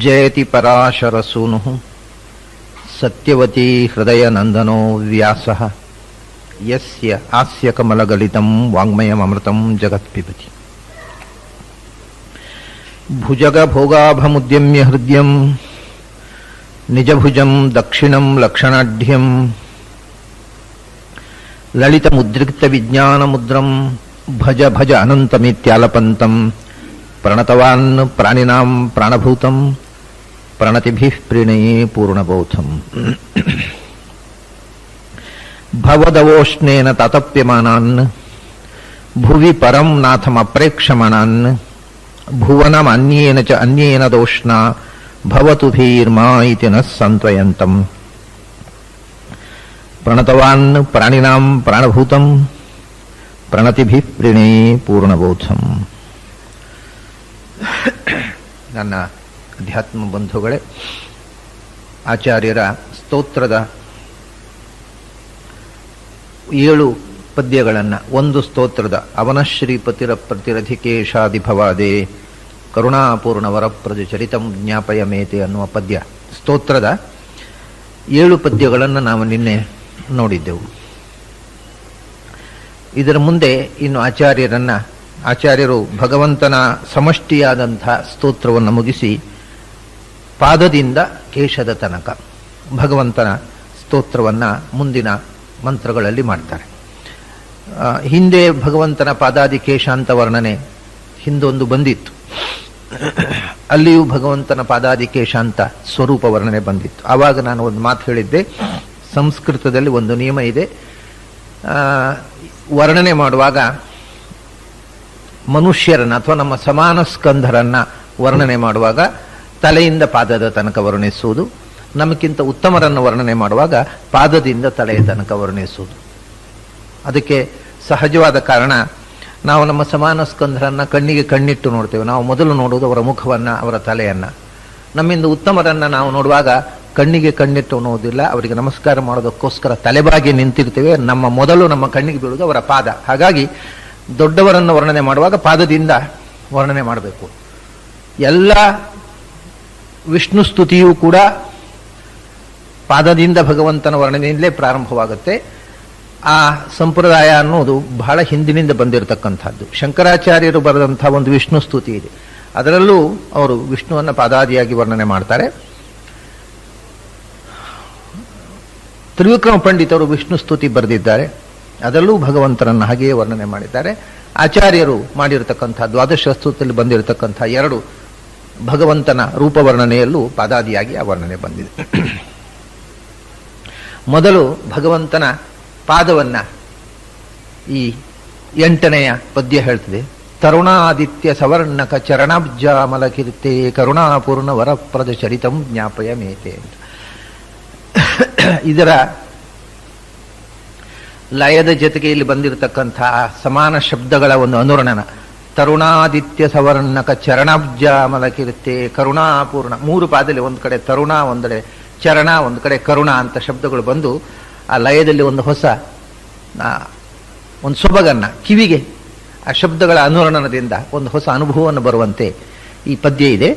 ಜಯತಿ ಪರಾಶರಸೂನುಃ ಸತ್ಯವತೀ ಹೃದಯನಂದನೋ ವ್ಯಾಸಃ ಯಸ್ಯ ಆಸ್ಯ ಕಮಲಗಲಿತಂ ವಾङ्ಮಯಮೃತಂ ಜಗತ್ಪಿಬತಿ. ಭುಜಗಭೋಗಾಭಮುದ್ಯಮ್ಯ ಹೃದ್ಯಂ ನಿಜಭುಜಂ ದಕ್ಷಿಣಂ ಲಕ್ಷಣಾಢ್ಯಂ ಲಲಿತಮುದ್ರಿಕ್ತವಿಜ್ಞಾನಮುದ್ರಂ ಭಜ ಭಜ ಅನಂತಮಿತ್ಯಾಲಪಂತಂ ಪ್ರಣತವಾನ್ ಪ್ರಾಣಿನಾಂ ಪ್ರಾಣಭೂತಂ ಪ್ರಣತಿಭಿಃ ಪ್ರಣಯೇ ಪೂರ್ಣಬೋಧಂ. ಭವದವೋಷ್ಣೇನ ತಾತಪ್ಯಮಾನಾನ್ ಭುವಿ ಪರಂ ನಾಥಮಪ್ರೇಕ್ಷಮಾಣಾನ್ ಭುವನಮನ್ಯೇನ ಚ ಅನ್ಯೇನ ದೋಷ್ಣ ಭವತು ಭೀರ್ಮಾ ಇತಿ ನಃ ಸಾಂತ್ವಯಂತಂ. ಪ್ರಣತವಾನ್ ಪ್ರಾಣಿನಾಂ ಪ್ರಾಣಭೂತಂ ಪ್ರಣತಿಭಿಃ ಪ್ರಣಯೇ ಪೂರ್ಣಬೋಧಂ. ನನ್ನ ಅಧ್ಯಾತ್ಮ ಬಂಧುಗಳೇ, ಆಚಾರ್ಯರ ಸ್ತೋತ್ರದ 7 ಪದ್ಯಗಳನ್ನು, ಒಂದು ಸ್ತೋತ್ರದ ಅವನ ಶ್ರೀಪತಿರ ಪ್ರತಿರಧಿಕೇಶಾದಿಭವಾದೆ ಕರುಣಾಪೂರ್ಣ ವರಪ್ರಜಚರಿತಂ ಜ್ಞಾಪಯ ಮೇತೆ ಅನ್ನುವ ಪದ್ಯ, ಸ್ತೋತ್ರದ 7 ಪದ್ಯಗಳನ್ನು ನಾವು ನಿನ್ನೆ ನೋಡಿದ್ದೆವು. ಇದರ ಮುಂದೆ ಇನ್ನು ಆಚಾರ್ಯರು ಭಗವಂತನ ಸಮಷ್ಟಿಯಾದಂಥ ಸ್ತೋತ್ರವನ್ನು ಮುಗಿಸಿ ಪಾದದಿಂದ ಕೇಶದ ತನಕ ಭಗವಂತನ ಸ್ತೋತ್ರವನ್ನು ಮುಂದಿನ ಮಂತ್ರಗಳಲ್ಲಿ ಮಾಡ್ತಾರೆ. ಹಿಂದೆ ಭಗವಂತನ ಪಾದಾದಿ ಕೇಶಾಂತ ವರ್ಣನೆ ಹಿಂದೊಂದು ಬಂದಿತ್ತು. ಅಲ್ಲಿಯೂ ಭಗವಂತನ ಪಾದಾದಿ ಕೇಶಾಂತ ಸ್ವರೂಪ ವರ್ಣನೆ ಬಂದಿತ್ತು. ಆವಾಗ ನಾನು ಒಂದು ಮಾತು ಹೇಳಿದ್ದೆ, ಸಂಸ್ಕೃತದಲ್ಲಿ ಒಂದು ನಿಯಮ ಇದೆ, ವರ್ಣನೆ ಮಾಡುವಾಗ ಮನುಷ್ಯರನ್ನ ಅಥವಾ ನಮ್ಮ ಸಮಾನ ಸ್ಕಂಧರನ್ನ ವರ್ಣನೆ ಮಾಡುವಾಗ ತಲೆಯಿಂದ ಪಾದದ ತನಕ ವರ್ಣಿಸುವುದು, ನಮಗಿಂತ ಉತ್ತಮರನ್ನು ವರ್ಣನೆ ಮಾಡುವಾಗ ಪಾದದಿಂದ ತಲೆಯ ತನಕ ವರ್ಣಿಸುವುದು. ಅದಕ್ಕೆ ಸಹಜವಾದ ಕಾರಣ, ನಾವು ನಮ್ಮ ಸಮಾನ ಸ್ಕಂಧರನ್ನ ಕಣ್ಣಿಗೆ ಕಣ್ಣಿಟ್ಟು ನೋಡ್ತೇವೆ. ನಾವು ಮೊದಲು ನೋಡುವುದು ಅವರ ಮುಖವನ್ನ, ಅವರ ತಲೆಯನ್ನ. ನಮ್ಮಿಂದ ಉತ್ತಮರನ್ನ ನಾವು ನೋಡುವಾಗ ಕಣ್ಣಿಗೆ ಕಣ್ಣಿಟ್ಟು ನೋಡುವುದಿಲ್ಲ, ಅವರಿಗೆ ನಮಸ್ಕಾರ ಮಾಡೋದಕ್ಕೋಸ್ಕರ ತಲೆಬಾಗಿ ನಿಂತಿರ್ತೇವೆ. ನಮ್ಮ ಕಣ್ಣಿಗೆ ಬೀಳುವುದು ಅವರ ಪಾದ. ಹಾಗಾಗಿ ದೊಡ್ಡವರನ್ನು ವರ್ಣನೆ ಮಾಡುವಾಗ ಪಾದದಿಂದ ವರ್ಣನೆ ಮಾಡಬೇಕು. ಎಲ್ಲ ವಿಷ್ಣು ಸ್ತುತಿಯೂ ಕೂಡ ಪಾದದಿಂದ ಭಗವಂತನ ವರ್ಣನೆಯಿಂದಲೇ ಪ್ರಾರಂಭವಾಗುತ್ತೆ. ಆ ಸಂಪ್ರದಾಯ ಅನ್ನೋದು ಬಹಳ ಹಿಂದಿನಿಂದ ಬಂದಿರತಕ್ಕಂಥದ್ದು. ಶಂಕರಾಚಾರ್ಯರು ಬರೆದಂತಹ ಒಂದು ವಿಷ್ಣು ಸ್ತುತಿ ಇದೆ, ಅದರಲ್ಲೂ ಅವರು ವಿಷ್ಣುವನ್ನು ಪಾದಾದಿಯಾಗಿ ವರ್ಣನೆ ಮಾಡ್ತಾರೆ. ತ್ರಿವಿಕ್ರಮ ಪಂಡಿತರು ವಿಷ್ಣು ಸ್ತುತಿ ಬರೆದಿದ್ದಾರೆ, ಅದರಲ್ಲೂ ಭಗವಂತನನ್ನು ಹಾಗೆಯೇ ವರ್ಣನೆ ಮಾಡಿದ್ದಾರೆ. ಆಚಾರ್ಯರು ಮಾಡಿರತಕ್ಕಂಥ ದ್ವಾದಶ ಸ್ತುತಿಯಲ್ಲಿ ಬಂದಿರತಕ್ಕಂಥ 2 ಭಗವಂತನ ರೂಪವರ್ಣನೆಯಲ್ಲೂ ಪಾದಾದಿಯಾಗಿ ಆ ವರ್ಣನೆ ಬಂದಿದೆ. ಮೊದಲು ಭಗವಂತನ ಪಾದವನ್ನ ಈ 8ನೆಯ ಪದ್ಯ ಹೇಳ್ತದೆ. ತರುಣಾದಿತ್ಯ ಸವರ್ಣಕ ಚರಣಾಬ್ಜಾಮಲ ಕೀರ್ತೆ ಕರುಣಾಪೂರ್ಣ ವರಪ್ರದ ಚರಿತಂ ಜ್ಞಾಪಯ ಮೇತೆ ಅಂತ. ಇದರ ಲಯದ ಜೊತೆಗೆ ಇಲ್ಲಿ ಬಂದಿರತಕ್ಕಂಥ ಸಮಾನ ಶಬ್ದಗಳ ಒಂದು ಅನುರಣನ. ತರುಣಾದಿತ್ಯ ಸವರ್ಣಕ ಚರಣಾಬ್ಜಾಮಲ ಕೀರ್ತೆ ಕರುಣಾಪೂರ್ಣ, 3 ಪಾದದಲ್ಲಿ ಒಂದು ಕಡೆ ತರುಣ, ಒಂದು ಕಡೆ ಚರಣ, ಒಂದು ಕಡೆ ಕರುಣ ಅಂತ ಶಬ್ದಗಳು ಬಂದು ಆ ಲಯದಲ್ಲಿ ಒಂದು ಹೊಸ ಒಂದು ಸೊಬಗನ್ನ, ಕಿವಿಗೆ ಆ ಶಬ್ದಗಳ ಅನುರಣನದಿಂದ ಒಂದು ಹೊಸ ಅನುಭವವನ್ನು ಬರುವಂತೆ ಈ ಪದ್ಯ ಇದೆ.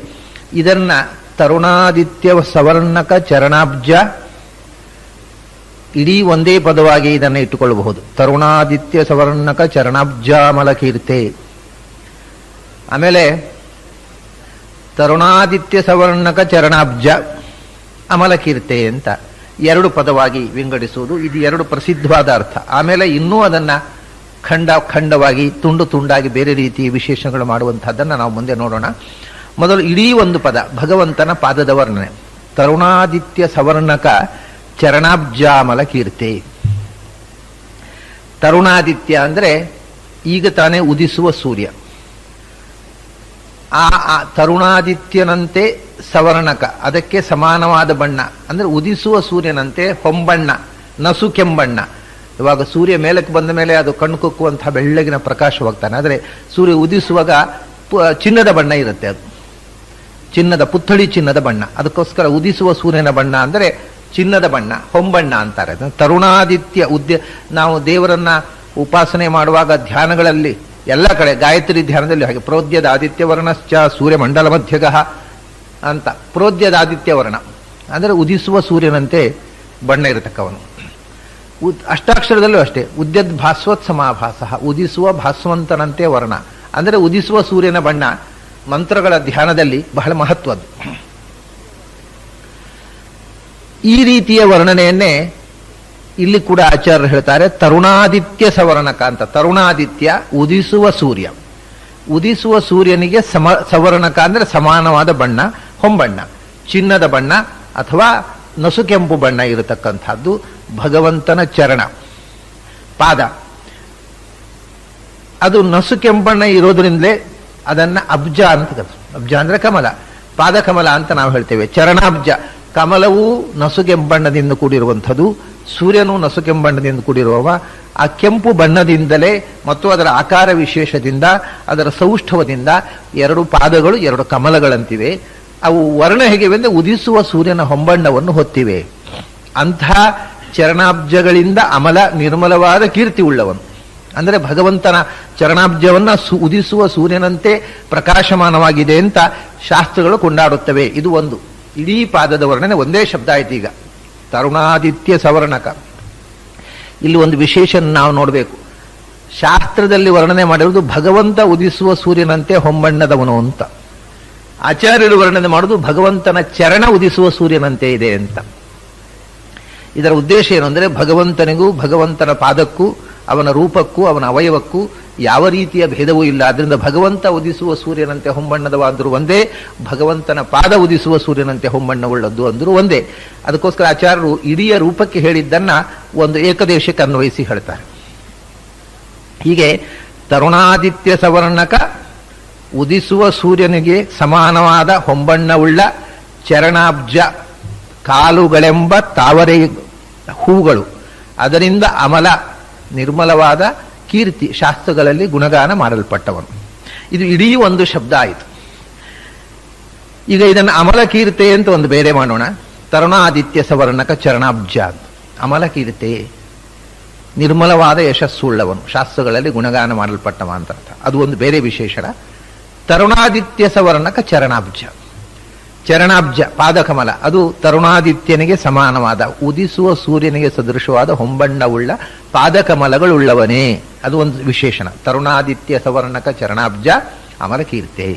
ಇದನ್ನ ತರುಣಾದಿತ್ಯ ಸವರ್ಣಕ ಚರಣಾಬ್ಜ, ಇಡೀ ಒಂದೇ ಪದವಾಗಿ ಇದನ್ನು ಇಟ್ಟುಕೊಳ್ಳಬಹುದು. ತರುಣಾದಿತ್ಯ ಸವರ್ಣಕ ಚರಣಾಬ್ಜಾಮಲ ಕೀರ್ತೆ. ಆಮೇಲೆ ತರುಣಾದಿತ್ಯ ಸವರ್ಣಕ ಚರಣಾಬ್ಜ ಅಮಲ ಕೀರ್ತೆ ಅಂತ 2 ಪದವಾಗಿ ವಿಂಗಡಿಸುವುದು. ಇದು 2 ಪ್ರಸಿದ್ಧವಾದ ಅರ್ಥ. ಆಮೇಲೆ ಇನ್ನೂ ಅದನ್ನ ಖಂಡವಾಗಿ ತುಂಡು ತುಂಡಾಗಿ ಬೇರೆ ರೀತಿಯ ವಿಶೇಷಗಳು ಮಾಡುವಂತಹದ್ದನ್ನು ನಾವು ಮುಂದೆ ನೋಡೋಣ. ಮೊದಲು ಇಡೀ ಒಂದು ಪದ ಭಗವಂತನ ಪಾದದ ವರ್ಣನೆ. ತರುಣಾದಿತ್ಯ ಸವರ್ಣಕ ಚರಣಾಬ್ಜಾಮಲ ಕೀರ್ತೆ. ತರುಣಾದಿತ್ಯ ಅಂದ್ರೆ ಈಗ ತಾನೇ ಉದಿಸುವ ಸೂರ್ಯ. ಆ ತರುಣಾದಿತ್ಯನಂತೆ ಸವರ್ಣಕ, ಅದಕ್ಕೆ ಸಮಾನವಾದ ಬಣ್ಣ ಅಂದ್ರೆ ಉದಿಸುವ ಸೂರ್ಯನಂತೆ ಹೊಂಬಣ್ಣ, ನಸು ಕೆಂಬಣ್ಣ. ಇವಾಗ ಸೂರ್ಯ ಮೇಲಕ್ಕೆ ಬಂದ ಮೇಲೆ ಅದು ಕಣ್ಣು ಕುಕ್ಕುವಂತಹ ಬೆಳ್ಳಗಿನ ಪ್ರಕಾಶವಾಗ್ತಾನೆ. ಆದರೆ ಸೂರ್ಯ ಉದಿಸುವಾಗ ಚಿನ್ನದ ಬಣ್ಣ ಇರುತ್ತೆ, ಅದು ಚಿನ್ನದ ಪುತ್ಥಳಿ ಚಿನ್ನದ ಬಣ್ಣ. ಅದಕ್ಕೋಸ್ಕರ ಉದಿಸುವ ಸೂರ್ಯನ ಬಣ್ಣ ಅಂದರೆ ಚಿನ್ನದ ಬಣ್ಣ, ಹೊಂಬಣ್ಣ ಅಂತಾರೆ. ತರುಣಾದಿತ್ಯ ನಾವು ದೇವರನ್ನ ಉಪಾಸನೆ ಮಾಡುವಾಗ ಧ್ಯಾನಗಳಲ್ಲಿ ಎಲ್ಲ ಕಡೆ ಗಾಯತ್ರಿ ಧ್ಯಾನದಲ್ಲಿ ಹಾಗೆ ಪ್ರೋದ್ಯದ ಆದಿತ್ಯ ವರ್ಣಶ್ಚ ಸೂರ್ಯಮಂಡಲ ಮಧ್ಯಗಃ ಅಂತ. ಪ್ರೋದ್ಯದಾದಿತ್ಯ ವರ್ಣ ಅಂದರೆ ಉದಿಸುವ ಸೂರ್ಯನಂತೆ ಬಣ್ಣ ಇರತಕ್ಕವನು. ಅಷ್ಟಾಕ್ಷರದಲ್ಲೂ ಅಷ್ಟೇ, ಉದ್ಯದ್ ಭಾಸ್ವತ್ ಸಮಾಭಾಸ, ಉದಿಸುವ ಭಾಸ್ವಂತನಂತೆ ವರ್ಣ ಅಂದರೆ ಉದಿಸುವ ಸೂರ್ಯನ ಬಣ್ಣ ಮಂತ್ರಗಳ ಧ್ಯಾನದಲ್ಲಿ ಬಹಳ ಮಹತ್ವದ್ದು. ಈ ರೀತಿಯ ವರ್ಣನೆಯನ್ನೇ ಇಲ್ಲಿ ಕೂಡ ಆಚಾರ್ಯರು ಹೇಳ್ತಾರೆ, ತರುಣಾದಿತ್ಯ ಸವರ್ಣಕ ಅಂತ. ತರುಣಾದಿತ್ಯ ಉದಿಸುವ ಸೂರ್ಯ, ಉದಿಸುವ ಸೂರ್ಯನಿಗೆ ಸವರ್ಣಕ ಅಂದರೆ ಸಮಾನವಾದ ಬಣ್ಣ, ಹೊಂಬಣ್ಣ, ಚಿನ್ನದ ಬಣ್ಣ ಅಥವಾ ನಸುಕೆಂಪು ಬಣ್ಣ ಇರತಕ್ಕಂಥದ್ದು ಭಗವಂತನ ಚರಣ ಪಾದ. ಅದು ನಸುಕೆಂಪಣ್ಣ ಇರೋದ್ರಿಂದಲೇ ಅದನ್ನ ಅಬ್ಜ ಅಂತ ಕರೆದು, ಅಬ್ಜ ಅಂದ್ರೆ ಕಮಲ, ಪಾದಕಮಲ ಅಂತ ನಾವು ಹೇಳ್ತೇವೆ. ಚರಣಾಬ್ಜ, ಕಮಲವು ನಸುಕೆಂಬಣ್ಣದಿಂದ ಕೂಡಿರುವಂಥದ್ದು, ಸೂರ್ಯನು ನಸುಕೆಂಬಣ್ಣದಿಂದ ಕೂಡಿರುವವ. ಆ ಕೆಂಪು ಬಣ್ಣದಿಂದಲೇ ಮತ್ತು ಅದರ ಆಕಾರ ವಿಶೇಷದಿಂದ, ಅದರ ಸೌಷ್ಠವದಿಂದ ಎರಡು ಪಾದಗಳು ಎರಡು ಕಮಲಗಳಂತಿವೆ. ಅವು ವರ್ಣ ಹೇಗಿವೆ ಅಂದರೆ ಉದಿಸುವ ಸೂರ್ಯನ ಹೊಂಬಣ್ಣವನ್ನು ಹೊತ್ತಿವೆ. ಅಂಥ ಚರಣಾಬ್ಜಗಳಿಂದ ಅಮಲ ನಿರ್ಮಲವಾದ ಕೀರ್ತಿ ಉಳ್ಳವನು ಅಂದರೆ ಭಗವಂತನ ಚರಣಾಬ್ಜವನ್ನ ಉದಿಸುವ ಸೂರ್ಯನಂತೆ ಪ್ರಕಾಶಮಾನವಾಗಿದೆ ಅಂತ ಶಾಸ್ತ್ರಗಳು ಕೊಂಡಾಡುತ್ತವೆ. ಇದು ಒಂದು. ಇಡೀ ಪಾದದ ವರ್ಣನೆ ಒಂದೇ ಶಬ್ದ ಆಯ್ತು. ಈಗ ತರುಣಾದಿತ್ಯ ಸವರ್ಣಕ. ಇಲ್ಲಿ ಒಂದು ವಿಶೇಷ ನಾವು ನೋಡಬೇಕು. ಶಾಸ್ತ್ರದಲ್ಲಿ ವರ್ಣನೆ ಮಾಡಿರುವುದು ಭಗವಂತ ಉದಿಸುವ ಸೂರ್ಯನಂತೆ ಹೊಂಬಣ್ಣದವನು ಅಂತ. ಆಚಾರ್ಯರು ವರ್ಣನೆ ಮಾಡುವುದು ಭಗವಂತನ ಚರಣ ಉದಿಸುವ ಸೂರ್ಯನಂತೆ ಇದೆ ಅಂತ. ಇದರ ಉದ್ದೇಶ ಏನು ಅಂದರೆ ಭಗವಂತನಿಗೂ ಭಗವಂತನ ಪಾದಕ್ಕೂ ಅವನ ರೂಪಕ್ಕೂ ಅವನ ಅವಯವಕ್ಕೂ ಯಾವ ರೀತಿಯ ಭೇದವೂ ಇಲ್ಲ. ಅದರಿಂದ ಭಗವಂತ ಉದಿಸುವ ಸೂರ್ಯನಂತೆ ಹೊಂಬಣ್ಣದವಾದರೂ ಒಂದೇ, ಭಗವಂತನ ಪಾದ ಉದಿಸುವ ಸೂರ್ಯನಂತೆ ಹೊಂಬಣ್ಣವುಳ್ಳದ್ದು ಅಂದರೂ ಒಂದೇ. ಅದಕ್ಕೋಸ್ಕರ ಆಚಾರ್ಯರು ಇಡೀ ರೂಪಕ್ಕೆ ಹೇಳಿದ್ದನ್ನ ಒಂದು ಏಕದೇಶಕ್ಕೆ ಅನ್ವಯಿಸಿ ಹೇಳ್ತಾರೆ. ಹೀಗೆ ತರುಣಾದಿತ್ಯ ಸವರ್ಣಕ, ಉದಿಸುವ ಸೂರ್ಯನಿಗೆ ಸಮಾನವಾದ ಹೊಂಬಣ್ಣವುಳ್ಳ ಚರಣಾಬ್ಜ, ಕಾಲುಗಳೆಂಬ ತಾವರೆ ಹೂಗಳು, ಅದರಿಂದ ಅಮಲ ನಿರ್ಮಲವಾದ ಕೀರ್ತಿ, ಶಾಸ್ತ್ರಗಳಲ್ಲಿ ಗುಣಗಾನ ಮಾಡಲ್ಪಟ್ಟವನು. ಇದು ಇಡೀ ಒಂದು ಶಬ್ದ ಆಯಿತು. ಈಗ ಇದನ್ನು ಅಮಲ ಕೀರ್ತೆ ಅಂತ ಒಂದು ಬೇರೆ ಮಾಡೋಣ. ತರುಣಾದಿತ್ಯ ಸವರ್ಣಕ ಚರಣಾಬ್ಜ, ಅಮಲ ಕೀರ್ತೆ, ನಿರ್ಮಲವಾದ ಯಶಸ್ಸುಳ್ಳವನು, ಶಾಸ್ತ್ರಗಳಲ್ಲಿ ಗುಣಗಾನ ಮಾಡಲ್ಪಟ್ಟವ ಅಂತ ಅರ್ಥ. ಅದು ಒಂದು ಬೇರೆ ವಿಶೇಷಣ. ತರುಣಾದಿತ್ಯ ಸವರ್ಣಕ ಚರಣಾಬ್ಜ, ಚರಣಾಬ್ಜ ಪಾದಕಮಲ, ಅದು ತರುಣಾದಿತ್ಯನಿಗೆ ಸಮಾನವಾದ ಉದಿಸುವ ಸೂರ್ಯನಿಗೆ ಸದೃಶವಾದ ಹೊಂಬಣ್ಣವುಳ್ಳ ಪಾದಕಮಲಗಳುಳ್ಳವನೇ. ಅದು ಒಂದು ವಿಶೇಷಣ. ತರುಣಾದಿತ್ಯ ಸವರ್ಣಕ ಚರಣಾಬ್ಜ ಅಮರ ಕೀರ್ತೆ.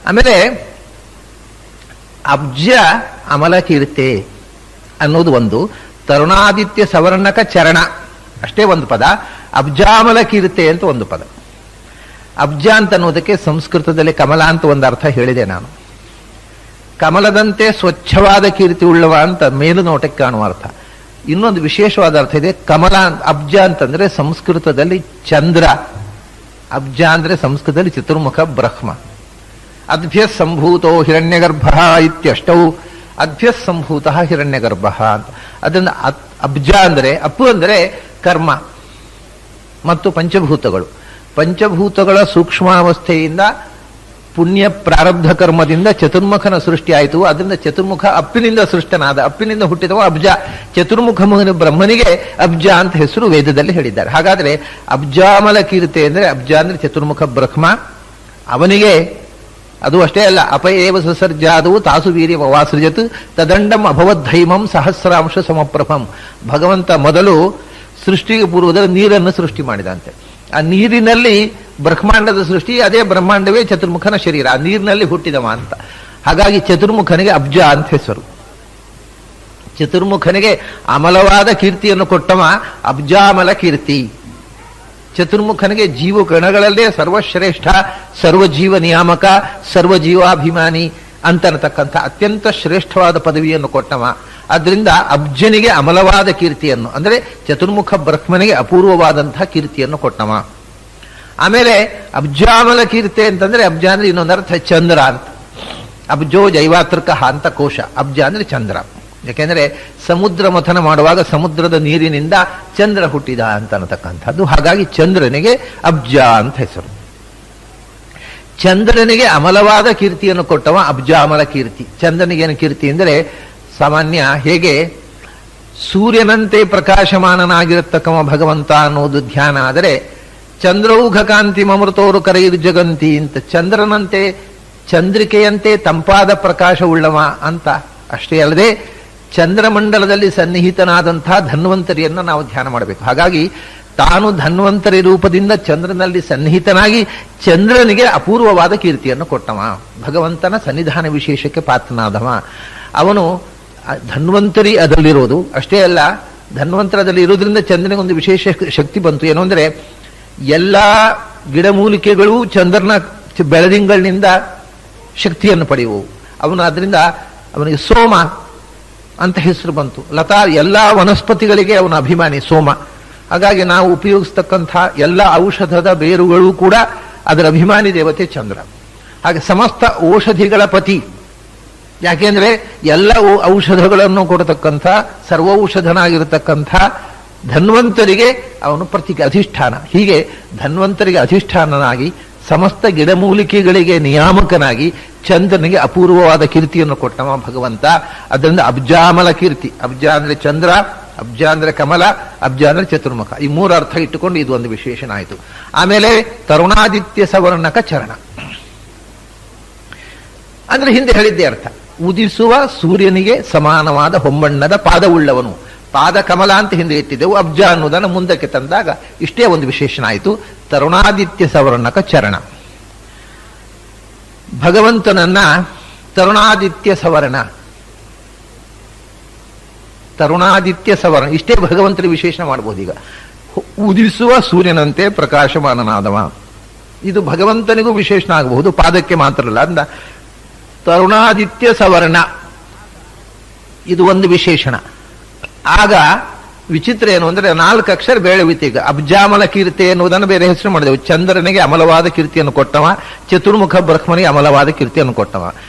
ಆಮೇಲೆ ಅಬ್ಜ ಅಮಲ ಕೀರ್ತೆ ಅನ್ನೋದು ಒಂದು. ತರುಣಾದಿತ್ಯ ಸವರ್ಣಕ ಚರಣ ಅಷ್ಟೇ ಒಂದು ಪದ. ಅಬ್ಜಾಮಲ ಕೀರ್ತೆ ಅಂತ ಒಂದು ಪದ. ಅಬ್ಜ ಅಂತ ಅನ್ನೋದಕ್ಕೆ ಸಂಸ್ಕೃತದಲ್ಲಿ ಕಮಲ ಅಂತ ಒಂದು ಅರ್ಥ ಹೇಳಿದೆ ನಾನು. ಕಮಲದಂತೆ ಸ್ವಚ್ಛವಾದ ಕೀರ್ತಿ ಉಳ್ಳವ ಅಂತ ಮೇಲು ನೋಟಕ್ಕೆ ಕಾಣುವ ಅರ್ಥ. ಇನ್ನೊಂದು ವಿಶೇಷವಾದ ಅರ್ಥ ಇದೆ. ಕಮಲ ಅಬ್ಜ ಅಂತಂದ್ರೆ ಸಂಸ್ಕೃತದಲ್ಲಿ ಚಂದ್ರ, ಅಬ್ಜ ಅಂದ್ರೆ ಸಂಸ್ಕೃತದಲ್ಲಿ ಚತುರ್ಮುಖ ಬ್ರಹ್ಮ. ಅದ್ಭ್ಯ ಸಂಭೂತೋ ಹಿರಣ್ಯಗರ್ಭ ಇತ್ಯಷ್ಟೌ, ಅದ್ಭ್ಯ ಸಂಭೂತ ಹಿರಣ್ಯಗರ್ಭ ಅಂತ. ಅದರಿಂದ ಅಬ್ಜ ಅಂದರೆ, ಅಪ್ಪು ಅಂದರೆ ಕರ್ಮ ಮತ್ತು ಪಂಚಭೂತಗಳು. ಪಂಚಭೂತಗಳ ಸೂಕ್ಷ್ಮಾವಸ್ಥೆಯಿಂದ ಪುಣ್ಯ ಪ್ರಾರಬ್ಧ ಕರ್ಮದಿಂದ ಚತುರ್ಮುಖನ ಸೃಷ್ಟಿ ಆಯಿತು. ಅದರಿಂದ ಚತುರ್ಮುಖ ಅಪ್ಪಿನಿಂದ ಸೃಷ್ಟನಾದ, ಅಪ್ಪಿನಿಂದ ಹುಟ್ಟಿದವ ಅಬ್ಜ. ಚತುರ್ಮುಖ ಬ್ರಹ್ಮನಿಗೆ ಅಬ್ಜ ಅಂತ ಹೆಸರು ವೇದದಲ್ಲಿ ಹೇಳಿದ್ದಾರೆ. ಹಾಗಾದ್ರೆ ಅಬ್ಜಾಮಲ ಕೀರ್ತಿ ಅಂದರೆ, ಅಬ್ಜ ಅಂದ್ರೆ ಚತುರ್ಮುಖ ಬ್ರಹ್ಮ, ಅವನಿಗೆ ಅದು ಅಷ್ಟೇ ಅಲ್ಲ, ಅಪಯೇವ ಸಸರ್ಜಾದವು ತಾಸು ವೀರ್ಯ ವಾಸೃಜತ್ ತದಂಡಂ ಅಭವದ್ಧೈಮಂ ಸಹಸ್ರಾಂಶ ಸಮಪ್ರಭಂ. ಭಗವಂತ ಮೊದಲು ಸೃಷ್ಟಿಗೆ ಪೂರ್ವದಲ್ಲಿ ನೀರನ್ನು ಸೃಷ್ಟಿ ಮಾಡಿದಂತೆ. ಆ ನೀರಿನಲ್ಲಿ ಬ್ರಹ್ಮಾಂಡದ ಸೃಷ್ಟಿ, ಅದೇ ಬ್ರಹ್ಮಾಂಡವೇ ಚತುರ್ಮುಖನ ಶರೀರ, ಆ ನೀರಿನಲ್ಲಿ ಹುಟ್ಟಿದವ ಅಂತ. ಹಾಗಾಗಿ ಚತುರ್ಮುಖನಿಗೆ ಅಬ್ಜ ಅಂತ ಹೆಸರು. ಚತುರ್ಮುಖನಿಗೆ ಅಮಲವಾದ ಕೀರ್ತಿಯನ್ನು ಕೊಟ್ಟವ ಅಬ್ಜಾಮಲ ಕೀರ್ತಿ. ಚತುರ್ಮುಖನಿಗೆ ಜೀವ ಗಣಗಳಲ್ಲೇ ಸರ್ವಶ್ರೇಷ್ಠ, ಸರ್ವಜೀವ ನಿಯಾಮಕ, ಸರ್ವಜೀವಾಭಿಮಾನಿ ಅಂತನತಕ್ಕಂಥ ಅತ್ಯಂತ ಶ್ರೇಷ್ಠವಾದ ಪದವಿಯನ್ನು ಕೊಟ್ಟವ. ಅದರಿಂದ ಅಬ್ಜನಿಗೆ ಅಮಲವಾದ ಕೀರ್ತಿಯನ್ನು, ಅಂದರೆ ಚತುರ್ಮುಖ ಬ್ರಹ್ಮನಿಗೆ ಅಪೂರ್ವವಾದಂತಹ ಕೀರ್ತಿಯನ್ನು ಕೊಟ್ಟವ. ಆಮೇಲೆ ಅಬ್ಜಾಮಲ ಕೀರ್ತಿ ಅಂತಂದ್ರೆ, ಅಬ್ಜ ಅಂದ್ರೆ ಇನ್ನೊಂದರ್ಥ ಚಂದ್ರ ಅಂತ. ಅಬ್ಜೋ ಜೈವಾತೃಕ ಅಂತ ಕೋಶ. ಅಬ್ಜ ಅಂದ್ರೆ ಚಂದ್ರ. ಯಾಕೆಂದ್ರೆ ಸಮುದ್ರ ಮಥನ ಮಾಡುವಾಗ ಸಮುದ್ರದ ನೀರಿನಿಂದ ಚಂದ್ರ ಹುಟ್ಟಿದ ಅಂತ ಅನ್ನತಕ್ಕಂಥದ್ದು. ಹಾಗಾಗಿ ಚಂದ್ರನಿಗೆ ಅಬ್ಜ ಅಂತ ಹೆಸರು. ಚಂದ್ರನಿಗೆ ಅಮಲವಾದ ಕೀರ್ತಿಯನ್ನು ಕೊಟ್ಟವ ಅಬ್ಜಾಮಲ ಕೀರ್ತಿ. ಚಂದ್ರನಿಗೇನು ಕೀರ್ತಿ ಅಂದರೆ, ಸಾಮಾನ್ಯ ಹೇಗೆ ಸೂರ್ಯನಂತೆ ಪ್ರಕಾಶಮಾನನಾಗಿರತಕ್ಕವ ಭಗವಂತ ಅನ್ನೋದು ಧ್ಯಾನ ಆದರೆ, ಚಂದ್ರೌಘ ಕಾಂತಿ ಮಮೃತೋರು ಕರೆಯಿರು ಜಗಂತಿ ಅಂತ, ಚಂದ್ರನಂತೆ ಚಂದ್ರಿಕೆಯಂತೆ ತಂಪಾದ ಪ್ರಕಾಶವುಳ್ಳವ ಅಂತ. ಅಷ್ಟೇ ಅಲ್ಲದೆ ಚಂದ್ರಮಂಡಲದಲ್ಲಿ ಸನ್ನಿಹಿತನಾದಂತಹ ಧನ್ವಂತರಿಯನ್ನು ನಾವು ಧ್ಯಾನ ಮಾಡಬೇಕು. ಹಾಗಾಗಿ ತಾನು ಧನ್ವಂತರಿ ರೂಪದಿಂದ ಚಂದ್ರನಲ್ಲಿ ಸನ್ನಿಹಿತನಾಗಿ ಚಂದ್ರನಿಗೆ ಅಪೂರ್ವವಾದ ಕೀರ್ತಿಯನ್ನು ಕೊಟ್ಟವ, ಭಗವಂತನ ಸನ್ನಿಧಾನ ವಿಶೇಷಕ್ಕೆ ಪಾತ್ರನಾದವ. ಅವನು ಧನ್ವಂತರಿ ಅದರಲ್ಲಿರೋದು ಅಷ್ಟೇ ಅಲ್ಲ, ಧನ್ವಂತರದಲ್ಲಿ ಇರೋದ್ರಿಂದ ಚಂದ್ರನಿಗೆ ಒಂದು ವಿಶೇಷ ಶಕ್ತಿ ಬಂತು. ಏನು ಅಂದರೆ ಎಲ್ಲ ಗಿಡಮೂಲಿಕೆಗಳು ಚಂದ್ರನ ಬೆಳದಿಂಗಳಿನಿಂದ ಶಕ್ತಿಯನ್ನು ಪಡೆಯುವು. ಅವನು ಅದರಿಂದ ಅವನಿಗೆ ಸೋಮ ಅಂತ ಹೆಸರು ಬಂತು. ಲತಾ ಎಲ್ಲ ವನಸ್ಪತಿಗಳಿಗೆ ಅವನ ಅಭಿಮಾನಿ ಸೋಮ. ಹಾಗಾಗಿ ನಾವು ಉಪಯೋಗಿಸ್ತಕ್ಕಂಥ ಎಲ್ಲ ಔಷಧದ ಬೇರುಗಳು ಕೂಡ ಅದರ ಅಭಿಮಾನಿ ದೇವತೆ ಚಂದ್ರ. ಹಾಗೆ ಸಮಸ್ತ ಔಷಧಿಗಳ ಪತಿ, ಯಾಕೆಂದ್ರೆ ಎಲ್ಲ ಔಷಧಗಳನ್ನು ಕೊಡತಕ್ಕಂಥ ಸರ್ವೌಷಧನಾಗಿರತಕ್ಕಂಥ ಧನ್ವಂತರಿಗೆ ಅವನು ಪ್ರತೀಕ ಅಧಿಷ್ಠಾನ. ಹೀಗೆ ಧನ್ವಂತರಿಗೆ ಅಧಿಷ್ಠಾನನಾಗಿ ಸಮಸ್ತ ಗಿಡಮೂಲಿಕೆಗಳಿಗೆ ನಿಯಾಮಕನಾಗಿ ಚಂದ್ರನಿಗೆ ಅಪೂರ್ವವಾದ ಕೀರ್ತಿಯನ್ನು ಕೊಟ್ಟವ ಭಗವಂತ. ಅದರಿಂದ ಅಬ್ಜಾಮಲ ಕೀರ್ತಿ, ಅಬ್ಜ ಅಂದ್ರೆ ಚಂದ್ರ, ಅಬ್ಜ ಅಂದ್ರೆ ಕಮಲ, ಅಬ್ಜ ಅಂದ್ರೆ ಚತುರ್ಮುಖ, ಈ ಮೂರು ಅರ್ಥ ಇಟ್ಟುಕೊಂಡು ಇದು ಒಂದು ವಿಶೇಷಣ ಆಯಿತು. ಆಮೇಲೆ ತರುಣಾದಿತ್ಯ ಸವರ್ಣಕ ಚರಣ ಅಂದ್ರೆ ಹಿಂದೆ ಹೇಳಿದ್ದೇ ಅರ್ಥ, ಉದಿಸುವ ಸೂರ್ಯನಿಗೆ ಸಮಾನವಾದ ಹೊಂಬಣ್ಣದ ಪಾದವುಳ್ಳವನು. ಪಾದ ಕಮಲ ಅಂತ ಹಿಂದೆ ಇಟ್ಟಿದ್ದೆವು, ಅಬ್ಜ ಅನ್ನೋದನ್ನು ಮುಂದಕ್ಕೆ ತಂದಾಗ ಇಷ್ಟೇ ಒಂದು ವಿಶೇಷಣ ಆಯಿತು. ತರುಣಾದಿತ್ಯ ಸವರ್ಣಕ ಚರಣ, ಭಗವಂತನನ್ನ ತರುಣಾದಿತ್ಯ ಸವರ್ಣ, ತರುಣಾದಿತ್ಯ ಸವರ್ಣ ಇಷ್ಟೇ ಭಗವಂತನ ವಿಶೇಷಣ ಮಾಡಬಹುದು. ಈಗ ಉದಿಸುವ ಸೂರ್ಯನಂತೆ ಪ್ರಕಾಶಮಾನನಾದವ, ಇದು ಭಗವಂತನಿಗೂ ವಿಶೇಷಣ ಆಗಬಹುದು, ಪಾದಕ್ಕೆ ಮಾತ್ರ ಅಲ್ಲ. ಅಂದ ತರುಣಾದಿತ್ಯ ಸವರ್ಣ ಇದು ಒಂದು ವಿಶೇಷಣ. ಆಗ ವಿಚಿತ್ರ ಏನು ಅಂದ್ರೆ 4 ಅಕ್ಷರ ಬೇಳೆ ಈಗ ಅಬ್ಜಾಮಲ ಕೀರ್ತಿ ಎನ್ನುವುದನ್ನು ಬೇರೆ ಹೆಸರು ಮಾಡಿದೆವು. ಚಂದ್ರನಿಗೆ ಅಮಲವಾದ ಕೀರ್ತಿಯನ್ನು ಕೊಟ್ಟವ, ಚತುರ್ಮುಖ ಬ್ರಹ್ಮನಿಗೆ ಅಮಲವಾದ ಕೀರ್ತಿಯನ್ನು ಕೊಟ್ಟವ.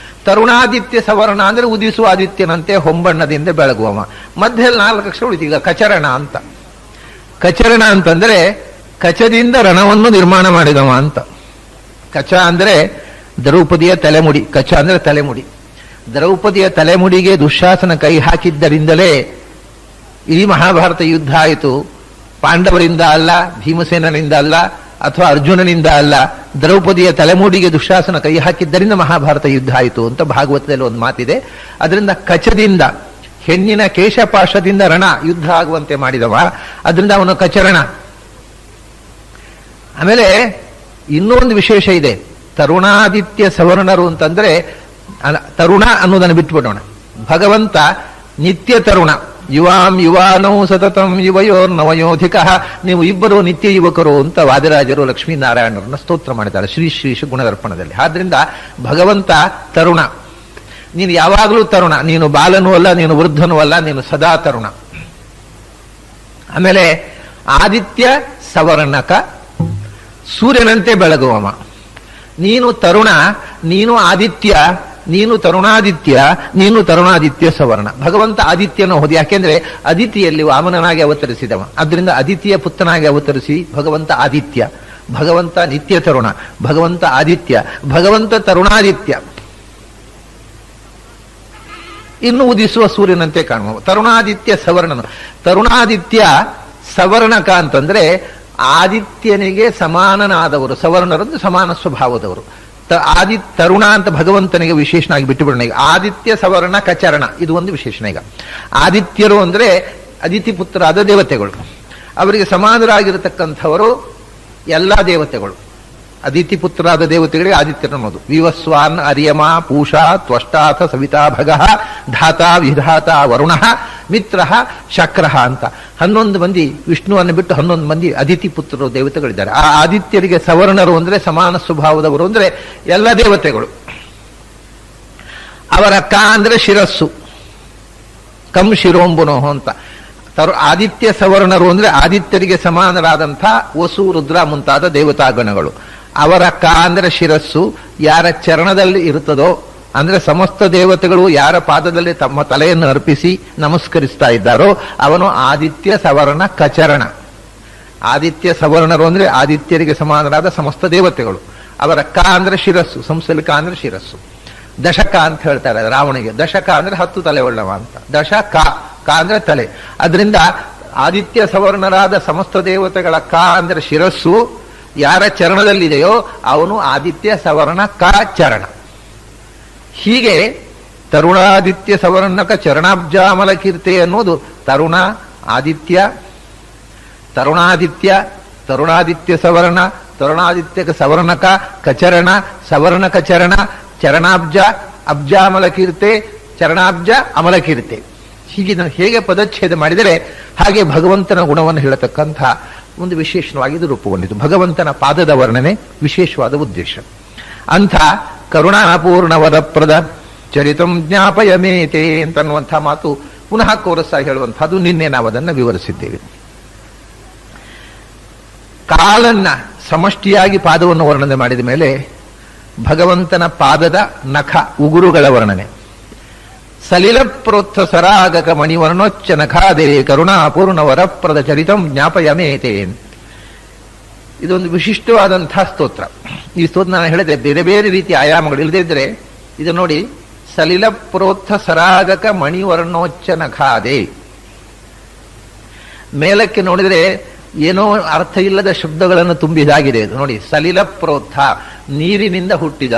ತರುಣಾದಿತ್ಯ ಸವರ್ಣ ಅಂದ್ರೆ ಉದಿಸುವ ಆದಿತ್ಯನಂತೆ ಹೊಂಬಣ್ಣದಿಂದ ಬೆಳಗುವವ. ಮಧ್ಯದಲ್ಲಿ 4 ಅಕ್ಷರ ಉಳಿತು. ಈಗ ಕಚರಣ ಅಂತ, ಕಚರಣ ಅಂತಂದ್ರೆ ಕಚದಿಂದ ರಣವನ್ನು ನಿರ್ಮಾಣ ಮಾಡಿದವ ಅಂತ. ಕಚ ಅಂದ್ರೆ ದ್ರೌಪದಿಯ ತಲೆಮುಡಿ, ಕಚ ಅಂದ್ರೆ ತಲೆಮುಡಿ. ದ್ರೌಪದಿಯ ತಲೆಮುಡಿಗೆ ದುಶ್ಯಾಸನ ಕೈ ಹಾಕಿದ್ದರಿಂದಲೇ ಈ ಮಹಾಭಾರತ ಯುದ್ಧ ಆಯಿತು. ಪಾಂಡವರಿಂದ ಅಲ್ಲ, ಭೀಮಸೇನನಿಂದ ಅಲ್ಲ, ಅಥವಾ ಅರ್ಜುನನಿಂದ ಅಲ್ಲ, ದ್ರೌಪದಿಯ ತಲೆಮೂಡಿಗೆ ದುಶ್ಯಾಸನ ಕೈ ಹಾಕಿದ್ದರಿಂದ ಮಹಾಭಾರತ ಯುದ್ಧ ಆಯಿತು ಅಂತ ಭಾಗವತದಲ್ಲಿ ಒಂದು ಮಾತಿದೆ. ಅದರಿಂದ ಕಚದಿಂದ, ಹೆಣ್ಣಿನ ಕೇಶಪಾಶದಿಂದ ರಣ ಯುದ್ಧ ಆಗುವಂತೆ ಮಾಡಿದವ, ಅದರಿಂದ ಅವನು ಕಚರಣ. ಆಮೇಲೆ ಇನ್ನೊಂದು ವಿಶೇಷ ಇದೆ, ತರುಣಾದಿತ್ಯ ಸವರ್ಣರು ಅಂತಂದ್ರೆ ತರುಣ ಅನ್ನೋದನ್ನು ಬಿಟ್ಬಿಡೋಣ. ಭಗವಂತ ನಿತ್ಯ ತರುಣ, ಯುವಾಂ ಯುವಾನೌ ಸತತಂ ಯುವಯೋರ್ ನವಯೋಧಿಕ, ನೀವು ಇಬ್ಬರು ನಿತ್ಯ ಯುವಕರು ಅಂತ ವಾದಿರಾಜರು ಲಕ್ಷ್ಮೀನಾರಾಯಣರನ್ನ ಸ್ತೋತ್ರ ಮಾಡಿದ್ದಾರೆ ಶ್ರೀ ಶ್ರೀ ಗುಣದರ್ಪಣದಲ್ಲಿ. ಆದ್ರಿಂದ ಭಗವಂತ ತರುಣ, ನೀನು ಯಾವಾಗಲೂ ತರುಣ, ನೀನು ಬಾಲನೂ ಅಲ್ಲ, ನೀನು ವೃದ್ಧನೂ ಅಲ್ಲ, ನೀನು ಸದಾ ತರುಣ. ಆಮೇಲೆ ಆದಿತ್ಯ ಸವರ್ಣಕ, ಸೂರ್ಯನಂತೆ ಬೆಳಗುವವ. ನೀನು ತರುಣ, ನೀನು ಆದಿತ್ಯ, ನೀನು ತರುಣಾದಿತ್ಯ, ನೀನು ತರುಣಾದಿತ್ಯ ಸವರ್ಣ. ಭಗವಂತ ಆದಿತ್ಯನ ಹೋದ, ಯಾಕೆಂದ್ರೆ ಅದಿತಿಯಲ್ಲಿ ವಾಮನನಾಗಿ ಅವತರಿಸಿದವ, ಅದರಿಂದ ಅದಿತಿಯ ಪುತ್ರನಾಗಿ ಅವತರಿಸಿ ಭಗವಂತ ಆದಿತ್ಯ. ಭಗವಂತ ನಿತ್ಯ ತರುಣ, ಭಗವಂತ ಆದಿತ್ಯ, ಭಗವಂತ ತರುಣಾದಿತ್ಯ. ಇನ್ನು ಉದಿಸುವ ಸೂರ್ಯನಂತೆ ಕಾಣುವ ತರುಣಾದಿತ್ಯ ಸವರ್ಣನು. ತರುಣಾದಿತ್ಯ ಸವರ್ಣಕ ಅಂತಂದ್ರೆ ಆದಿತ್ಯನಿಗೆ ಸಮಾನನಾದವರು, ಸವರ್ಣರಂದು ಸಮಾನ ಸ್ವಭಾವದವರು. ತರುಣ ಅಂತ ಭಗವಂತನಿಗೆ ವಿಶೇಷನಾಗಿ ಬಿಟ್ಟುಬಿಡೋಣ. ಈಗ ಆದಿತ್ಯ ಸವರ್ಣ ಕಚರಣ ಇದು ಒಂದು ವಿಶೇಷಣ. ಈಗ ಆದಿತ್ಯರು ಅಂದ್ರೆ ಅದಿತಿ ಪುತ್ರರಾದ ದೇವತೆಗಳು, ಅವರಿಗೆ ಸಮಾನರಾಗಿರತಕ್ಕಂಥವರು ಎಲ್ಲ ದೇವತೆಗಳು. ಅದಿತಿ ಪುತ್ರರಾದ ದೇವತೆಗಳಿಗೆ ಆದಿತ್ಯರು ಅನ್ನೋದು. ವಿವಸ್ವಾನ್ ಅರ್ಯಮ ಪೂಷಾ ತ್ವಷ್ಟಾಥ ಸವಿತಾ ಭಗ ಧಾತ ವಿಧಾತ ವರುಣ ಮಿತ್ರ ಶಕ್ರ ಅಂತ 11 ಮಂದಿ ವಿಷ್ಣುವನ್ನು ಬಿಟ್ಟು 11 ಮಂದಿ ಅದಿತಿ ಪುತ್ರರು ದೇವತೆಗಳಿದ್ದಾರೆ. ಆ ಆದಿತ್ಯರಿಗೆ ಸವರ್ಣರು ಅಂದ್ರೆ ಸಮಾನ ಸ್ವಭಾವದವರು ಅಂದ್ರೆ ಎಲ್ಲ ದೇವತೆಗಳು. ಅವರ ಕ ಅಂದ್ರೆ ಶಿರಸ್ಸು, ಕಂ ಶಿರೋಂಬುನೋ ಅಂತ. ಆದಿತ್ಯ ಸವರ್ಣರು ಅಂದ್ರೆ ಆದಿತ್ಯರಿಗೆ ಸಮಾನರಾದಂಥ ವಸು ರುದ್ರ ಮುಂತಾದ ದೇವತಾಗಣಗಳು. ಅವರ ಕ ಅಂದ್ರೆ ಶಿರಸ್ಸು, ಯಾರ ಚರಣದಲ್ಲಿ ಇರುತ್ತದೋ ಅಂದ್ರೆ ಸಮಸ್ತ ದೇವತೆಗಳು ಯಾರ ಪಾದದಲ್ಲಿ ತಮ್ಮ ತಲೆಯನ್ನು ಅರ್ಪಿಸಿ ನಮಸ್ಕರಿಸ್ತಾ ಇದ್ದಾರೋ ಅವನು ಆದಿತ್ಯ ಸವರ್ಣ ಕಚರಣ. ಆದಿತ್ಯ ಸವರ್ಣರು ಅಂದ್ರೆ ಆದಿತ್ಯರಿಗೆ ಸಮಾನರಾದ ಸಮಸ್ತ ದೇವತೆಗಳು. ಅವರ ಕ ಅಂದ್ರೆ ಶಿರಸ್ಸು, ಸಂಸಲಿಕ ಅಂದ್ರೆ ಶಿರಸ್ಸು. ದಶಕ ಅಂತ ಹೇಳ್ತಾರೆ ರಾವಣಿಗೆ, ದಶಕ ಅಂದ್ರೆ 10 ತಲೆ ಉಳ್ಳವ ಅಂತ. ದಶಕ ಕ ಅಂದ್ರೆ ತಲೆ. ಅದರಿಂದ ಆದಿತ್ಯ ಸವರ್ಣರಾದ ಸಮಸ್ತ ದೇವತೆಗಳ ಕ ಅಂದ್ರೆ ಶಿರಸ್ಸು, ಯಾರ ಚರಣದಲ್ಲಿದೆಯೋ ಅವನು ಆದಿತ್ಯ ಸವರ್ಣ ಕ ಚರಣ. ಹೀಗೆ ತರುಣಾದಿತ್ಯ ಸವರ್ಣಕ ಚರಣಾಬ್ಜಾಮಲ ಕೀರ್ತಿ ಅನ್ನೋದು ತರುಣ ಆದಿತ್ಯ, ತರುಣಾದಿತ್ಯ, ತರುಣಾದಿತ್ಯ ಸವರ್ಣ, ತರುಣಾದಿತ್ಯಕ ಸವರ್ಣಕ ಕಚರಣ, ಸವರ್ಣಕ ಚರಣ, ಚರಣಾಬ್ಜ ಅಬ್ಜಾಮಲ ಕೀರ್ತೆ, ಚರಣಾಬ್ಜ ಅಮಲ ಕೀರ್ತೆ. ಹೀಗೆ ಹೇಗೆ ಪದಚ್ಛೇದ ಮಾಡಿದರೆ ಹಾಗೆ ಭಗವಂತನ ಗುಣವನ್ನು ಹೇಳತಕ್ಕಂಥ ಒಂದು ವಿಶೇಷವಾಗಿ ಇದು ರೂಪುಗೊಂಡಿತು. ಭಗವಂತನ ಪಾದದ ವರ್ಣನೆ ವಿಶೇಷವಾದ ಉದ್ದೇಶ. ಅಂಥ ಕರುಣಾಪೂರ್ಣ ವರಪ್ರದ ಚರಿತಂ ಜ್ಞಾಪಯಮೇತೆ ಅಂತನ್ನುವಂಥ ಮಾತು ಪುನಃ ಕೋರಸ್ಸಾಗಿ ಹೇಳುವಂಥದ್ದು. ನಿನ್ನೆ ನಾವು ಅದನ್ನು ವಿವರಿಸಿದ್ದೇವೆ. ಕಾಲನ್ನ ಸಮಷ್ಟಿಯಾಗಿ ಪಾದವನ್ನು ವರ್ಣನೆ ಮಾಡಿದ ಮೇಲೆ ಭಗವಂತನ ಪಾದದ ನಖ ಉಗುರುಗಳ ವರ್ಣನೆ. ಸಲಿಲ ಪ್ರೋತ್ಥ ಸರಾಗಕ ಮಣಿವರ್ಣೋಚ್ಚ ನಖಾದೇ ಕರುಣಾಪೂರ್ಣ ವರಪ್ರದ ಚರಿತಂ ಜ್ಞಾಪಯಮೇತೆ. ಇದೊಂದು ವಿಶಿಷ್ಟವಾದಂತಹ ಸ್ತೋತ್ರ. ಈ ಸ್ತೋತ್ರ ನಾನು ಹೇಳಿದೆ ಬೇರೆ ಬೇರೆ ರೀತಿಯ ಆಯಾಮಗಳು ಇಲ್ಲದೇ ಇದ್ರೆ ಇದು ನೋಡಿ, ಸಲಿಲ ಪ್ರೋತ್ಥ ಸರಾಗಕ ಮಣಿವರ್ಣೋಚ್ಚ ನಖಾದೆ. ಮೇಲಕ್ಕೆ ನೋಡಿದರೆ ಏನೋ ಅರ್ಥ ಇಲ್ಲದ ಶಬ್ದಗಳನ್ನು ತುಂಬಿದಾಗಿದೆ ಇದು ನೋಡಿ. ಸಲಿಲ ಪ್ರೋತ್ಥ ನೀರಿನಿಂದ ಹುಟ್ಟಿದ,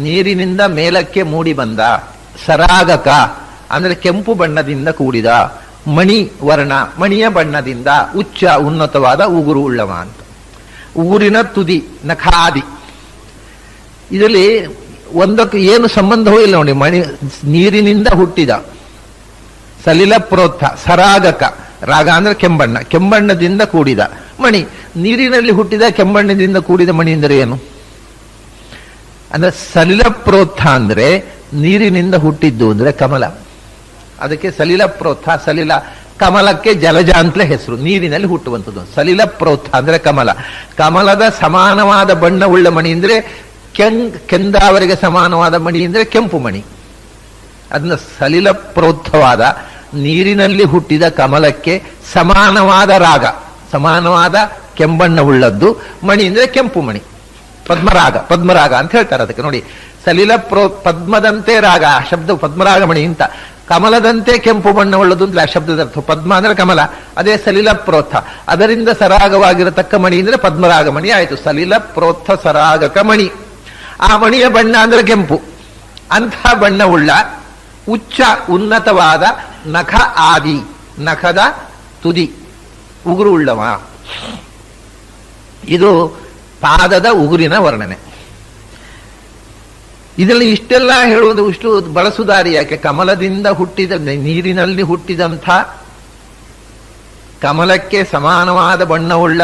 ನೀರಿನಿಂದ ಮೇಲಕ್ಕೆ ಮೂಡಿ ಬಂದ. ಸರಾಗಕ ಅಂದ್ರೆ ಕೆಂಪು ಬಣ್ಣದಿಂದ ಕೂಡಿದ. ಮಣಿ ವರ್ಣ ಮಣಿಯ ಬಣ್ಣದಿಂದ ಉಚ್ಚ ಉನ್ನತವಾದ ಉಗುರು ಉಳ್ಳವ ಅಂತ. ಉಗುರಿನ ತುದಿ ನಖಾದಿ. ಇದರಲ್ಲಿ ಒಂದಕ್ಕೆ ಏನು ಸಂಬಂಧವೂ ಇಲ್ಲ ನೋಡಿ. ಮಣಿ ನೀರಿನಿಂದ ಹುಟ್ಟಿದ, ಸಲಿಲ ಪ್ರೋತ್ಥ ಸರಾಗಕ, ರಾಗ ಅಂದ್ರೆ ಕೆಂಬಣ್ಣ, ಕೆಂಬಣ್ಣದಿಂದ ಕೂಡಿದ ಮಣಿ. ನೀರಿನಲ್ಲಿ ಹುಟ್ಟಿದ ಕೆಂಬಣ್ಣದಿಂದ ಕೂಡಿದ ಮಣಿ ಅಂದರೆ ಏನು ಅಂದ್ರೆ ಸಲಿಲ ಪ್ರೋತ್ಥ ಅಂದ್ರೆ ನೀರಿನಿಂದ ಹುಟ್ಟಿದ್ದು ಅಂದ್ರೆ ಕಮಲ. ಅದಕ್ಕೆ ಸಲಿಲ ಪ್ರೋತ್ಥ. ಸಲಿಲ ಕಮಲಕ್ಕೆ ಜಲಜ ಅಂತಲೇ ಹೆಸರು, ನೀರಿನಲ್ಲಿ ಹುಟ್ಟುವಂಥದ್ದು. ಸಲಿಲ ಪ್ರೋತ್ಥ ಅಂದ್ರೆ ಕಮಲ. ಕಮಲದ ಸಮಾನವಾದ ಬಣ್ಣವುಳ್ಳ ಮಣಿ ಅಂದ್ರೆ ಕೆಂದಾವರಿಗೆ ಸಮಾನವಾದ ಮಣಿ ಅಂದ್ರೆ ಕೆಂಪು ಮಣಿ. ಅದನ್ನ ಸಲಿಲ ಪ್ರೋತ್ಥವಾದ ನೀರಿನಲ್ಲಿ ಹುಟ್ಟಿದ ಕಮಲಕ್ಕೆ ಸಮಾನವಾದ ರಾಗ, ಸಮಾನವಾದ ಕೆಂಬಣ್ಣವುಳ್ಳದ್ದು ಮಣಿ ಅಂದ್ರೆ ಕೆಂಪು ಮಣಿ. ಪದ್ಮರಾಗ, ಪದ್ಮರಾಗ ಅಂತ ಹೇಳ್ತಾರೆ ಅದಕ್ಕೆ ನೋಡಿ. ಸಲಿಲ ಪದ್ಮದಂತೆ ರಾಗ, ಆ ಶಬ್ದ ಪದ್ಮರಾಗ ಮಣಿ ಅಂತ. ಕಮಲದಂತೆ ಕೆಂಪು ಬಣ್ಣವುಳ್ಳದು ಅಂತ ಆ ಶಬ್ದದ ಅರ್ಥ. ಪದ್ಮ ಅಂದ್ರೆ ಕಮಲ, ಅದೇ ಸಲಿಲ ಪ್ರೋತ್ಥ. ಅದರಿಂದ ಸರಾಗವಾಗಿರತಕ್ಕ ಮಣಿ ಅಂದ್ರೆ ಪದ್ಮರಾಗ ಮಣಿ ಆಯಿತು. ಸಲಿಲ ಪ್ರೋತ್ಥ ಸರಾಗಕ ಮಣಿ. ಆ ಮಣಿಯ ಬಣ್ಣ ಅಂದ್ರೆ ಕೆಂಪು. ಅಂಥ ಬಣ್ಣವುಳ್ಳ ಉಚ್ಚ ಉನ್ನತವಾದ ನಖ ಆದಿ, ನಖದ ತುದಿ ಉಗುರು ಉಳ್ಳವ. ಇದು ಪಾದದ ಉಗುರಿನ ವರ್ಣನೆ. ಇದರಲ್ಲಿ ಇಷ್ಟೆಲ್ಲ ಹೇಳುವುದು, ಇಷ್ಟು ಬಳಸುದಾರಿ ಯಾಕೆ? ಕಮಲದಿಂದ ಹುಟ್ಟಿದ, ನೀರಿನಲ್ಲಿ ಹುಟ್ಟಿದಂಥ ಕಮಲಕ್ಕೆ ಸಮಾನವಾದ ಬಣ್ಣವುಳ್ಳ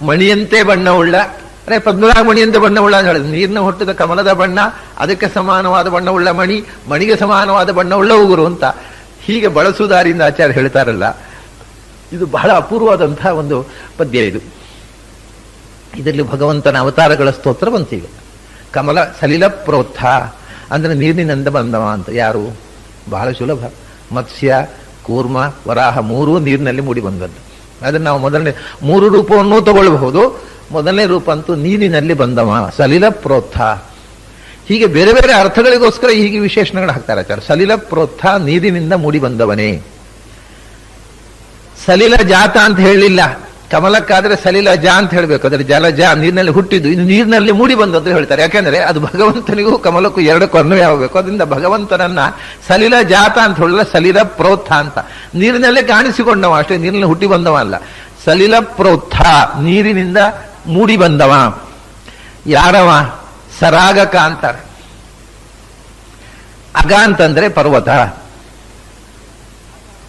ಮಣಿಯಂತೆ ಬಣ್ಣವುಳ್ಳ, ಅರೆ ಪದ್ಮರಾಗ ಮಣಿಯಂತೆ ಬಣ್ಣವುಳ್ಳ ಅಂತ ಹೇಳಿದ್ರು. ನೀರಿನ ಹುಟ್ಟಿದ ಕಮಲದ ಬಣ್ಣ, ಅದಕ್ಕೆ ಸಮಾನವಾದ ಬಣ್ಣವುಳ್ಳ ಮಣಿ, ಮಣಿಗೆ ಸಮಾನವಾದ ಬಣ್ಣವುಳ್ಳ ಉಗುರು ಅಂತ ಹೀಗೆ ಬಳಸುದಾರಿಯಿಂದ ಆಚಾರ್ಯ ಹೇಳ್ತಾರಲ್ಲ, ಇದು ಬಹಳ ಅಪೂರ್ವವಾದಂತಹ ಒಂದು ಪದ್ಯ ಇದು. ಇದರಲ್ಲಿ ಭಗವಂತನ ಅವತಾರಗಳ ಸ್ತೋತ್ರ ಬಂತೀಗ. ಕಮಲ ಸಲಿಲ ಪ್ರೋತ್ಥ ಅಂದ್ರೆ ನೀರಿನಿಂದ ಬಂದವ ಅಂತ. ಯಾರು? ಬಹಳ ಸುಲಭ. ಮತ್ಸ್ಯ, ಕೂರ್ಮ, ವರಾಹ ಮೂರೂ ನೀರಿನಲ್ಲಿ ಮೂಡಿ ಬಂದದ್ದು. ಅದನ್ನು ನಾವು ಮೊದಲನೇ 3 ರೂಪವನ್ನು ತಗೊಳ್ಬಹುದು. ಮೊದಲನೇ ರೂಪ ಅಂತೂ ನೀರಿನಲ್ಲಿ ಬಂದವ, ಸಲಿಲ ಪ್ರೋತ್ಥ. ಹೀಗೆ ಬೇರೆ ಬೇರೆ ಅರ್ಥಗಳಿಗೋಸ್ಕರ ಹೀಗೆ ವಿಶೇಷಣಗಳು ಹಾಕ್ತಾರೆ ಆಚಾರ್ಯ. ಸಲಿಲ ಪ್ರೋತ್ಥ ನೀರಿನಿಂದ ಮೂಡಿ ಬಂದವನೇ. ಸಲಿಲ ಜಾತ ಅಂತ ಹೇಳಲಿಲ್ಲ. ಕಮಲಕ್ಕಾದ್ರೆ ಸಲಿಲ ಜಾ ಅಂತ ಹೇಳ್ಬೇಕು. ಅದ್ರ ಜಲಜ ನೀರಿನಲ್ಲಿ ಹುಟ್ಟಿದ್ದು, ಇದು ನೀರಿನಲ್ಲಿ ಮೂಡಿ ಬಂದದ್ದು ಹೇಳ್ತಾರೆ. ಯಾಕೆಂದ್ರೆ ಅದು ಭಗವಂತನಿಗೂ ಕಮಲಕ್ಕೂ ಎರಡಕ್ಕೂ ಅನ್ವಯ ಆಗಬೇಕು. ಅದರಿಂದ ಭಗವಂತನನ್ನ ಸಲಿಲ ಜಾತ ಅಂತ ಹೇಳಲ್ಲ, ಸಲಿಲ ಪ್ರೋತ್ಥ ಅಂತ. ನೀರಿನಲ್ಲೇ ಕಾಣಿಸಿಕೊಂಡವ ಅಷ್ಟೇ, ನೀರಿನಲ್ಲಿ ಹುಟ್ಟಿ ಬಂದವ ಅಲ್ಲ. ಸಲಿಲ ಪ್ರೋತ್ಥ ನೀರಿನಿಂದ ಮೂಡಿ ಬಂದವ. ಯಾರವ? ಸರಾಗಕ ಅಂತಾರೆ. ಅಗ ಅಂತಂದ್ರೆ ಪರ್ವತ,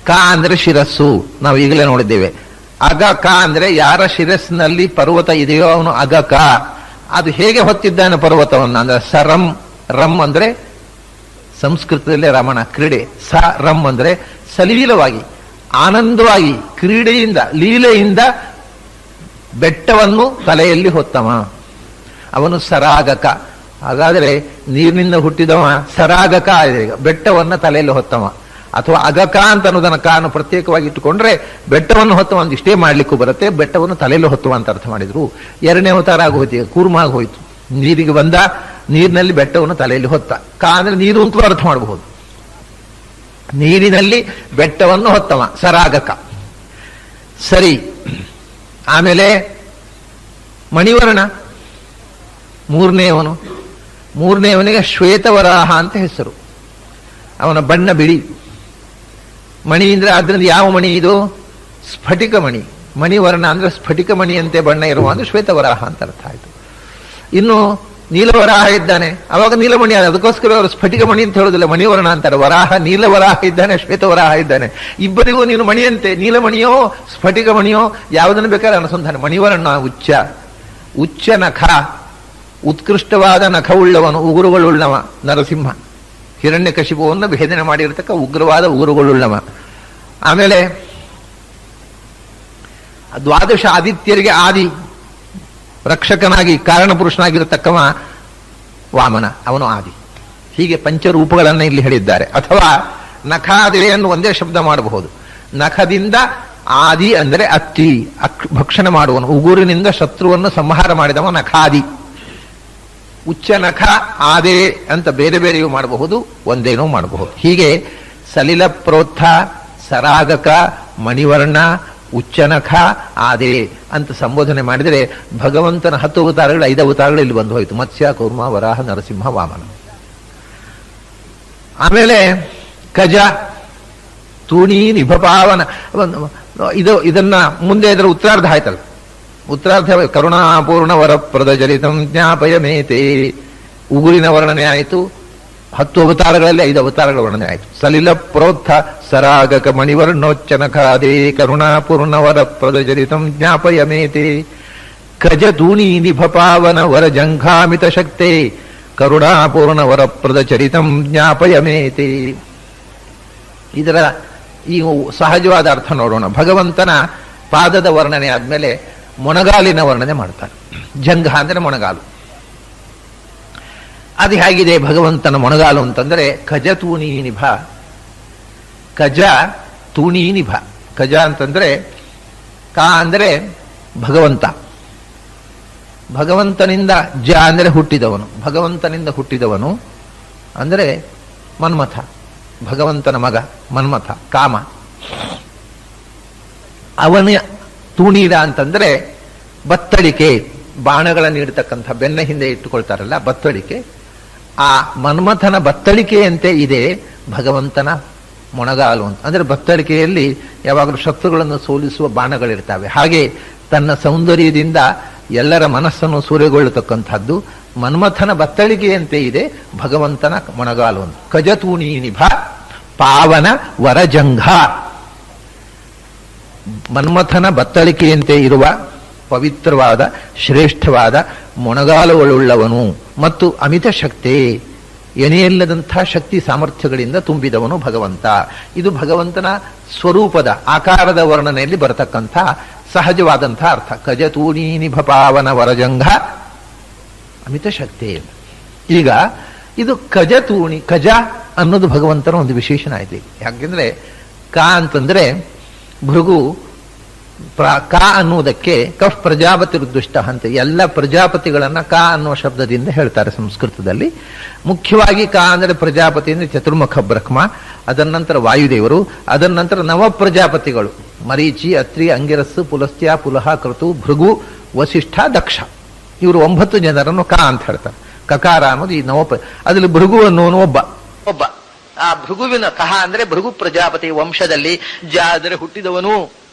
ಕ ಅಂದ್ರೆ ಶಿರಸ್ಸು. ನಾವು ಈಗಲೇ ನೋಡಿದ್ದೇವೆ. ಅಗ ಕ ಅಂದ್ರೆ ಯಾರ ಶಿರಸ್ಸಿನಲ್ಲಿ ಪರ್ವತ ಇದೆಯೋ ಅವನು ಅಗಕ. ಅದು ಹೇಗೆ ಹೊತ್ತಿದ್ದಾನೆ ಪರ್ವತವನ್ನು ಅಂದ್ರೆ ಸರಂ. ರಂ ಅಂದ್ರೆ ಸಂಸ್ಕೃತದಲ್ಲೇ ರಮಣ, ಕ್ರೀಡೆ. ಸ ರಂ ಅಂದ್ರೆ ಸಲೀಲವಾಗಿ, ಆನಂದವಾಗಿ, ಕ್ರೀಡೆಯಿಂದ, ಲೀಲೆಯಿಂದ ಬೆಟ್ಟವನ್ನು ತಲೆಯಲ್ಲಿ ಹೊತ್ತವ ಅವನು ಸರಾಗಕ. ಹಾಗಾದರೆ ನೀರಿನಿಂದ ಹುಟ್ಟಿದವ ಸರಾಗಕ, ಬೆಟ್ಟವನ್ನ ತಲೆಯಲ್ಲಿ ಹೊತ್ತವ. ಅಥವಾ ಅಗಕ ಅಂತ ಅನ್ನೋದನ್ನ ಕಾರಣ ಪ್ರತ್ಯೇಕವಾಗಿ ಇಟ್ಟುಕೊಂಡ್ರೆ ಬೆಟ್ಟವನ್ನು ಹೊತ್ತವ ಅಂತ ಇಷ್ಟೇ ಮಾಡ್ಲಿಕ್ಕೂ ಬರುತ್ತೆ. ಬೆಟ್ಟವನ್ನು ತಲೆಯಲ್ಲಿ ಹೊತ್ತುವ ಅಂತ ಅರ್ಥ ಮಾಡಿದ್ರು. 2ನೇ ಅವತಾರ ಆಗೋಯ್ತು, ಕೂರ್ಮ ಆಗೋಯ್ತು. ನೀರಿಗೆ ಬಂದ, ನೀರಿನಲ್ಲಿ ಬೆಟ್ಟವನ್ನು ತಲೆಯಲ್ಲಿ ಹೊತ್ತ. ಕ ಅಂದ್ರೆ ನೀರು ಅಂತಲೂ ಅರ್ಥ ಮಾಡಬಹುದು. ನೀರಿನಲ್ಲಿ ಬೆಟ್ಟವನ್ನು ಹೊತ್ತವ ಸರಾಗಕ. ಸರಿ. ಆಮೇಲೆ ಮಣಿವರ್ಣ ಮೂರನೆಯವನಿಗೆ ಶ್ವೇತವರಾಹ ಅಂತ ಹೆಸರು. ಅವನ ಬಣ್ಣ ಬಿಳಿ. ಮಣಿ ಅಂದ್ರೆ ಅದರಿಂದ ಯಾವ ಮಣಿ ಇದು? ಸ್ಫಟಿಕ ಮಣಿ. ಮಣಿವರ್ಣ ಅಂದ್ರೆ ಸ್ಫಟಿಕ ಮಣಿಯಂತೆ ಬಣ್ಣ ಇರುವ ಅಂದ್ರೆ ಶ್ವೇತವರಾಹ ಅಂತ ಅರ್ಥ ಆಯ್ತು. ಇನ್ನು ನೀಲವರಾಹ ಇದ್ದಾನೆ, ಅವಾಗ ನೀಲಮಣಿ. ಅದಕ್ಕೋಸ್ಕರ ಅವರು ಸ್ಫಟಿಕ ಮಣಿ ಅಂತ ಹೇಳೋದಿಲ್ಲ, ಮಣಿವರ್ಣ ಅಂತಾರೆ. ವರಾಹ, ನೀಲವರಾಹ ಇದ್ದಾನೆ, ಶ್ವೇತವರಾಹ ಇದ್ದಾನೆ. ಇಬ್ಬರಿಗೂ ನೀನು ಮಣಿಯಂತೆ, ನೀಲಮಣಿಯೋ ಸ್ಫಟಿಕ ಮಣಿಯೋ ಯಾವುದನ್ನು ಬೇಕಾದ್ರೆ ಅನುಸಂಧಾನ. ಮಣಿವರ್ಣ ಉಚ್ಚ ನಖ, ಉತ್ಕೃಷ್ಟವಾದ ನಖವುಳ್ಳವನು, ಉಗುರುಗಳುಳ್ಳವ ನರಸಿಂಹ. ಹಿರಣ್ಯಕಶಿಪುವನ್ನು ಭೇದನೆ ಮಾಡಿರತಕ್ಕ ಉಗ್ರವಾದ ಉಗುರುಗಳುಳ್ಳವ. ಆಮೇಲೆ ದ್ವಾದಶ ಆದಿತ್ಯರಿಗೆ ಆದಿ ರಕ್ಷಕನಾಗಿ ಕಾರಣಪುರುಷನಾಗಿರತಕ್ಕವ ವಾಮನ, ಅವನು ಆದಿ. ಹೀಗೆ ಪಂಚರೂಪಗಳನ್ನು ಇಲ್ಲಿ ಹೇಳಿದ್ದಾರೆ. ಅಥವಾ ನಖಾದಿಯನ್ನು ಒಂದೇ ಶಬ್ದ ಮಾಡಬಹುದು. ನಖದಿಂದ ಆದಿ ಅಂದರೆ ಅತ್ತಿ, ಭಕ್ಷಣ ಮಾಡುವನು. ಉಗುರಿನಿಂದ ಶತ್ರುವನ್ನು ಸಂಹಾರ ಮಾಡಿದವ ನಖಾದಿ. ಉಚ್ಚ ನಖ ಆದೆ ಅಂತ ಬೇರೆ ಬೇರೆಯೂ ಮಾಡಬಹುದು, ಒಂದೇನೂ ಮಾಡಬಹುದು. ಹೀಗೆ ಸಲಿಲ ಪ್ರೋತ್ಥ, ಸರಾಗಕ, ಮಣಿವರ್ಣ, ಉಚ್ಚನಖ ಆದೆ ಅಂತ ಸಂಬೋಧನೆ ಮಾಡಿದರೆ ಭಗವಂತನ 10 ಅವತಾರಗಳು 5 ಅವತಾರಗಳು ಇಲ್ಲಿ ಬಂದು ಹೋಯಿತು. ಮತ್ಸ್ಯ, ಕೂರ್ಮ, ವರಾಹ, ನರಸಿಂಹ, ವಾಮನ. ಆಮೇಲೆ ಕಜ, ತೂಣಿ, ನಿಭಪಾವನ. ಇದನ್ನ ಮುಂದೆ ಇದರ ಉತ್ತರಾರ್ಧ ಆಯ್ತಲ್ಲ. ಉತ್ತರಾರ್ಧ ಕರುಣಾಪೂರ್ಣ ವರಪ್ರದ ಜಲಿತಂ ಜ್ಞಾಪಯಮೇತೆ. ಉಗುರಿನ ವರ್ಣನೆ ಆಯಿತು. 10 ಅವತಾರಗಳಲ್ಲಿ 5 ಅವತಾರಗಳ ವರ್ಣನೆ ಆಯಿತು. ಸಲಿಲ ಪ್ರೋತ್ಥ, ಸರಾಗಕ, ಮಣಿವರ್ಣೋಚ್ಚನಖಾದೇ, ಕರುಣಾಪೂರ್ಣ ವರಪ್ರದ ಜಲಿತಂ ಜ್ಞಾಪಯಮೇತೆ. ಕಜ, ತೂಣಿ, ನಿಭಪಾವನ ವರ ಜಂಘಾಮಿತ ಶಕ್ತೆ, ಕರುಣಾಪೂರ್ಣ ವರಪ್ರದ ಚರಿತಂ ಜ್ಞಾಪಯಮೇತೆ. ಇದರ ಈ ಸಹಜವಾದ ಅರ್ಥ ನೋಡೋಣ. ಭಗವಂತನ ಪಾದದ ವರ್ಣನೆ ಆದ್ಮೇಲೆ ಮೊಣಗಾಲಿನ ವರ್ಣನೆ ಮಾಡ್ತಾರೆ. ಜಂಘ ಅಂದ್ರೆ ಮೊಣಗಾಲು. ಅದು ಹೇಗಿದೆ ಭಗವಂತನ ಮೊಣಗಾಲು ಅಂತಂದ್ರೆ ಕಜ ತೂಣಿ ನಿಭ. ಕಜ ತೂಣಿ ನಿಭ. ಕಜ ಅಂತಂದ್ರೆ ಕ ಅಂದ್ರೆ ಭಗವಂತ. ಭಗವಂತನಿಂದ ಜ ಅಂದರೆ ಹುಟ್ಟಿದವನು. ಭಗವಂತನಿಂದ ಹುಟ್ಟಿದವನು ಅಂದರೆ ಮನ್ಮಥ, ಭಗವಂತನ ಮಗ ಮನ್ಮಥ, ಕಾಮ. ಅವನ ತೂಣೀರ ಅಂತಂದ್ರೆ ಬತ್ತಳಿಕೆ, ಬಾಣಗಳನ್ನು ಇಡ್ತಕ್ಕಂಥ ಬೆನ್ನ ಹಿಂದೆ ಇಟ್ಟುಕೊಳ್ತಾರಲ್ಲ ಬತ್ತಳಿಕೆ. ಆ ಮನ್ಮಥನ ಬತ್ತಳಿಕೆಯಂತೆ ಇದೆ ಭಗವಂತನ ಮೊಣಗಾಲು ಅಂತ. ಅಂದ್ರೆ ಬತ್ತಳಿಕೆಯಲ್ಲಿ ಯಾವಾಗಲೂ ಶತ್ರುಗಳನ್ನು ಸೋಲಿಸುವ ಬಾಣಗಳಿರ್ತವೆ. ಹಾಗೆ ತನ್ನ ಸೌಂದರ್ಯದಿಂದ ಎಲ್ಲರ ಮನಸ್ಸನ್ನು ಸೂರೆಗೊಳ್ಳತಕ್ಕಂಥದ್ದು ಮನ್ಮಥನ ಬತ್ತಳಿಕೆಯಂತೆ ಇದೆ ಭಗವಂತನ ಮೊಣಗಾಲು ಅಂತ. ಕಜತೂಣಿ ನಿಭ ಪಾವನ ವರಜಂಘ. ಮನ್ಮಥನ ಬತ್ತಳಿಕೆಯಂತೆ ಇರುವ ಪವಿತ್ರವಾದ ಶ್ರೇಷ್ಠವಾದ ಮೊಣಗಾಲುಗಳುಳ್ಳವನು ಮತ್ತು ಅಮಿತ ಶಕ್ತಿ, ಎನೆಯಿಲ್ಲದಂಥ ಶಕ್ತಿ ಸಾಮರ್ಥ್ಯಗಳಿಂದ ತುಂಬಿದವನು ಭಗವಂತ. ಇದು ಭಗವಂತನ ಸ್ವರೂಪದ ಆಕಾರದ ವರ್ಣನೆಯಲ್ಲಿ ಬರತಕ್ಕಂಥ ಸಹಜವಾದಂಥ ಅರ್ಥ. ಕಜತೂಣಿ ನಿಭ ಪಾವನ ವರಜಂಘ ಅಮಿತ ಶಕ್ತಿ. ಈಗ ಇದು ಕಜತೂಣಿ, ಕಜ ಅನ್ನೋದು ಭಗವಂತನ ಒಂದು ವಿಶೇಷಣ ಆಯ್ತು. ಯಾಕೆಂದ್ರೆ ಕ ಅಂತಂದ್ರೆ ಭೃಗು, ಕ ಅನ್ನುವುದಕ್ಕೆ ಕಫ್ ಪ್ರಜಾಪತಿ ದುಷ್ಟ ಅಂತ. ಎಲ್ಲ ಪ್ರಜಾಪತಿಗಳನ್ನ ಕ ಅನ್ನುವ ಶಬ್ದದಿಂದ ಹೇಳ್ತಾರೆ ಸಂಸ್ಕೃತದಲ್ಲಿ. ಮುಖ್ಯವಾಗಿ ಕ ಅಂದರೆ ಪ್ರಜಾಪತಿ ಅಂದ್ರೆ ಚತುರ್ಮುಖ ಬ್ರಹ್ಮ, ಅದರ ನಂತರ ವಾಯುದೇವರು, ಅದರ ನಂತರ ನವ ಪ್ರಜಾಪತಿಗಳು ಮರೀಚಿ, ಅತ್ರಿ, ಅಂಗಿರಸ್ಸು, ಪುಲಸ್ತ್ಯ, ಪುಲಹ, ಕ್ರತು, ಭೃಗು, ವಸಿಷ್ಠ, ದಕ್ಷ. ಇವರು 9 ಜನರನ್ನು ಕ ಅಂತ ಹೇಳ್ತಾರೆ. ಕಕಾರ ಅನ್ನೋದು ಈ ಅದರಲ್ಲಿ ಭೃಗು ಅನ್ನೋನು ಒಬ್ಬ. ಆ ಭೃಗುವಿನ ಕಹ ಅಂದ್ರೆ ಭೃಗು ಪ್ರಜಾಪತಿ ವಂಶದಲ್ಲಿ. ಜ ಅಂದರೆ ಹುಟ್ಟಿದವನು.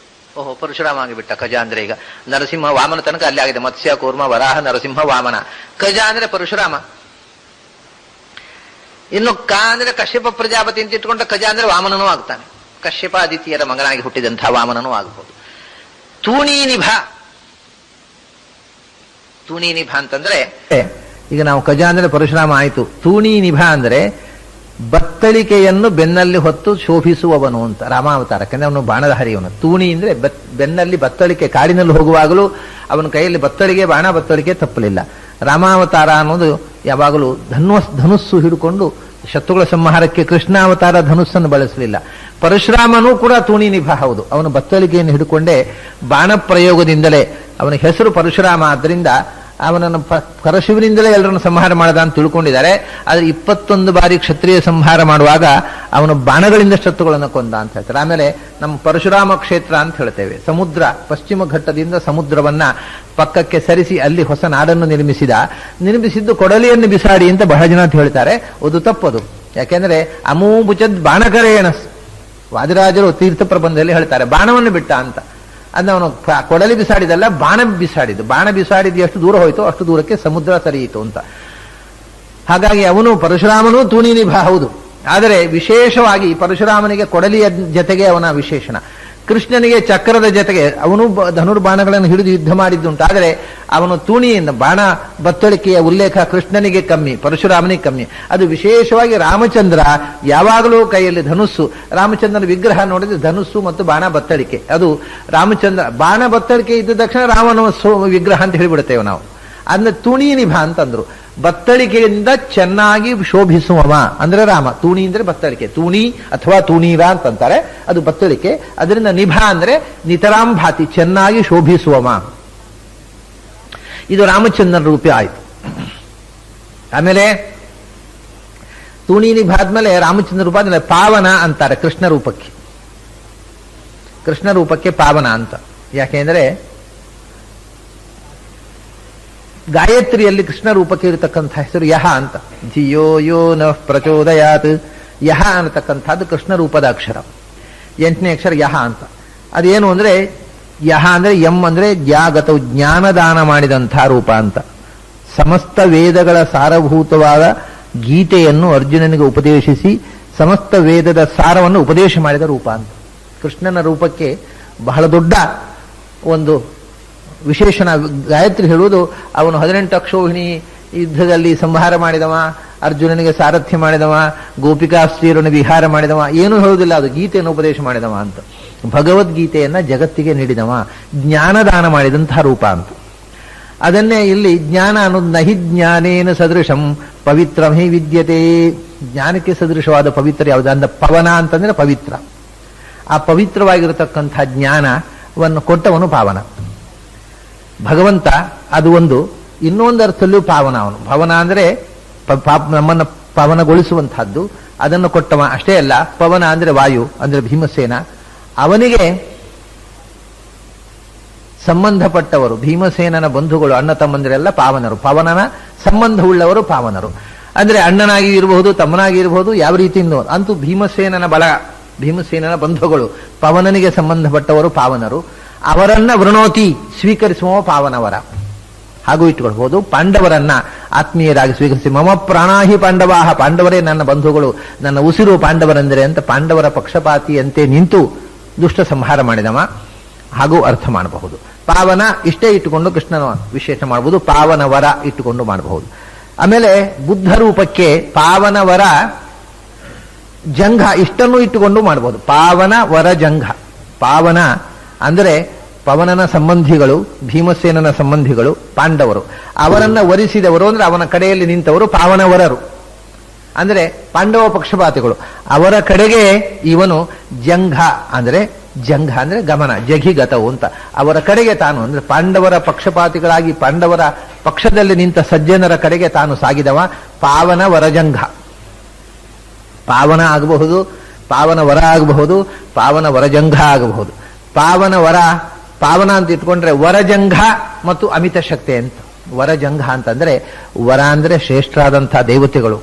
ಓಹೋ, ಪರಶುರಾಮ ಆಗಿಬಿಟ್ಟ. ಕಜ ಅಂದ್ರೆ ಈಗ ನರಸಿಂಹ ವಾಮನ ತನಕ ಅಲ್ಲಿ ಆಗಿದೆ. ಮತ್ಸ್ಯ, ಕೂರ್ಮ, ವರಾಹ, ನರಸಿಂಹ, ವಾಮನ. ಕಜ ಅಂದ್ರೆ ಪರಶುರಾಮ. ಇನ್ನು ಕ ಅಂದ್ರೆ ಕಶ್ಯಪ ಪ್ರಜಾಪತಿ ಅಂತ ಇಟ್ಕೊಂಡ ಕಜ ಅಂದ್ರೆ ವಾಮನನೂ ಆಗ್ತಾನೆ. ಕಶ್ಯಪ ಆದಿತ್ಯರ ಮಗನಾಗಿ ಹುಟ್ಟಿದಂತಹ ವಾಮನನೂ ಆಗಬಹುದು. ತೂಣಿ ನಿಭ. ತೂಣಿ ನಿಭ ಅಂತಂದ್ರೆ ಈಗ ನಾವು ಕಜ ಅಂದ್ರೆ ಪರಶುರಾಮ ಆಯಿತು. ತೂಣಿ ನಿಭ ಅಂದ್ರೆ ಬತ್ತಳಿಕೆಯನ್ನು ಬೆನ್ನಲ್ಲಿ ಹೊತ್ತು ಶೋಭಿಸುವವನು ಅಂತ ರಾಮಾವತಾರ. ಯಾಕಂದ್ರೆ ಅವನು ಬಾಣದ ಹರಿಯವನು. ತೂಣಿ ಅಂದ್ರೆ ಬೆನ್ನಲ್ಲಿ ಬತ್ತಳಿಕೆ. ಕಾಡಿನಲ್ಲಿ ಹೋಗುವಾಗಲೂ ಅವನ ಕೈಯಲ್ಲಿ ಬತ್ತಳಿಗೆ, ಬಾಣ ಬತ್ತಳಿಕೆ ತಪ್ಪಲಿಲ್ಲ. ರಾಮಾವತಾರ ಅನ್ನೋದು ಯಾವಾಗಲೂ ಧನುಸ್ಸು ಹಿಡ್ಕೊಂಡು ಶತ್ರುಗಳ ಸಂಹಾರಕ್ಕೆ ಕೃಷ್ಣಾವತಾರ ಧನುಸ್ಸನ್ನು ಬಳಸಲಿಲ್ಲ. ಪರಶುರಾಮನೂ ಕೂಡ ತೂಣಿ ನಿಭ ಹೌದು. ಅವನು ಬತ್ತಳಿಕೆಯನ್ನು ಹಿಡ್ಕೊಂಡೇ ಬಾಣ ಪ್ರಯೋಗದಿಂದಲೇ. ಅವನ ಹೆಸರು ಪರಶುರಾಮ, ಆದ್ದರಿಂದ ಅವನನ್ನು ಪರಶಿವನಿಂದಲೇ ಎಲ್ಲರನ್ನು ಸಂಹಾರ ಮಾಡದ ಅಂತ ತಿಳ್ಕೊಂಡಿದ್ದಾರೆ. ಆದರೆ 21 ಬಾರಿ ಕ್ಷತ್ರಿಯ ಸಂಹಾರ ಮಾಡುವಾಗ ಅವನು ಬಾಣಗಳಿಂದ ಶತ್ರುಗಳನ್ನು ಕೊಂದ ಅಂತ ಹೇಳ್ತಾರೆ. ಆಮೇಲೆ ನಮ್ಮ ಪರಶುರಾಮ ಕ್ಷೇತ್ರ ಅಂತ ಹೇಳ್ತೇವೆ. ಸಮುದ್ರ, ಪಶ್ಚಿಮ ಘಟ್ಟದಿಂದ ಸಮುದ್ರವನ್ನ ಪಕ್ಕಕ್ಕೆ ಸರಿಸಿ ಅಲ್ಲಿ ಹೊಸ ನಾಡನ್ನು ನಿರ್ಮಿಸಿದ್ದು ಕೊಡಲಿಯನ್ನು ಬಿಸಾಡಿ ಅಂತ ಬಹಳ ಜನ ಅಂತ ಹೇಳ್ತಾರೆ. ಅದು ತಪ್ಪದು. ಯಾಕೆಂದ್ರೆ ಅಮೂಬುಚದ್ ಬಾಣಕರೇಣ, ವಾದಿರಾಜರು ತೀರ್ಥ ಪ್ರಬಂಧದಲ್ಲಿ ಹೇಳ್ತಾರೆ ಬಾಣವನ್ನು ಬಿಟ್ಟ ಅಂತ. ಅದು ಅವನು ಕೊಡಲಿ ಬಿಸಾಡಿದಲ್ಲ, ಬಾಣ ಬಿಸಾಡಿದ್ದು. ಬಾಣ ಬಿಸಾಡಿದ್ದು ಎಷ್ಟು ದೂರ ಹೋಯ್ತು ಅಷ್ಟು ದೂರಕ್ಕೆ ಸಮುದ್ರ ಸರಿಯಿತು ಅಂತ. ಹಾಗಾಗಿ ಅವನು ಪರಶುರಾಮನೂ ತೂಣಿನಿಭ ಹೌದು. ಆದರೆ ವಿಶೇಷವಾಗಿ ಪರಶುರಾಮನಿಗೆ ಕೊಡಲಿಯ ಜೊತೆಗೆ ಅವನ ವಿಶೇಷಣ, ಕೃಷ್ಣನಿಗೆ ಚಕ್ರದ ಜೊತೆಗೆ ಅವನು ಧನುರ್ಬಾಣಗಳನ್ನು ಹಿಡಿದು ಯುದ್ಧ ಮಾಡಿದ್ದುಂಟು. ಆದರೆ ಅವನು ತೂಣಿಯಿಂದ ಬಾಣ ಬತ್ತಳಿಕೆಯ ಉಲ್ಲೇಖ ಕೃಷ್ಣನಿಗೆ ಕಮ್ಮಿ, ಪರಶುರಾಮನಿಗೆ ಕಮ್ಮಿ. ಅದು ವಿಶೇಷವಾಗಿ ರಾಮಚಂದ್ರ ಯಾವಾಗಲೂ ಕೈಯಲ್ಲಿ ಧನುಸ್ಸು, ರಾಮಚಂದ್ರನ ವಿಗ್ರಹ ನೋಡಿದ್ರೆ ಧನುಸ್ಸು ಮತ್ತು ಬಾಣ ಬತ್ತಳಿಕೆ. ಅದು ರಾಮಚಂದ್ರ ಬಾಣ ಬತ್ತಳಿಕೆ ಇದ್ದ ತಕ್ಷಣ ರಾಮನ ವಿಗ್ರಹ ಅಂತ ಹೇಳಿಬಿಡುತ್ತೇವೆ ನಾವು. ಅದನ್ನ ತೂಣಿ ನಿಭ ಅಂತಂದ್ರು. ಬತ್ತಳಿಕೆಯಿಂದ ಚೆನ್ನಾಗಿ ಶೋಭಿಸುವವ ಅಂದ್ರೆ ರಾಮ. ತೂಣಿ ಅಂದ್ರೆ ಬತ್ತಳಿಕೆ, ತೂಣಿ ಅಥವಾ ತೂಣೀರ ಅಂತಂತಾರೆ, ಅದು ಬತ್ತಳಿಕೆ. ಅದರಿಂದ ನಿಭ ಅಂದ್ರೆ ನಿತರಾಂಭಾತಿ, ಚೆನ್ನಾಗಿ ಶೋಭಿಸುವವ. ಇದು ರಾಮಚಂದ್ರನ ರೂಪ ಆಯ್ತು. ಆಮೇಲೆ ತೂಣಿ ನಿಭ ಆದ್ಮೇಲೆ ರಾಮಚಂದ್ರ ರೂಪ ಆದ್ಮೇಲೆ ಪಾವನ ಅಂತಾರೆ ಕೃಷ್ಣ ರೂಪಕ್ಕೆ. ಕೃಷ್ಣ ರೂಪಕ್ಕೆ ಪಾವನ ಅಂತ. ಯಾಕೆಂದ್ರೆ ಗಾಯತ್ರಿಯಲ್ಲಿ ಕೃಷ್ಣ ರೂಪಕ್ಕೆ ಇರತಕ್ಕಂಥ ಹೆಸರು ಯಹ ಅಂತ. ಧಿಯೋ ಯೋ ನ ಪ್ರಚೋದಯಾತ್, ಯಹ ಅನ್ನತಕ್ಕಂಥದ್ದು ಕೃಷ್ಣ ರೂಪದ ಅಕ್ಷರ. 8ನೇ ಅಕ್ಷರ ಯಹ ಅಂತ. ಅದೇನು ಅಂದ್ರೆ ಯಹ ಅಂದ್ರೆ ಎಂ ಅಂದ್ರೆ ಜ್ಞಾಗತವು, ಜ್ಞಾನದಾನ ಮಾಡಿದಂಥ ರೂಪ ಅಂತ. ಸಮಸ್ತ ವೇದಗಳ ಸಾರಭೂತವಾದ ಗೀತೆಯನ್ನು ಅರ್ಜುನನಿಗೆ ಉಪದೇಶಿಸಿ ಸಮಸ್ತ ವೇದದ ಸಾರವನ್ನು ಉಪದೇಶ ಮಾಡಿದ ರೂಪ ಅಂತ. ಕೃಷ್ಣನ ರೂಪಕ್ಕೆ ಬಹಳ ದೊಡ್ಡ ಒಂದು ವಿಶೇಷಣ. ಗಾಯತ್ರಿ ಹೇಳುವುದು ಅವನು 18 ಅಕ್ಷೋಹಿಣಿ ಯುದ್ಧದಲ್ಲಿ ಸಂಹಾರ ಮಾಡಿದವ, ಅರ್ಜುನನಿಗೆ ಸಾರಥ್ಯ ಮಾಡಿದವ, ಗೋಪಿಕಾಸ್ತ್ರೀಯರನ್ನು ವಿಹಾರ ಮಾಡಿದವ, ಏನೂ ಹೇಳುವುದಿಲ್ಲ, ಅದು ಗೀತೆಯನ್ನು ಉಪದೇಶ ಮಾಡಿದವ ಅಂತ. ಭಗವದ್ಗೀತೆಯನ್ನ ಜಗತ್ತಿಗೆ ನೀಡಿದವ, ಜ್ಞಾನದಾನ ಮಾಡಿದಂತಹ ರೂಪ ಅಂತ. ಅದನ್ನೇ ಇಲ್ಲಿ ಜ್ಞಾನ ಅನ್ನೋದು ನಹಿ ಜ್ಞಾನೇನ ಸದೃಶಂ ಪವಿತ್ರಮೇ ವಿದ್ಯತೆ. ಜ್ಞಾನಕ್ಕೆ ಸದೃಶವಾದ ಪವಿತ್ರ ಯಾವುದು ಅಂದ ಪವನ ಅಂತಂದ್ರೆ ಪವಿತ್ರ. ಆ ಪವಿತ್ರವಾಗಿರತಕ್ಕಂಥ ಜ್ಞಾನವನ್ನು ಕೊಟ್ಟವನು ಪಾವನ ಭಗವಂತ. ಅದು ಒಂದು. ಇನ್ನೊಂದು ಅರ್ಥದಲ್ಲೂ ಪಾವನ ಅವನು. ಭವನ ಅಂದ್ರೆ ನಮ್ಮನ್ನು ಪವನಗೊಳಿಸುವಂತಹದ್ದು, ಅದನ್ನು ಕೊಟ್ಟವ. ಅಷ್ಟೇ ಅಲ್ಲ, ಪವನ ಅಂದ್ರೆ ವಾಯು ಅಂದ್ರೆ ಭೀಮಸೇನ. ಅವನಿಗೆ ಸಂಬಂಧಪಟ್ಟವರು ಭೀಮಸೇನನ ಬಂಧುಗಳು, ಅಣ್ಣ ತಮ್ಮಂದಿರೆಲ್ಲ ಪಾವನರು. ಪವನನ ಸಂಬಂಧವುಳ್ಳವರು ಪಾವನರು. ಅಂದ್ರೆ ಅಣ್ಣನಾಗಿ ಇರಬಹುದು, ತಮ್ಮನಾಗಿ ಇರಬಹುದು, ಯಾವ ರೀತಿಯಿಂದ ಅಂತೂ ಭೀಮಸೇನನ ಬಲ, ಭೀಮಸೇನನ ಬಂಧುಗಳು, ಪವನನಿಗೆ ಸಂಬಂಧಪಟ್ಟವರು ಪಾವನರು. ಅವರನ್ನ ವೃಣೋತಿ, ಸ್ವೀಕರಿಸುವ ಪಾವನವರ. ಹಾಗೂ ಇಟ್ಟುಕೊಳ್ಬಹುದು. ಪಾಂಡವರನ್ನ ಆತ್ಮೀಯರಾಗಿ ಸ್ವೀಕರಿಸಿ, ಮಮ ಪ್ರಾಣಾಹಿ ಪಾಂಡವಾಹ, ಪಾಂಡವರೇ ನನ್ನ ಬಂಧುಗಳು, ನನ್ನ ಉಸಿರು ಪಾಂಡವರೆಂದರೆ ಅಂತ ಪಾಂಡವರ ಪಕ್ಷಪಾತಿಯಂತೆ ನಿಂತು ದುಷ್ಟ ಸಂಹಾರ ಮಾಡಿದವ. ಹಾಗೂ ಅರ್ಥ ಮಾಡಬಹುದು. ಪಾವನ ಇಷ್ಟೇ ಇಟ್ಟುಕೊಂಡು ಕೃಷ್ಣನ ವಿಶೇಷ ಮಾಡಬಹುದು, ಪಾವನವರ ಇಟ್ಟುಕೊಂಡು ಮಾಡಬಹುದು. ಆಮೇಲೆ ಬುದ್ಧ ರೂಪಕ್ಕೆ ಪಾವನವರ ಜಂಘ ಇಷ್ಟನ್ನು ಇಟ್ಟುಕೊಂಡು ಮಾಡಬಹುದು. ಪಾವನ ವರ ಜಂಘ. ಪಾವನ ಅಂದರೆ ಪವನನ ಸಂಬಂಧಿಗಳು, ಭೀಮಸೇನನ ಸಂಬಂಧಿಗಳು ಪಾಂಡವರು. ಅವರನ್ನ ವರಿಸಿದವರು ಅಂದ್ರೆ ಅವನ ಕಡೆಯಲ್ಲಿ ನಿಂತವರು ಪಾವನವರರು. ಅಂದ್ರೆ ಪಾಂಡವ ಪಕ್ಷಪಾತಿಗಳು. ಅವರ ಕಡೆಗೆ ಇವನು ಜಂಘ ಅಂದ್ರೆ ಗಮನ, ಜಘಿಗತವು ಅಂತ. ಅವರ ಕಡೆಗೆ ತಾನು ಅಂದ್ರೆ ಪಾಂಡವರ ಪಕ್ಷಪಾತಿಗಳಾಗಿ ಪಾಂಡವರ ಪಕ್ಷದಲ್ಲಿ ನಿಂತ ಸಜ್ಜನರ ಕಡೆಗೆ ತಾನು ಸಾಗಿದವ. ಪಾವನ ವರಜಂಘ. ಪಾವನ ಆಗಬಹುದು, ಪಾವನ ವರ ಆಗಬಹುದು, ಪಾವನ ವರಜಂಘ ಆಗಬಹುದು. ಪಾವನ ಅಂತ ಇಟ್ಕೊಂಡ್ರೆ ವರಜಂಘ ಮತ್ತು ಅಮಿತ ಶಕ್ತಿ ಅಂತ. ವರಜಂಘ ಅಂತಂದ್ರೆ ವರ ಅಂದ್ರೆ ಶ್ರೇಷ್ಠರಾದಂತಹ ದೇವತೆಗಳು,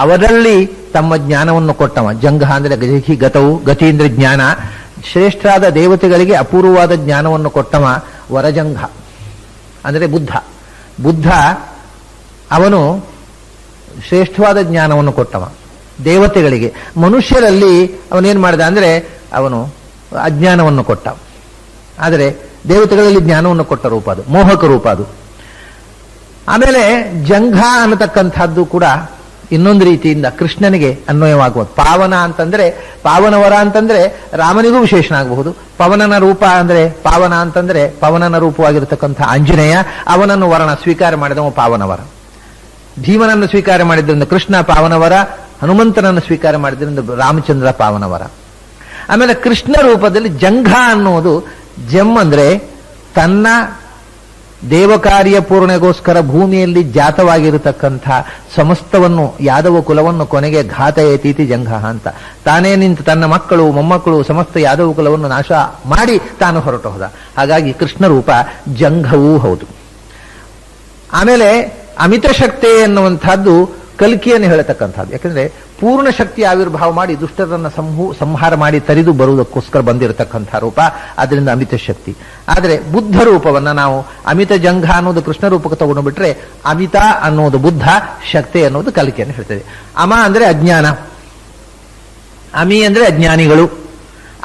ಅವರಲ್ಲಿ ತಮ್ಮ ಜ್ಞಾನವನ್ನು ಕೊಟ್ಟವ. ಜಂಘ ಅಂದ್ರೆ ಗಜಿ ಗತವು, ಗತಿ ಅಂದ್ರೆ ಜ್ಞಾನ. ಶ್ರೇಷ್ಠರಾದ ದೇವತೆಗಳಿಗೆ ಅಪೂರ್ವವಾದ ಜ್ಞಾನವನ್ನು ಕೊಟ್ಟವ ವರಜಂಘ ಅಂದ್ರೆ ಬುದ್ಧ ಅವನು ಶ್ರೇಷ್ಠವಾದ ಜ್ಞಾನವನ್ನು ಕೊಟ್ಟವ ದೇವತೆಗಳಿಗೆ. ಮನುಷ್ಯರಲ್ಲಿ ಅವನೇನ್ ಮಾಡಿದ ಅಂದ್ರೆ ಅವನು ಅಜ್ಞಾನವನ್ನು ಕೊಟ್ಟ. ಆದರೆ ದೇವತೆಗಳಲ್ಲಿ ಜ್ಞಾನವನ್ನು ಕೊಟ್ಟ ರೂಪ ಅದು, ಮೋಹಕ ರೂಪ ಅದು. ಆಮೇಲೆ ಜಂಘ ಅನ್ನತಕ್ಕಂಥದ್ದು ಕೂಡ ಇನ್ನೊಂದು ರೀತಿಯಿಂದ ಕೃಷ್ಣನಿಗೆ ಅನ್ವಯವಾಗುವುದು. ಪಾವನ ಅಂತಂದ್ರೆ, ಪಾವನವರ ಅಂತಂದ್ರೆ ರಾಮನಿಗೂ ವಿಶೇಷಣ ಆಗಬಹುದು. ಪವನನ ರೂಪ ಅಂದ್ರೆ ಪಾವನ ಅಂತಂದ್ರೆ ಪವನನ ರೂಪವಾಗಿರತಕ್ಕಂಥ ಆಂಜನೇಯ, ಅವನನ್ನು ವರಣ ಸ್ವೀಕಾರ ಮಾಡಿದವ ಪಾವನವರ. ಭೀಮನನ್ನು ಸ್ವೀಕಾರ ಮಾಡಿದ್ರಿಂದ ಕೃಷ್ಣ ಪಾವನವರ, ಹನುಮಂತನನ್ನು ಸ್ವೀಕಾರ ಮಾಡಿದ್ರಿಂದ ರಾಮಚಂದ್ರ ಪಾವನವರ. ಆಮೇಲೆ ಕೃಷ್ಣ ರೂಪದಲ್ಲಿ ಜಂಘ ಅನ್ನುವುದು, ಜಮ್ ಅಂದ್ರೆ ತನ್ನ ದೇವಕಾರ್ಯ ಪೂರ್ಣೆಗೋಸ್ಕರ ಭೂಮಿಯಲ್ಲಿ ಜಾತವಾಗಿರತಕ್ಕಂಥ ಸಮಸ್ತವನ್ನು ಯಾದವ ಕುಲವನ್ನು ಕೊನೆಗೆ ಘಾತಯತೀತಿ ಜಂಘ ಅಂತ ತಾನೇ ನಿಂತು ತನ್ನ ಮಕ್ಕಳು ಮೊಮ್ಮಕ್ಕಳು ಸಮಸ್ತ ಯಾದವ ಕುಲವನ್ನು ನಾಶ ಮಾಡಿ ತಾನು ಹೊರಟು ಹೋದ. ಹಾಗಾಗಿ ಕೃಷ್ಣ ರೂಪ ಜಂಘವೂ ಹೌದು. ಆಮೇಲೆ ಅಮಿತ ಶಕ್ತಿ ಎನ್ನುವಂತಹದ್ದು ಕಲ್ಕಿಯನ್ನು ಹೇಳತಕ್ಕಂಥದ್ದು. ಯಾಕಂದ್ರೆ ಪೂರ್ಣ ಶಕ್ತಿ ಆವಿರ್ಭಾವ ಮಾಡಿ ದುಷ್ಟರನ್ನ ಸಂಹಾರ ಮಾಡಿ ತರಿದು ಬರುವುದಕ್ಕೋಸ್ಕರ ಬಂದಿರತಕ್ಕಂಥ ರೂಪ, ಅದರಿಂದ ಅಮಿತ ಶಕ್ತಿ. ಆದರೆ ಬುದ್ಧ ರೂಪವನ್ನ ನಾವು ಅಮಿತ ಜಂಘ ಅನ್ನೋದು ಕೃಷ್ಣ ರೂಪಕ್ಕೆ ತಗೊಂಡು ಬಿಟ್ರೆ, ಅಮಿತ ಅನ್ನೋದು ಬುದ್ಧ, ಶಕ್ತಿ ಅನ್ನೋದು ಕಲ್ಕಿಯನ್ನು ಹೇಳ್ತದೆ. ಅಮ ಅಂದ್ರೆ ಅಜ್ಞಾನ, ಅಮಿ ಅಂದ್ರೆ ಅಜ್ಞಾನಿಗಳು,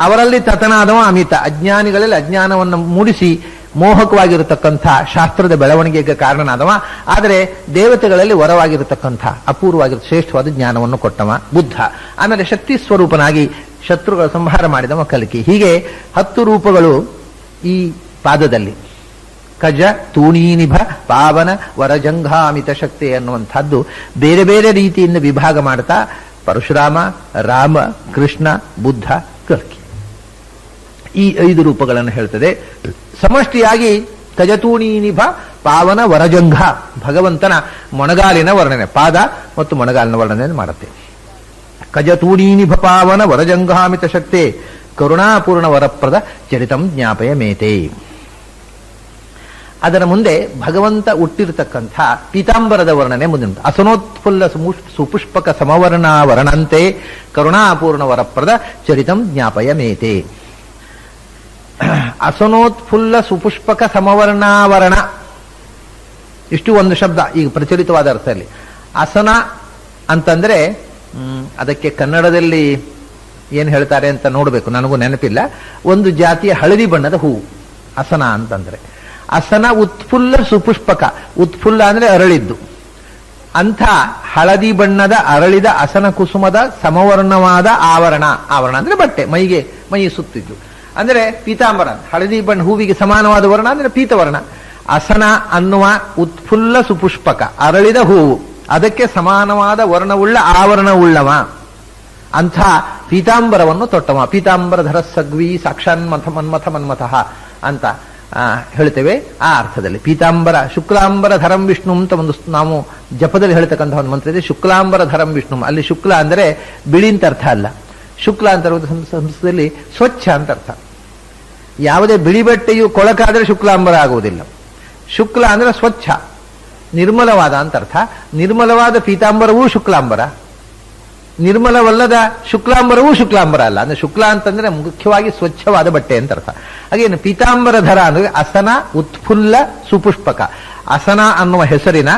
ಅವರಲ್ಲಿ ತತನಾದವ ಅಮಿತ. ಅಜ್ಞಾನಿಗಳಲ್ಲಿ ಅಜ್ಞಾನವನ್ನು ಮೂಡಿಸಿ ಮೋಹಕವಾಗಿರತಕ್ಕಂಥ ಶಾಸ್ತ್ರದ ಬೆಳವಣಿಗೆಗೆ ಕಾರಣನಾದವ. ಆದರೆ ದೇವತೆಗಳಲ್ಲಿ ವರವಾಗಿರತಕ್ಕಂಥ ಅಪೂರ್ವವಾಗಿರುವ ಶ್ರೇಷ್ಠವಾದ ಜ್ಞಾನವನ್ನು ಕೊಟ್ಟವ ಬುದ್ಧ. ಆಮೇಲೆ ಶಕ್ತಿ ಸ್ವರೂಪನಾಗಿ ಶತ್ರುಗಳ ಸಂಹಾರ ಮಾಡಿದವ ಕಲ್ಕಿ. ಹೀಗೆ 10 ರೂಪಗಳು ಈ ಪಾದದಲ್ಲಿ. ಕಜ, ತೂಣೀನಿಭ, ಪಾವನ, ವರಜಂಘಾಮಿತ ಶಕ್ತಿ ಅನ್ನುವಂಥದ್ದು ಬೇರೆ ಬೇರೆ ರೀತಿಯಿಂದ ವಿಭಾಗ ಮಾಡ್ತಾ ಪರಶುರಾಮ, ರಾಮ, ಕೃಷ್ಣ, ಬುದ್ಧ, ಕಲ್ಕಿ ಈ 5 ರೂಪಗಳನ್ನು ಹೇಳ್ತದೆ. ಸಮಷ್ಟಿಯಾಗಿ ಕಜತೂಣೀನಿಭ, ಪಾವನ, ವರಜಂಘ ಭಗವಂತನ ಮೊಣಗಾಲಿನ ವರ್ಣನೆ, ಪಾದ ಮತ್ತು ಮೊಣಗಾಲಿನ ವರ್ಣನೆ ಮಾಡುತ್ತೆ. ಕಜತೂಣೀನಿಭ ಪಾವನ ವರಜಂಘಾಮಿತ ಶಕ್ತಿ ಕರುಣಾಪೂರ್ಣ ವರಪ್ರದ ಚರಿತಂ ಜ್ಞಾಪಯ ಮೇತೆ. ಅದರ ಮುಂದೆ ಭಗವಂತ ಹುಟ್ಟಿರತಕ್ಕಂಥ ಪೀತಾಂಬರದ ವರ್ಣನೆ ಮುಂದೆ ಉಂಟು. ಅಸನೋತ್ಫುಲ್ಲ ಸುಪುಷ್ಪಕ ಸಮವರ್ಣಾವರಣಂತೆ ಕರುಣಾಪೂರ್ಣ ವರಪ್ರದ ಚರಿತಂ ಜ್ಞಾಪಯ ಮೇತೆ. ಅಸನೋತ್ಫುಲ್ಲ ಸುಪುಷ್ಪಕ ಸಮವರ್ಣಾವರಣ, ಇಷ್ಟು ಒಂದು ಶಬ್ದ ಈಗ ಪ್ರಚಲಿತವಾದ ಅರ್ಥದಲ್ಲಿ. ಅಸನ ಅಂತಂದ್ರೆ ಅದಕ್ಕೆ ಕನ್ನಡದಲ್ಲಿ ಏನು ಹೇಳ್ತಾರೆ ಅಂತ ನೋಡಬೇಕು, ನನಗೂ ನೆನಪಿಲ್ಲ. ಒಂದು ಜಾತಿಯ ಹಳದಿ ಬಣ್ಣದ ಹೂವು ಅಸನ ಅಂತಂದ್ರೆ. ಅಸನ ಉತ್ಫುಲ್ಲ ಸುಪುಷ್ಪಕ, ಉತ್ಫುಲ್ಲ ಅಂದ್ರೆ ಅರಳಿದ್ದು, ಅಂಥ ಹಳದಿ ಬಣ್ಣದ ಅರಳಿದ ಅಸನ ಕುಸುಮದ ಸಮವರ್ಣವಾದ ಆವರಣ. ಆವರಣ ಅಂದ್ರೆ ಬಟ್ಟೆ, ಮೈ ಸುತ್ತಿದ್ದು ಅಂದ್ರೆ ಪೀತಾಂಬರ. ಹಳದಿ ಬಣ್ಣ ಹೂವಿಗೆ ಸಮಾನವಾದ ವರ್ಣ ಅಂದ್ರೆ ಪೀತವರ್ಣ. ಅಸನ ಅನ್ನುವ ಉತ್ಫುಲ್ಲ ಸುಪುಷ್ಪಕ ಅರಳಿದ ಹೂವು, ಅದಕ್ಕೆ ಸಮಾನವಾದ ವರ್ಣವುಳ್ಳ ಆವರಣವುಳ್ಳವ, ಅಂಥ ಪೀತಾಂಬರವನ್ನು ತೊಟ್ಟವ. ಪೀತಾಂಬರಧರ ಸಗ್ವಿ ಸಾಕ್ಷಾನ್ ಮನ್ಮಥ ಮನ್ಮಥಃ ಅಂತ ಹೇಳ್ತೇವೆ. ಆ ಅರ್ಥದಲ್ಲಿ ಪೀತಾಂಬರ, ಶುಕ್ಲಾಂಬರ ಧರಂ ವಿಷ್ಣು ಅಂತ ಒಂದು ನಾವು ಜಪದಲ್ಲಿ ಹೇಳ್ತಕ್ಕಂಥ ಒಂದು ಮಂತ್ರ ಇದೆ. ಶುಕ್ಲಾಂಬರ ಧರಂ ವಿಷ್ಣು, ಅಲ್ಲಿ ಶುಕ್ಲ ಅಂದರೆ ಬಿಳಿ ಅಂತ ಅರ್ಥ ಅಲ್ಲ. ಶುಕ್ಲ ಅಂತ ಸಂಸ್ಕೃತದಲ್ಲಿ ಸ್ವಚ್ಛ ಅಂತ ಅರ್ಥ. ಯಾವುದೇ ಬಿಳಿ ಬಟ್ಟೆಯು ಕೊಳಕಾದರೆ ಶುಕ್ಲಾಂಬರ ಆಗುವುದಿಲ್ಲ. ಶುಕ್ಲ ಅಂದ್ರೆ ಸ್ವಚ್ಛ, ನಿರ್ಮಲವಾದ ಅಂತ ಅರ್ಥ. ನಿರ್ಮಲವಾದ ಪೀತಾಂಬರವೂ ಶುಕ್ಲಾಂಬರ, ನಿರ್ಮಲವಲ್ಲದ ಶುಕ್ಲಾಂಬರವೂ ಶುಕ್ಲಾಂಬರ ಅಲ್ಲ. ಅಂದ್ರೆ ಶುಕ್ಲ ಅಂತಂದ್ರೆ ಮುಖ್ಯವಾಗಿ ಸ್ವಚ್ಛವಾದ ಬಟ್ಟೆ ಅಂತ ಅರ್ಥ. ಹಾಗೇನು ಪೀತಾಂಬರ ಧರ ಅಂದ್ರೆ ಅಸನ ಉತ್ಫುಲ್ಲ ಸುಪುಷ್ಪಕ. ಅಸನ ಅನ್ನುವ ಹೆಸರಿನ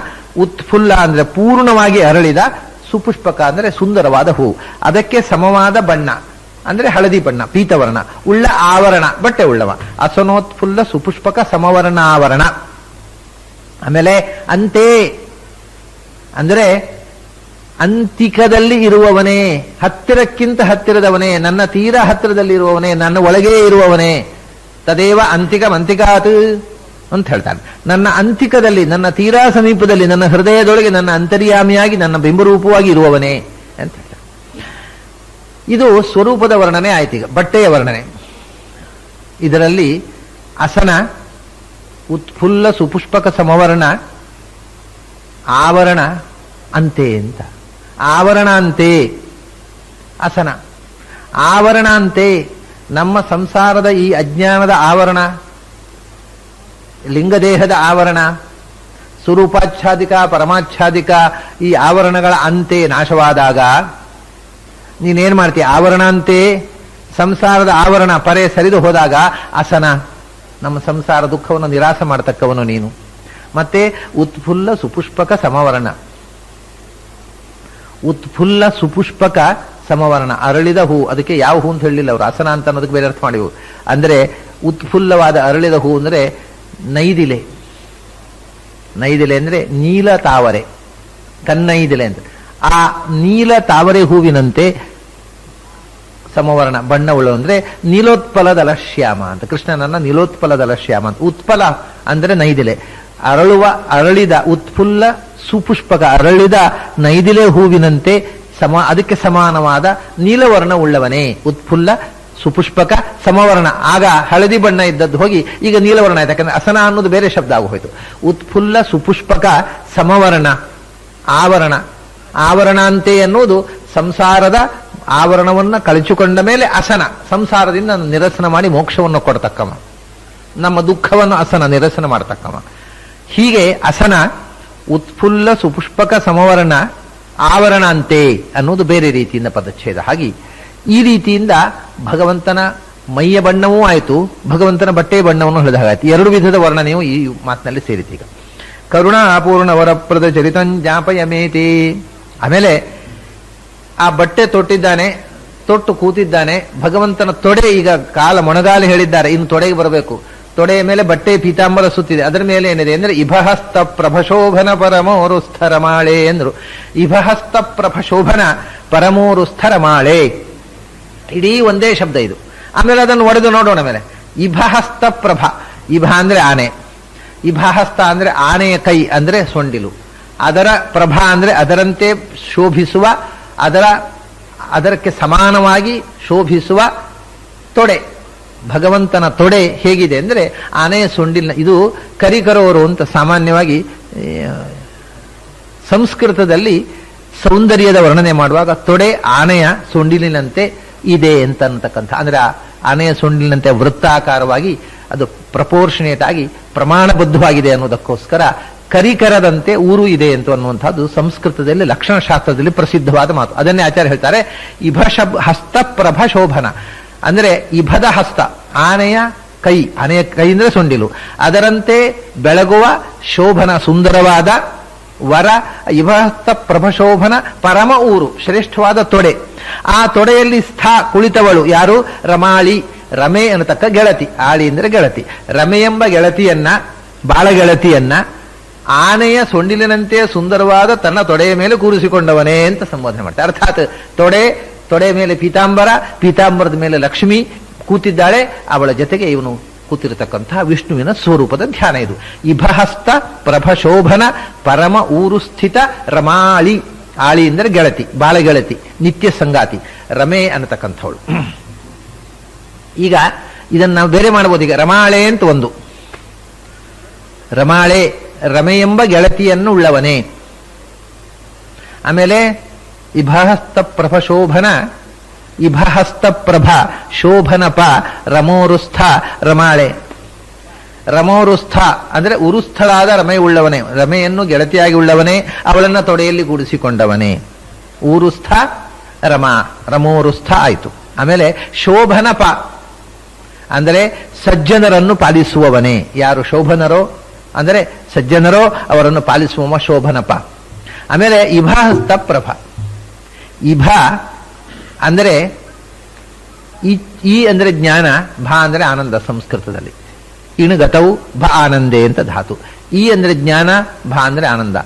ಉತ್ಫುಲ್ಲ ಅಂದ್ರೆ ಪೂರ್ಣವಾಗಿ ಅರಳಿದ, ಸುಪುಷ್ಪಕ ಅಂದ್ರೆ ಸುಂದರವಾದ ಹೂ, ಅದಕ್ಕೆ ಸಮವಾದ ಬಣ್ಣ ಅಂದ್ರೆ ಹಳದಿ ಬಣ್ಣ ಪೀತವರ್ಣ ಉಳ್ಳ ಆವರಣ, ಬಟ್ಟೆ ಉಳ್ಳವ. ಅಸನೋತ್ಫುಲ್ಲ ಸುಪುಷ್ಪಕ ಸಮವರ್ಣ ಆವರಣ. ಆಮೇಲೆ ಅಂತೆ ಅಂದ್ರೆ ಅಂತಿಕದಲ್ಲಿ ಇರುವವನೇ, ಹತ್ತಿರಕ್ಕಿಂತ ಹತ್ತಿರದವನೇ, ನನ್ನ ತೀರಾ ಹತ್ತಿರದಲ್ಲಿ ಇರುವವನೇ, ನನ್ನ ಒಳಗೇ ಇರುವವನೇ. ತದೇವ ಅಂತಿಕಾತ್ ಅಂತ ಹೇಳ್ತಾನೆ. ನನ್ನ ಅಂತಿಕದಲ್ಲಿ, ನನ್ನ ತೀರಾ ಸಮೀಪದಲ್ಲಿ, ನನ್ನ ಹೃದಯದೊಳಗೆ ನನ್ನ ಅಂತರ್ಯಾಮಿಯಾಗಿ ನನ್ನ ಬಿಂಬರೂಪವಾಗಿ ಇರುವವನೇ ಅಂತ ಹೇಳ್ತಾನೆ. ಇದು ಸ್ವರೂಪದ ವರ್ಣನೆ ಆಯ್ತು. ಈಗ ಬಟ್ಟೆಯ ವರ್ಣನೆ. ಇದರಲ್ಲಿ ಅಸನ ಉತ್ಫುಲ್ಲ ಸುಪುಷ್ಪಕ ಸಮವರ್ಣ, ಆವರಣ ಅಂತೆ ಅಂತ. ಆವರಣ ಅಂತೆ ಅಸನ, ಆವರಣ ಅಂತೆ ನಮ್ಮ ಸಂಸಾರದ ಈ ಅಜ್ಞಾನದ ಆವರಣ, ಲಿಂಗದೇಹದ ಆವರಣ, ಸ್ವರೂಪಾಚ್ಛಾದಿಕ ಪರಮಾಚ್ಛಾದಿಕ ಈ ಆವರಣಗಳ ಅಂತೆ ನಾಶವಾದಾಗ ನೀನೇನ್ ಮಾಡ್ತೀಯ? ಆವರಣ ಅಂತೆ ಸಂಸಾರದ ಆವರಣ ಪರೆ ಸರಿದು ಹೋದಾಗ ಅಸನ, ನಮ್ಮ ಸಂಸಾರ ದುಃಖವನ್ನು ನಿರಾಸ ಮಾಡತಕ್ಕವನು ನೀನು. ಮತ್ತೆ ಉತ್ಫುಲ್ಲ ಸುಪುಷ್ಪಕ ಸಮವರ್ಣ, ಉತ್ಫುಲ್ಲ ಸುಪುಷ್ಪಕ ಸಮವರ್ಣ ಅರಳಿದ ಹೂ. ಅದಕ್ಕೆ ಯಾವ ಹೂ ಅಂತ ಹೇಳಲಿಲ್ಲ ಅವರು, ಅಸನ ಅಂತ ಅನ್ನೋದಕ್ಕೆ ಬೇರೆ ಅರ್ಥ ಮಾಡಿವು. ಅಂದ್ರೆ ಉತ್ಫುಲ್ಲವಾದ ಅರಳಿದ ಹೂ ಅಂದ್ರೆ ನೈದಿಲೆ. ನೈದಿಲೆ ಅಂದ್ರೆ ನೀಲ ತಾವರೆ, ಕನ್ನೈದಿಲೆ ಅಂತ. ಆ ನೀಲ ತಾವರೆ ಹೂವಿನಂತೆ ಸಮವರ್ಣ ಬಣ್ಣವುಳ್ಳ ಅಂದ್ರೆ ನೀಲೋತ್ಪಲದಲ ಶ್ಯಾಮ ಅಂತ. ಕೃಷ್ಣನನ್ನ ನೀಲೋತ್ಪಲದಲ ಶ್ಯಾಮ ಅಂತ. ಉತ್ಪಲ ಅಂದ್ರೆ ನೈದಿಲೆ, ಅರಳಿದ ಉತ್ಫುಲ್ಲ ಸುಪುಷ್ಪಕ ಅರಳಿದ ನೈದಿಲೆ ಹೂವಿನಂತೆ ಅದಕ್ಕೆ ಸಮಾನವಾದ ನೀಲವರ್ಣ ಉಳ್ಳವನೇ. ಉತ್ಫುಲ್ಲ ಸುಪುಷ್ಪಕ ಸಮವರ್ಣ, ಆಗ ಹಳದಿ ಬಣ್ಣ ಇದ್ದದ್ದು ಹೋಗಿ ಈಗ ನೀಲವರ್ಣ ಆಯ್ತು. ಯಾಕಂದ್ರೆ ಅಸನ ಅನ್ನೋದು ಬೇರೆ ಶಬ್ದ ಆಗೋಯ್ತು. ಉತ್ಫುಲ್ಲ ಸುಪುಷ್ಪಕ ಸಮವರ್ಣ ಆವರಣ. ಆವರಣ ಅಂತೆ ಎನ್ನುವುದು ಸಂಸಾರದ ಆವರಣವನ್ನು ಕಳಚಿಕೊಂಡ ಮೇಲೆ ಅಸನ, ಸಂಸಾರದಿಂದ ನಿರಸನ ಮಾಡಿ ಮೋಕ್ಷವನ್ನು ಕೊಡ್ತಕ್ಕವ, ನಮ್ಮ ದುಃಖವನ್ನು ಅಸನ ನಿರಸನ ಮಾಡತಕ್ಕವ. ಹೀಗೆ ಅಸನ ಉತ್ಫುಲ್ಲ ಸುಪುಷ್ಪಕ ಸಮವರ್ಣ ಆವರಣ ಅಂತೆ ಅನ್ನೋದು ಬೇರೆ ರೀತಿಯಿಂದ ಪದಚ್ಛೇದ. ಹಾಗೆ ಈ ರೀತಿಯಿಂದ ಭಗವಂತನ ಮೈಯ ಬಣ್ಣವೂ ಆಯಿತು, ಭಗವಂತನ ಬಟ್ಟೆಯ ಬಣ್ಣವನ್ನು ಹೇಳಿದಾಗಾಯ್ತು. ಎರಡು ವಿಧದ ವರ್ಣನೆಯು ಈ ಮಾತಿನಲ್ಲಿ ಸೇರಿತು. ಈಗ ಕರುಣಾಪೂರ್ಣ ವರಪ್ರದ ಚರಿತಂಜಾಪಯಮೇತಿ. ಆಮೇಲೆ ಆ ಬಟ್ಟೆ ತೊಟ್ಟಿದ್ದಾನೆ, ತೊಟ್ಟು ಕೂತಿದ್ದಾನೆ. ಭಗವಂತನ ತೊಡೆ, ಈಗ ಕಾಲ ಮೊಣಗಾಲು ಹೇಳಿದ್ದಾರೆ, ಇನ್ನು ತೊಡೆಗೆ ಬರಬೇಕು. ತೊಡೆಯ ಮೇಲೆ ಬಟ್ಟೆ ಪೀತಾಂಬರ ಸುತ್ತಿದೆ. ಅದರ ಮೇಲೆ ಏನಿದೆ ಅಂದ್ರೆ ಇಭಹಸ್ತ ಪ್ರಭಶೋಭನ ಪರಮೋರುಸ್ಥರ ಮಾಳೆ ಎಂದ್ರು. ಇಭಹಸ್ತ ಪ್ರಭಶೋಭನ ಪರಮೋರುಸ್ಥರ ಮಾಳೆ, ಇಡೀ ಒಂದೇ ಶಬ್ದ ಇದು. ಆಮೇಲೆ ಅದನ್ನು ಒಡೆದು ನೋಡೋಣ. ಮೇಲೆ ಇಭಹಸ್ತ ಪ್ರಭ, ಇಭ ಅಂದ್ರೆ ಆನೆ, ಇಭಹಸ್ತ ಅಂದ್ರೆ ಆನೆಯ ಕೈ ಅಂದ್ರೆ ಸೊಂಡಿಲು, ಅದರ ಪ್ರಭಾ ಅಂದ್ರೆ ಅದರಂತೆ ಶೋಭಿಸುವ, ಅದಕ್ಕೆ ಸಮಾನವಾಗಿ ಶೋಭಿಸುವ ತೊಡೆ. ಭಗವಂತನ ತೊಡೆ ಹೇಗಿದೆ ಅಂದ್ರೆ ಆನೆಯ ಸೊಂಡಿಲಿನ, ಇದು ಕರಿಕರೋರು ಅಂತ ಸಾಮಾನ್ಯವಾಗಿ ಸಂಸ್ಕೃತದಲ್ಲಿ ಸೌಂದರ್ಯದ ವರ್ಣನೆ ಮಾಡುವಾಗ ತೊಡೆ ಆನೆಯ ಸೊಂಡಿಲಿನಂತೆ ಇದೆ ಅಂತ ಅನ್ನತಕ್ಕಂಥ, ಅಂದ್ರೆ ಆನೆಯ ಸೊಂಡಿಲಿನಂತೆ ವೃತ್ತಾಕಾರವಾಗಿ ಅದು ಪ್ರಪೋರ್ಷನೇಟ್ ಆಗಿ ಪ್ರಮಾಣಬದ್ಧವಾಗಿದೆ ಅನ್ನೋದಕ್ಕೋಸ್ಕರ ಕರಿಕರದಂತೆ ಊರು ಇದೆ ಅಂತ ಅನ್ನುವಂಥದ್ದು ಸಂಸ್ಕೃತದಲ್ಲಿ ಲಕ್ಷಣಶಾಸ್ತ್ರದಲ್ಲಿ ಪ್ರಸಿದ್ಧವಾದ ಮಾತು. ಅದನ್ನೇ ಆಚಾರ್ಯ ಹೇಳ್ತಾರೆ, ಹಸ್ತ ಪ್ರಭ ಶೋಭನ ಅಂದ್ರೆ ಇಭದ ಹಸ್ತ, ಆನೆಯ ಕೈ ಅಂದ್ರೆ ಸೊಂಡಿಲು, ಅದರಂತೆ ಬೆಳಗುವ ಶೋಭನ ಸುಂದರವಾದ ವರ ಇಭಹಸ್ತ ಪ್ರಭಶೋಭನ ಪರಮ ಊರು, ಶ್ರೇಷ್ಠವಾದ ತೊಡೆ. ಆ ತೊಡೆಯಲ್ಲಿ ಕುಳಿತವಳು ಯಾರು? ರಮಾಳಿ, ರಮೆ ಅನ್ನತಕ್ಕ ಗೆಳತಿ. ಆಳಿ ಅಂದ್ರೆ ಗೆಳತಿ. ರಮೆ ಎಂಬ ಗೆಳತಿಯನ್ನ, ಬಾಳಗೆಳತಿಯನ್ನ ಆನೆಯ ಸೊಂಡಿಲಿನಂತೆ ಸುಂದರವಾದ ತನ್ನ ತೊಡೆಯ ಮೇಲೆ ಕೂರಿಸಿಕೊಂಡವನೇ ಅಂತ ಸಂಬೋಧನೆ ಮಾಡ್ತಾರೆ. ಅರ್ಥಾತ್ ತೊಡೆಯ ಮೇಲೆ ಪೀತಾಂಬರ, ಪೀತಾಂಬರದ ಮೇಲೆ ಲಕ್ಷ್ಮಿ ಕೂತಿದ್ದಾಳೆ, ಅವಳ ಜೊತೆಗೆ ಇವನು ಕೂತಿರತಕ್ಕಂತಹ ವಿಷ್ಣುವಿನ ಸ್ವರೂಪದ ಧ್ಯಾನ ಇದು. ಇಭಹಸ್ತ ಪ್ರಭಶೋಭನ ಪರಮ ಊರು ಸ್ಥಿತ ರಮಾಳಿ. ಆಳಿ ಅಂದರೆ ಗೆಳತಿ, ಬಾಳಗೆಳತಿ, ನಿತ್ಯ ಸಂಗಾತಿ, ರಮೆ ಅನ್ನತಕ್ಕಂಥವಳು. ಈಗ ಇದನ್ನು ನಾವು ಬೇರೆ ಮಾಡಬಹುದು. ಈಗ ರಮಾಳೆ ಅಂತ ಒಂದು, ರಮಾಳೆ ರಮೆ ಎಂಬ ಗೆಳತಿಯನ್ನು ಉಳ್ಳವನೇ. ಆಮೇಲೆ ಇಭಹಸ್ತ ಪ್ರಭಶೋಭನ, ಇಭಹಸ್ತ ಪ್ರಭ ಶೋಭನಪ ರಮೋರುಸ್ಥ ರಮಾಳೆ. ರಮೋರುಸ್ಥ ಅಂದ್ರೆ ಉರುಸ್ಥಳಾದ ರಮೆ ಉಳ್ಳವನೇ, ರಮೆಯನ್ನು ಗೆಳತಿಯಾಗಿ ಉಳ್ಳವನೇ, ಅವಳನ್ನ ತೊಡೆಯಲ್ಲಿ ಗೂಡಿಸಿಕೊಂಡವನೇ. ಊರುಸ್ಥ ರಮೋರುಸ್ಥ ಆಯಿತು. ಆಮೇಲೆ ಶೋಭನಪ ಅಂದರೆ ಸಜ್ಜನರನ್ನು ಪಾಲಿಸುವವನೇ. ಯಾರು ಶೋಭನರೋ ಅಂದರೆ ಸಜ್ಜನರೋ ಅವರನ್ನು ಪಾಲಿಸುವ ಶೋಭನಪ. ಆಮೇಲೆ ಇಭಹಸ್ತ ಪ್ರಭ, ಇಭ ಅಂದರೆ ಈ ಅಂದರೆ ಜ್ಞಾನ, ಭ ಅಂದರೆ ಆನಂದ ಸಂಸ್ಕೃತದಲ್ಲಿ. ಇಣುಗತವು ಭ ಆನಂದೇ ಅಂತ ಧಾತು. ಈ ಅಂದರೆ ಜ್ಞಾನ, ಭ ಅಂದರೆ ಆನಂದ.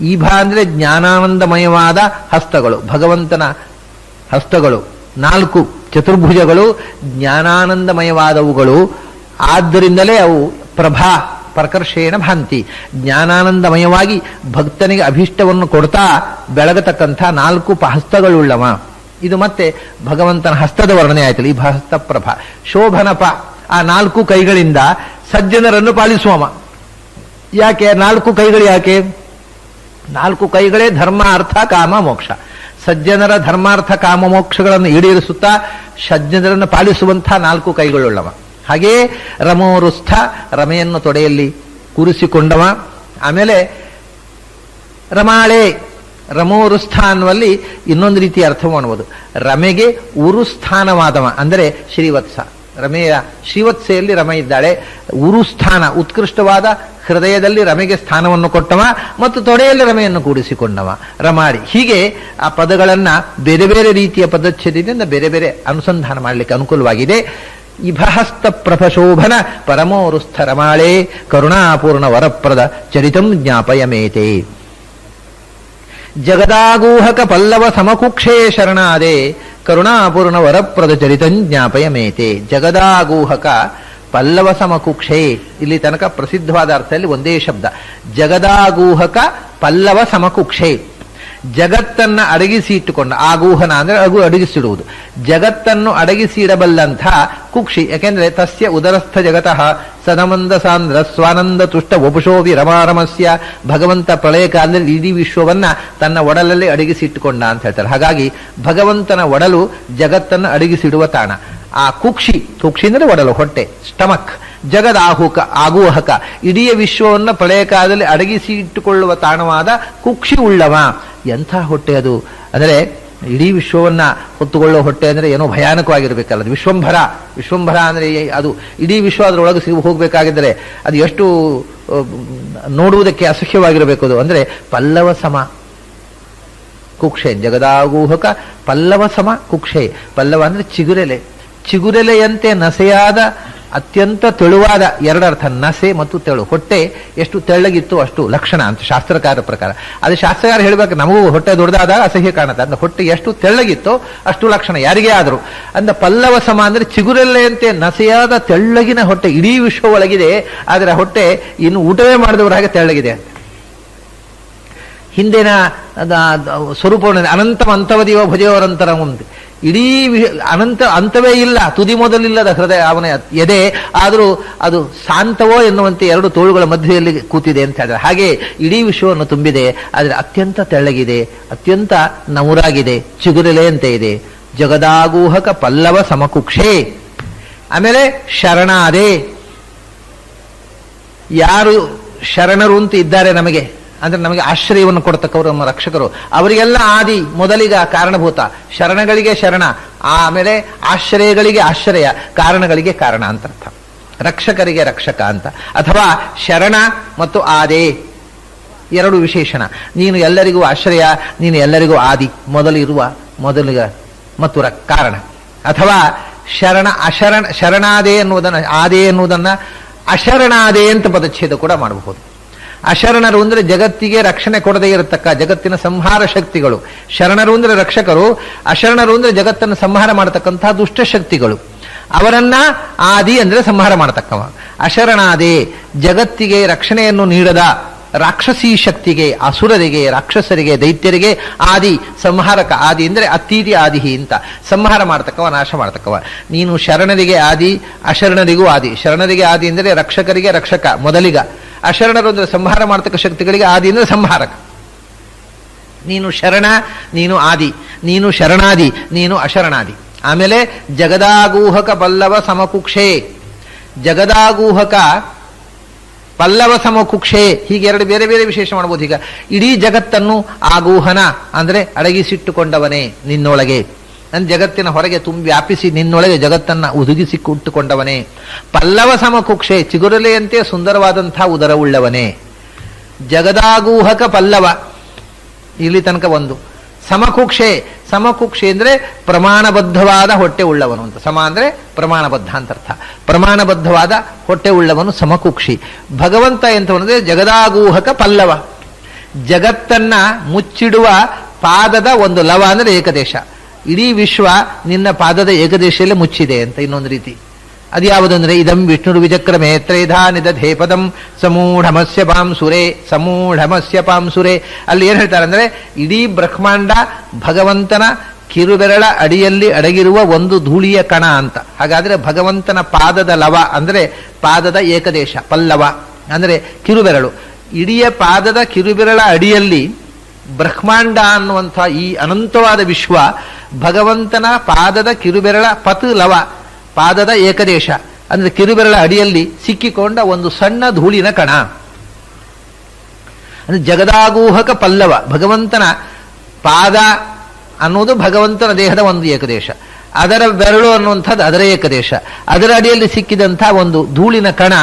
ಈ ಭ ಅಂದರೆ ಜ್ಞಾನಾನಂದಮಯವಾದ ಹಸ್ತಗಳು, ಭಗವಂತನ ಹಸ್ತಗಳು 4 ಚತುರ್ಭುಜಗಳು ಜ್ಞಾನಾನಂದಮಯವಾದವುಗಳು. ಆದ್ದರಿಂದಲೇ ಅವು ಪ್ರಭಾ ಪ್ರಕರ್ಷೇಣ ಭಾಂತಿ, ಜ್ಞಾನಾನಂದಮಯವಾಗಿ ಭಕ್ತನಿಗೆ ಅಭೀಷ್ಟವನ್ನು ಕೊಡ್ತಾ ಬೆಳಗತಕ್ಕಂಥ 4 ಹಸ್ತಗಳುಳ್ಳವ. ಇದು ಮತ್ತೆ ಭಗವಂತನ ಹಸ್ತದ ವರ್ಣನೆ ಆಯ್ತಲ್ಲ, ಈ ಹಸ್ತ ಪ್ರಭ. ಶೋಭನಪ ಆ 4 ಕೈಗಳಿಂದ ಸಜ್ಜನರನ್ನು ಪಾಲಿಸುವವ. ಯಾಕೆ 4 ಕೈಗಳು? ಯಾಕೆ 4 ಕೈಗಳೇ ಧರ್ಮ ಅರ್ಥ ಕಾಮ ಮೋಕ್ಷ. ಸಜ್ಜನರ ಧರ್ಮಾರ್ಥ ಕಾಮ ಮೋಕ್ಷಗಳನ್ನು ಈಡೇರಿಸುತ್ತಾ ಸಜ್ಜನರನ್ನು ಪಾಲಿಸುವಂತಹ 4 ಕೈಗಳುಳ್ಳವ. ಹಾಗೆಯೇ ರಮೋರುಸ್ಥ ರಮೆಯನ್ನು ತೊಡೆಯಲ್ಲಿ ಕೂರಿಸಿಕೊಂಡವ. ಆಮೇಲೆ ರಮಾಳೆ, ರಮೋರುಸ್ಥ ಅನ್ನುವಲ್ಲಿ ಇನ್ನೊಂದು ರೀತಿಯ ಅರ್ಥ ಮಾಡಬಹುದು. ರಮೆಗೆ ಉರುಸ್ಥಾನವಾದವ ಅಂದರೆ ಶ್ರೀವತ್ಸ. ರಮೆಯ ಶ್ರೀವತ್ಸೆಯಲ್ಲಿ ರಮೆ ಇದ್ದಾಳೆ. ಉರುಸ್ಥಾನ ಉತ್ಕೃಷ್ಟವಾದ ಹೃದಯದಲ್ಲಿ ರಮೆಗೆ ಸ್ಥಾನವನ್ನು ಕೊಟ್ಟವ ಮತ್ತು ತೊಡೆಯಲ್ಲಿ ರಮೆಯನ್ನು ಕೂಡಿಸಿಕೊಂಡವ ರಮಾಳಿ. ಹೀಗೆ ಆ ಪದಗಳನ್ನ ಬೇರೆ ಬೇರೆ ರೀತಿಯ ಪದಚ್ಛೇದದಿಂದ ಬೇರೆ ಬೇರೆ ಅನುಸಂಧಾನ ಮಾಡಲಿಕ್ಕೆ ಅನುಕೂಲವಾಗಿದೆ. ಇಭಹಸ್ತ ಪ್ರಭಶೋಭನ ಪರಮೋರುಸ್ಥ ರಮಾಳೆ ಕರುಣಾಪೂರ್ಣ ವರಪ್ರದ ಚರಿತಂ ಜ್ಞಾಪಯಮೇತೆ. ಜಗದಾಗೂಹಕ ಪಲ್ಲವ ಸಮಕುಕ್ಷೇ ಶರಣಾದೆ ಕರುಣಾಪೂರ್ಣ ವರಪ್ರದ ಚರಿತಂ ಜ್ಞಾಪಯಮೇತೆ. ಜಗದಾಗೂಹಕ ಪಲ್ಲವ ಸಮಕುಕ್ಷೇ, ಇಲ್ಲಿ ತನಕ ಪ್ರಸಿದ್ಧವಾದ ಅರ್ಥದಲ್ಲಿ ಒಂದೇ ಶಬ್ದ. ಜಗದಾಗೂಹಕ ಪಲ್ಲವ ಸಮಕುಕ್ಷೇ. ಜಗತ್ತನ್ನ ಅಡಗಿಸಿ ಇಟ್ಟುಕೊಂಡ, ಆಗೂಹನ ಅಂದ್ರೆ ಅಡಗಿಸಿಡುವುದು, ಜಗತ್ತನ್ನು ಅಡಗಿಸಿ ಇಡಬಲ್ಲಂಥ ಕುಕ್ಷಿ. ಯಾಕೆಂದ್ರೆ ತಸ್ಯ ಉದರಸ್ಥ ಜಗತಃ ಸದಮಂದ ಸಾಂದ್ರ ಸ್ವಾನಂದ ತುಷ್ಟ ವಪುಷೋ ವಿರಮಾರಮಸ್ಯ. ಭಗವಂತ ಪ್ರಳಯ ಕಾಲದಲ್ಲಿ ಇಡೀ ವಿಶ್ವವನ್ನ ತನ್ನ ಒಡಲಲ್ಲಿ ಅಡಗಿಸಿ ಇಟ್ಟುಕೊಂಡ ಅಂತ ಹೇಳ್ತಾರೆ. ಹಾಗಾಗಿ ಭಗವಂತನ ಒಡಲು ಜಗತ್ತನ್ನು ಅಡಗಿಸಿಡುವ ತಾಣ. ಆ ಕುಕ್ಷಿ ಅಂದ್ರೆ ಒಡಲು, ಹೊಟ್ಟೆ, ಸ್ಟಮಕ್. ಜಗದ ಆಗುಹಕ ಇಡೀ ವಿಶ್ವವನ್ನು ಪ್ರಳಯ ಕಾಲದಲ್ಲಿ ಅಡಗಿಸಿ ಇಟ್ಟುಕೊಳ್ಳುವ ತಾಣವಾದ ಕುಕ್ಷಿ ಉಳ್ಳವ. ಎಂಥ ಹೊಟ್ಟೆ ಅದು ಅಂದರೆ, ಇಡೀ ವಿಶ್ವವನ್ನ ಹೊತ್ತುಕೊಳ್ಳುವ ಹೊಟ್ಟೆ ಅಂದ್ರೆ ಏನೋ ಭಯಾನಕವಾಗಿರ್ಬೇಕಲ್ಲ. ಅದು ವಿಶ್ವಂಭರ ಅಂದ್ರೆ ಅದು ಇಡೀ ವಿಶ್ವ ಅದರೊಳಗೆ ಹೋಗ್ಬೇಕಾಗಿದ್ದರೆ ಅದು ಎಷ್ಟು ನೋಡುವುದಕ್ಕೆ ಅಸಹ್ಯವಾಗಿರಬೇಕು. ಅದು ಅಂದ್ರೆ ಪಲ್ಲವ ಸಮ ಕುಕ್ಷೆ, ಜಗದಾಗೂಹಕ ಪಲ್ಲವ ಸಮ ಕುಕ್ಷೆ. ಪಲ್ಲವ ಅಂದ್ರೆ ಚಿಗುರೆಲೆಯಂತೆ ನಸೆಯಾದ ಅತ್ಯಂತ ತೆಳುವಾದ, ಎರಡರ್ಥ, ನಸೆ ಮತ್ತು ತೆಳು. ಹೊಟ್ಟೆ ಎಷ್ಟು ತೆಳ್ಳಗಿತ್ತು ಅಷ್ಟು ಲಕ್ಷಣ ಅಂತ ಶಾಸ್ತ್ರಕಾರ ಪ್ರಕಾರ. ಅದು ಶಾಸ್ತ್ರಕಾರ ಹೇಳ್ಬೇಕು, ನಮಗೂ ಹೊಟ್ಟೆ ದೊಡ್ಡದಾದಾಗ ಅಸಹ್ಯ ಕಾಣುತ್ತೆ. ಅಂದ್ರೆ ಹೊಟ್ಟೆ ಎಷ್ಟು ತೆಳ್ಳಗಿತ್ತೋ ಅಷ್ಟು ಲಕ್ಷಣ ಯಾರಿಗೇ ಆದರೂ. ಅಂದ ಪಲ್ಲವ ಸಮ ಅಂದ್ರೆ ಚಿಗುರೆಲೆಯಂತೆ ನಸೆಯಾದ ತೆಳ್ಳಗಿನ ಹೊಟ್ಟೆ ಇಡೀ ವಿಶ್ವ ಒಳಗಿದೆ. ಆದರೆ ಹೊಟ್ಟೆ ಇನ್ನು ಊಟವೇ ಮಾಡಿದವರ ಹಾಗೆ ತೆಳ್ಳಗಿದೆ ಅಂತ. ಹಿಂದಿನ ಸ್ವರೂಪವನ್ನು ಅನಂತಮ ಅಂತವದಿವ ಭುಜಯವರಂತರ ಮುಂದೆ ಇಡೀ ಅಂತವೇ ಇಲ್ಲ, ತುದಿ ಮೊದಲಿಲ್ಲದ ಹೃದಯ ಅವನ ಎದೆ, ಆದರೂ ಅದು ಶಾಂತವೋ ಎನ್ನುವಂತೆ ಎರಡು ತೋಳುಗಳ ಮಧ್ಯೆಯಲ್ಲಿ ಕೂತಿದೆ ಅಂತ ಹೇಳಿದ್ರೆ ಹಾಗೆ ಇಡೀ ವಿಶ್ವವನ್ನು ತುಂಬಿದೆ. ಆದರೆ ಅತ್ಯಂತ ತೆಳ್ಳಗಿದೆ, ಅತ್ಯಂತ ನವುರಾಗಿದೆ, ಚಿಗುರೆಲೆಯಂತೆ ಇದೆ. ಜಗದಾಗೂಹಕ ಪಲ್ಲವ ಸಮಕುಕ್ಷೆ. ಆಮೇಲೆ ಶರಣಾದೆ. ಯಾರು ಶರಣರು ಅಂತ ಇದ್ದಾರೆ ನಮಗೆ, ಅಂದ್ರೆ ನಮಗೆ ಆಶ್ರಯವನ್ನು ಕೊಡ್ತಕ್ಕವರು, ನಮ್ಮ ರಕ್ಷಕರು, ಅವರಿಗೆಲ್ಲ ಆದಿ ಮೊದಲಿಗ ಕಾರಣಭೂತ. ಶರಣಗಳಿಗೆ ಶರಣ, ಆಮೇಲೆ ಆಶ್ರಯಗಳಿಗೆ ಆಶ್ರಯ, ಕಾರಣಗಳಿಗೆ ಕಾರಣ ಅಂತ ಅರ್ಥ. ರಕ್ಷಕರಿಗೆ ರಕ್ಷಕ ಅಂತ. ಅಥವಾ ಶರಣ ಮತ್ತು ಆದೆ ಎರಡು ವಿಶೇಷಣ. ನೀನು ಎಲ್ಲರಿಗೂ ಆಶ್ರಯ, ನೀನು ಎಲ್ಲರಿಗೂ ಆದಿ, ಮೊದಲಿಗ ಮತ್ತು ಕಾರಣ. ಅಥವಾ ಶರಣಾದೆ ಎನ್ನುವುದನ್ನು, ಆದೆ ಎನ್ನುವುದನ್ನ ಅಶರಣಾದೆ ಅಂತ ಪದಚ್ಛೇದ ಕೂಡ ಮಾಡಬಹುದು. ಅಶರಣರು ಅಂದ್ರೆ ಜಗತ್ತಿಗೆ ರಕ್ಷಣೆ ಕೊಡದೇ ಇರತಕ್ಕ, ಜಗತ್ತಿನ ಸಂಹಾರ ಶಕ್ತಿಗಳು. ಶರಣರು ಅಂದ್ರೆ ರಕ್ಷಕರು, ಅಶರಣರು ಅಂದ್ರೆ ಜಗತ್ತನ್ನು ಸಂಹಾರ ಮಾಡತಕ್ಕಂತಹ ದುಷ್ಟಶಕ್ತಿಗಳು. ಅವರನ್ನ ಆದಿ ಅಂದ್ರೆ ಸಂಹಾರ ಮಾಡತಕ್ಕವ. ಅಶರಣಾದೆ ಜಗತ್ತಿಗೆ ರಕ್ಷಣೆಯನ್ನು ನೀಡದ ರಾಕ್ಷಸೀ ಶಕ್ತಿಗೆ, ಅಸುರರಿಗೆ, ರಾಕ್ಷಸರಿಗೆ, ದೈತ್ಯರಿಗೆ ಆದಿ ಸಂಹಾರಕ. ಆದಿ ಅಂದ್ರೆ ಅತೀತಿ ಆದಿಹಿ ಅಂತ, ಸಂಹಾರ ಮಾಡತಕ್ಕವ, ನಾಶ ಮಾಡತಕ್ಕವ. ನೀನು ಶರಣರಿಗೆ ಆದಿ, ಅಶರಣರಿಗೂ ಆದಿ. ಶರಣರಿಗೆ ಆದಿ ಅಂದರೆ ರಕ್ಷಕರಿಗೆ ರಕ್ಷಕ, ಮೊದಲಿಗ. ಅಶರಣರು ಅಂದ್ರೆ ಸಂಹಾರ ಮಾಡತಕ್ಕ ಶಕ್ತಿಗಳಿಗೆ ಆದಿ ಅಂದ್ರೆ ಸಂಹಾರಕ. ನೀನು ಶರಣ, ನೀನು ಆದಿ, ನೀನು ಶರಣಾದಿ, ನೀನು ಅಶರಣಾದಿ. ಆಮೇಲೆ ಜಗದಾಗೂಹಕ ಪಲ್ಲವ ಸಮಕುಕ್ಷೆ. ಜಗದಾಗೂಹಕ ಪಲ್ಲವ ಸಮಕುಕ್ಷೆ, ಹೀಗೆ ಎರಡು ಬೇರೆ ಬೇರೆ ವಿಶೇಷ ಮಾಡಬಹುದು. ಈಗ ಇಡೀ ಜಗತ್ತನ್ನು ಆಗೂಹನ ಅಂದ್ರೆ ಅಡಗಿಸಿಟ್ಟುಕೊಂಡವನೇ ನಿನ್ನೊಳಗೆ, ನನ್ನ ಜಗತ್ತಿನ ಹೊರಗೆ ವ್ಯಾಪಿಸಿ ನಿನ್ನೊಳಗೆ ಜಗತ್ತನ್ನ ಉದುಗಿಸಿ ಇಟ್ಟುಕೊಂಡವನೇ. ಪಲ್ಲವ ಸಮಕುಕ್ಷೆ ಚಿಗುರಲೆಯಂತೆ ಸುಂದರವಾದಂಥ ಉದರವುಳ್ಳವನೇ. ಜಗದಾಗೂಹಕ ಪಲ್ಲವ ಇಲ್ಲಿ ತನಕ ಒಂದು. ಸಮಕುಕ್ಷೆ, ಸಮಕುಕ್ಷೆ ಅಂದ್ರೆ ಪ್ರಮಾಣಬದ್ಧವಾದ ಹೊಟ್ಟೆ ಉಳ್ಳವನು ಅಂತ. ಸಮ ಅಂದ್ರೆ ಪ್ರಮಾಣಬದ್ಧ ಅಂತ ಅರ್ಥ. ಪ್ರಮಾಣಬದ್ಧವಾದ ಹೊಟ್ಟೆ ಉಳ್ಳವನು ಸಮಕುಕ್ಷಿ. ಭಗವಂತ ಎಂತವನಂದ್ರೆ ಜಗದಾಗೂಹಕ ಪಲ್ಲವ, ಜಗತ್ತನ್ನ ಮುಚ್ಚಿಡುವ ಪಾದದ ಒಂದು ಲವ ಅಂದ್ರೆ ಏಕದೇಶ. ಇಡೀ ವಿಶ್ವ ನಿನ್ನ ಪಾದದ ಏಕದೇಶದಲ್ಲಿ ಮುಚ್ಚಿದೆ ಅಂತ ಇನ್ನೊಂದು ರೀತಿ. ಅದು ಯಾವುದಂದ್ರೆ ಇದಂ ವಿಷ್ಣುರು ವಿಚಕ್ರಮೇ ತ್ರೈಧಾ ನಿದಧೇ ಪದಂ ಸಮೂಢಮಸ್ಯ ಪಾಂಸುರೆ, ಸಮೂಢಮಸ್ಯ ಪಾಂಸುರೆ. ಅಲ್ಲಿ ಏನ್ ಹೇಳ್ತಾರೆ ಅಂದ್ರೆ ಇಡೀ ಬ್ರಹ್ಮಾಂಡ ಭಗವಂತನ ಕಿರುಬೆರಳ ಅಡಿಯಲ್ಲಿ ಅಡಗಿರುವ ಒಂದು ಧೂಳಿಯ ಕಣ ಅಂತ. ಹಾಗಾದ್ರೆ ಭಗವಂತನ ಪಾದದ ಲವ ಅಂದ್ರೆ ಪಾದದ ಏಕದೇಶ, ಪಲ್ಲವ ಅಂದ್ರೆ ಕಿರುಬೆರಳು. ಇಡೀ ಪಾದದ ಕಿರುಬೆರಳ ಅಡಿಯಲ್ಲಿ ಬ್ರಹ್ಮಾಂಡ ಅನ್ನುವಂಥ ಈ ಅನಂತವಾದ ವಿಶ್ವ ಭಗವಂತನ ಪಾದದ ಕಿರುಬೆರಳ ಪತ್ ಲವ, ಪಾದದ ಏಕದೇಶ ಅಂದ್ರೆ ಕಿರುಬೆರಳ ಅಡಿಯಲ್ಲಿ ಸಿಕ್ಕಿಕೊಂಡ ಒಂದು ಸಣ್ಣ ಧೂಳಿನ ಕಣ. ಅಂದ್ರೆ ಜಗದಾಗೂಹಕ ಪಲ್ಲವ, ಭಗವಂತನ ಪಾದ ಅನ್ನೋದು ಭಗವಂತನ ದೇಹದ ಒಂದು ಏಕದೇಶ, ಅದರ ಬೆರಳು ಅನ್ನುವಂಥದ್ದು ಅದರ ಏಕದೇಶ, ಅದರ ಅಡಿಯಲ್ಲಿ ಸಿಕ್ಕಿದಂಥ ಒಂದು ಧೂಳಿನ ಕಣ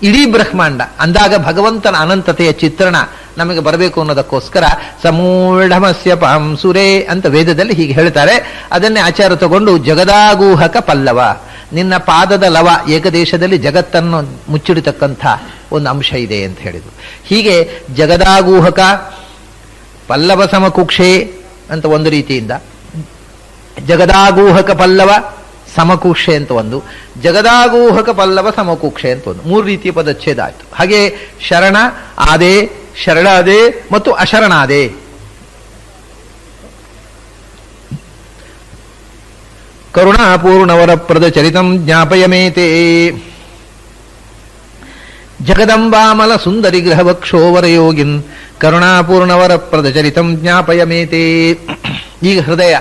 ಇಡೀ ಬ್ರಹ್ಮಾಂಡ. ಅಂದಾಗ ಭಗವಂತನ ಅನಂತತೆಯ ಚಿತ್ರಣ ನಮಗೆ ಬರಬೇಕು ಅನ್ನೋದಕ್ಕೋಸ್ಕರ ಸಮೂಢಮಸ್ಯ ಪಾಂಸುರೆ ಅಂತ ವೇದದಲ್ಲಿ ಹೀಗೆ ಹೇಳ್ತಾರೆ. ಅದನ್ನೇ ಆಚಾರ ತಗೊಂಡು ಜಗದಾಗೂಹಕ ಪಲ್ಲವ, ನಿನ್ನ ಪಾದದ ಲವ ಏಕದೇಶದಲ್ಲಿ ಜಗತ್ತನ್ನು ಮುಚ್ಚಿಡತಕ್ಕಂಥ ಒಂದು ಅಂಶ ಇದೆ ಅಂತ ಹೇಳಿದರು. ಹೀಗೆ ಜಗದಾಗೂಹಕ ಪಲ್ಲವ ಸಮಕುಕ್ಷೆ ಅಂತ ಒಂದು ರೀತಿಯಿಂದ, ಜಗದಾಗೂಹಕ ಪಲ್ಲವ ಸಮಕುಕ್ಷೆ ಅಂತ ಒಂದು, ಜಗದಾಗೂಹಕ ಪಲ್ಲವ ಸಮಕುಕ್ಷೆ ಅಂತ ಒಂದು, ಮೂರು ರೀತಿಯ ಪದಚ್ಛೇದ ಆಯಿತು. ಹಾಗೆ ಶರಣ ಆದೆ, ಶರಣಾದೆ ಮತ್ತು ಅಶರಣಾದೆ. ಕರುಣಾಪೂರ್ಣವರಪ್ರದ ಚರಿತಂ ಜ್ಞಾಪಯಮೇತೆ. ಜಗದಂಬಾಮಲ ಸುಂದರಿ ಗೃಹವಕ್ಷೋವರಯೋಗಿನ್ ಕರುಣಾಪೂರ್ಣವರಪ್ರದ ಚರಿತಂ ಜ್ಞಾಪಯಮೇತೆ. ಈಗ ಹೃದಯ,